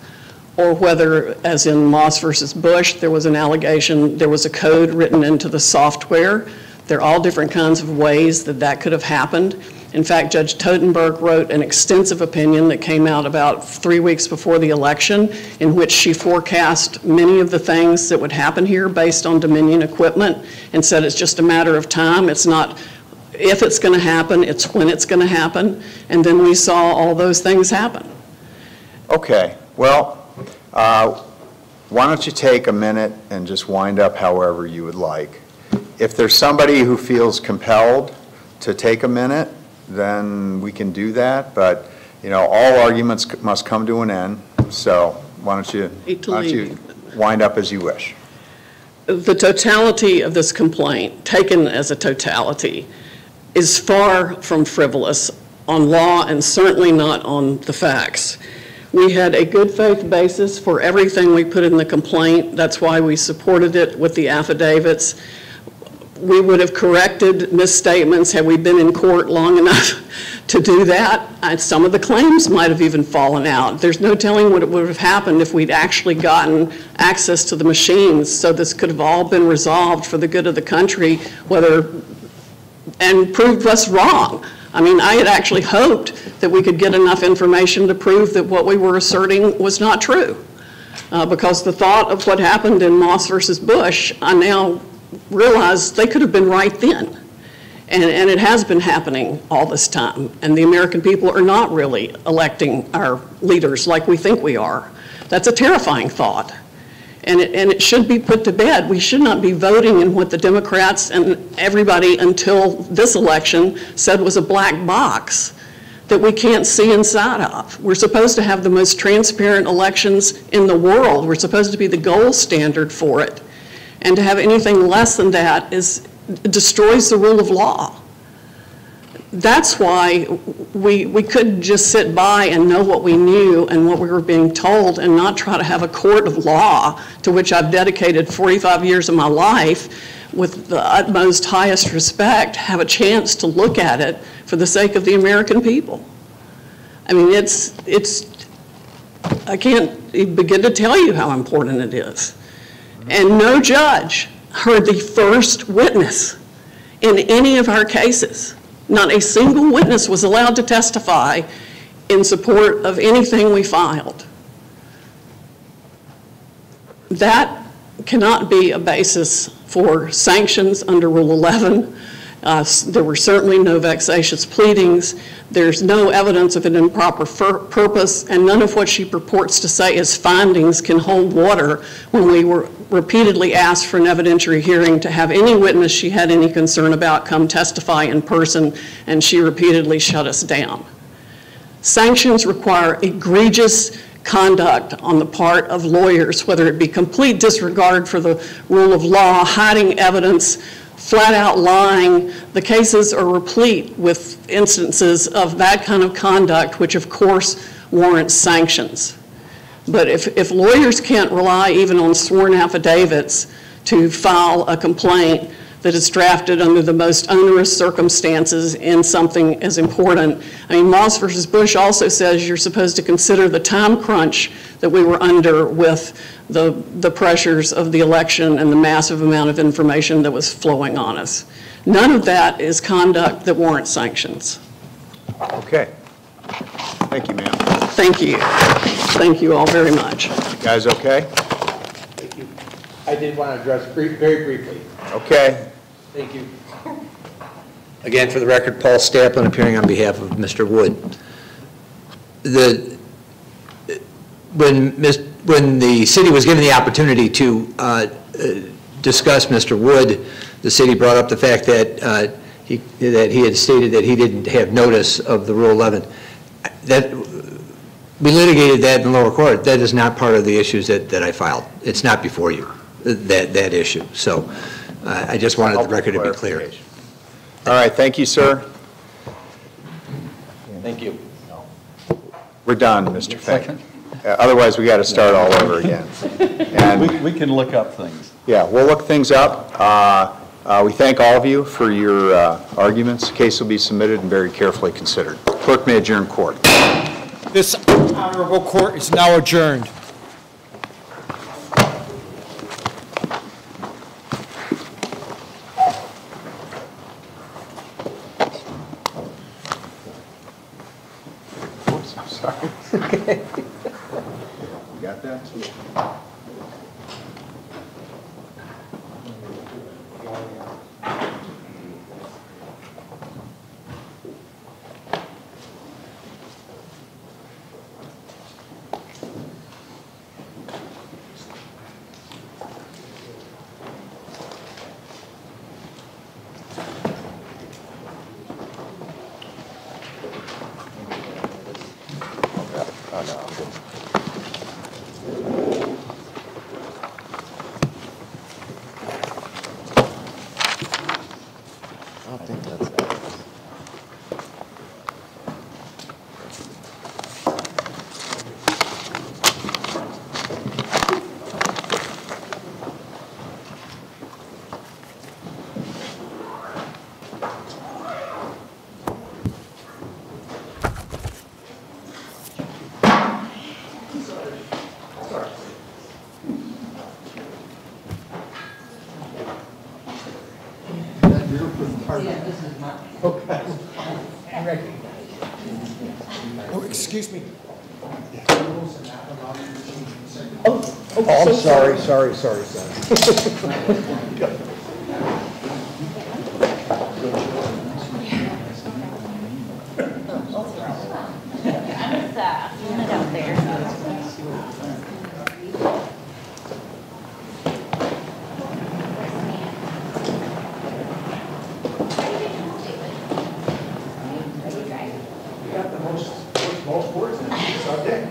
or whether, as in Moss versus Bush, there was an allegation, there was a code written into the software. There are all different kinds of ways that that could have happened. In fact, Judge Totenberg wrote an extensive opinion that came out about 3 weeks before the election, in which she forecast many of the things that would happen here based on Dominion equipment, and said it's just a matter of time. It's not if it's going to happen, it's when it's going to happen. And then we saw all those things happen. Okay. Well, why don't you take a minute and just wind up however you would like. If there's somebody who feels compelled to take a minute, then we can do that. But, you know, all arguments must come to an end. So why don't you wind up as you wish. The totality of this complaint, taken as a totality, is far from frivolous on law and certainly not on the facts. We had a good faith basis for everything we put in the complaint. That's why we supported it with the affidavits. We would have corrected misstatements had we been in court long enough to do that. And some of the claims might have even fallen out. There's no telling what would have happened if we'd actually gotten access to the machines, so this could have all been resolved for the good of the country, and proved us wrong. I mean, I had actually hoped that we could get enough information to prove that what we were asserting was not true. Because the thought of what happened in Moss versus Bush, I now realize they could have been right then. And it has been happening all this time. And the American people are not really electing our leaders like we think we are. That's a terrifying thought. And it should be put to bed. We should not be voting in what the Democrats and everybody until this election said was a black box that we can't see inside of. We're supposed to have the most transparent elections in the world. We're supposed to be the gold standard for it. And to have anything less than that destroys the rule of law. That's why we couldn't just sit by and know what we knew and what we were being told and not try to have a court of law, to which I've dedicated 45 years of my life with the utmost highest respect, have a chance to look at it for the sake of the American people. I mean, I can't begin to tell you how important it is. And no judge heard the first witness in any of our cases. Not a single witness was allowed to testify in support of anything we filed. That cannot be a basis for sanctions under Rule 11. There were certainly no vexatious pleadings. There's no evidence of an improper purpose, and none of what she purports to say as findings can hold water when we were repeatedly asked for an evidentiary hearing to have any witness she had any concern about come testify in person, and she repeatedly shut us down. Sanctions require egregious conduct on the part of lawyers, whether it be complete disregard for the rule of law, hiding evidence, flat out lying. The cases are replete with instances of that kind of conduct, which of course warrants sanctions. But if lawyers can't rely even on sworn affidavits to file a complaint that is drafted under the most onerous circumstances in something as important. I mean, Moss versus Bush also says you're supposed to consider the time crunch that we were under with the pressures of the election and the massive amount of information that was flowing on us. None of that is conduct that warrants sanctions. Okay. Thank you, ma'am. Thank you. Thank you all very much. You guys okay? Thank you. I did want to address very briefly. Okay. Thank you. Again, for the record, Paul Staplin appearing on behalf of Mr. Wood. When the city was given the opportunity to discuss Mr. Wood, the city brought up the fact that he had stated that he didn't have notice of the Rule 11. We litigated that in the lower court. That is not part of the issues that I filed. It's not before you, that issue. So I just wanted the record to be clear. All right, thank you, sir. Thank you. We're done, Mr. Fink. Otherwise, we got to start all over again. And we can look up things. yeah, we'll look things up. We thank all of you for your arguments. The case will be submitted and very carefully considered. Clerk may adjourn court. This honorable court is now adjourned. Oops, I'm sorry. Okay. You got that? Oh, excuse me. Oh, I'm sorry. Out there. Most words in the subject.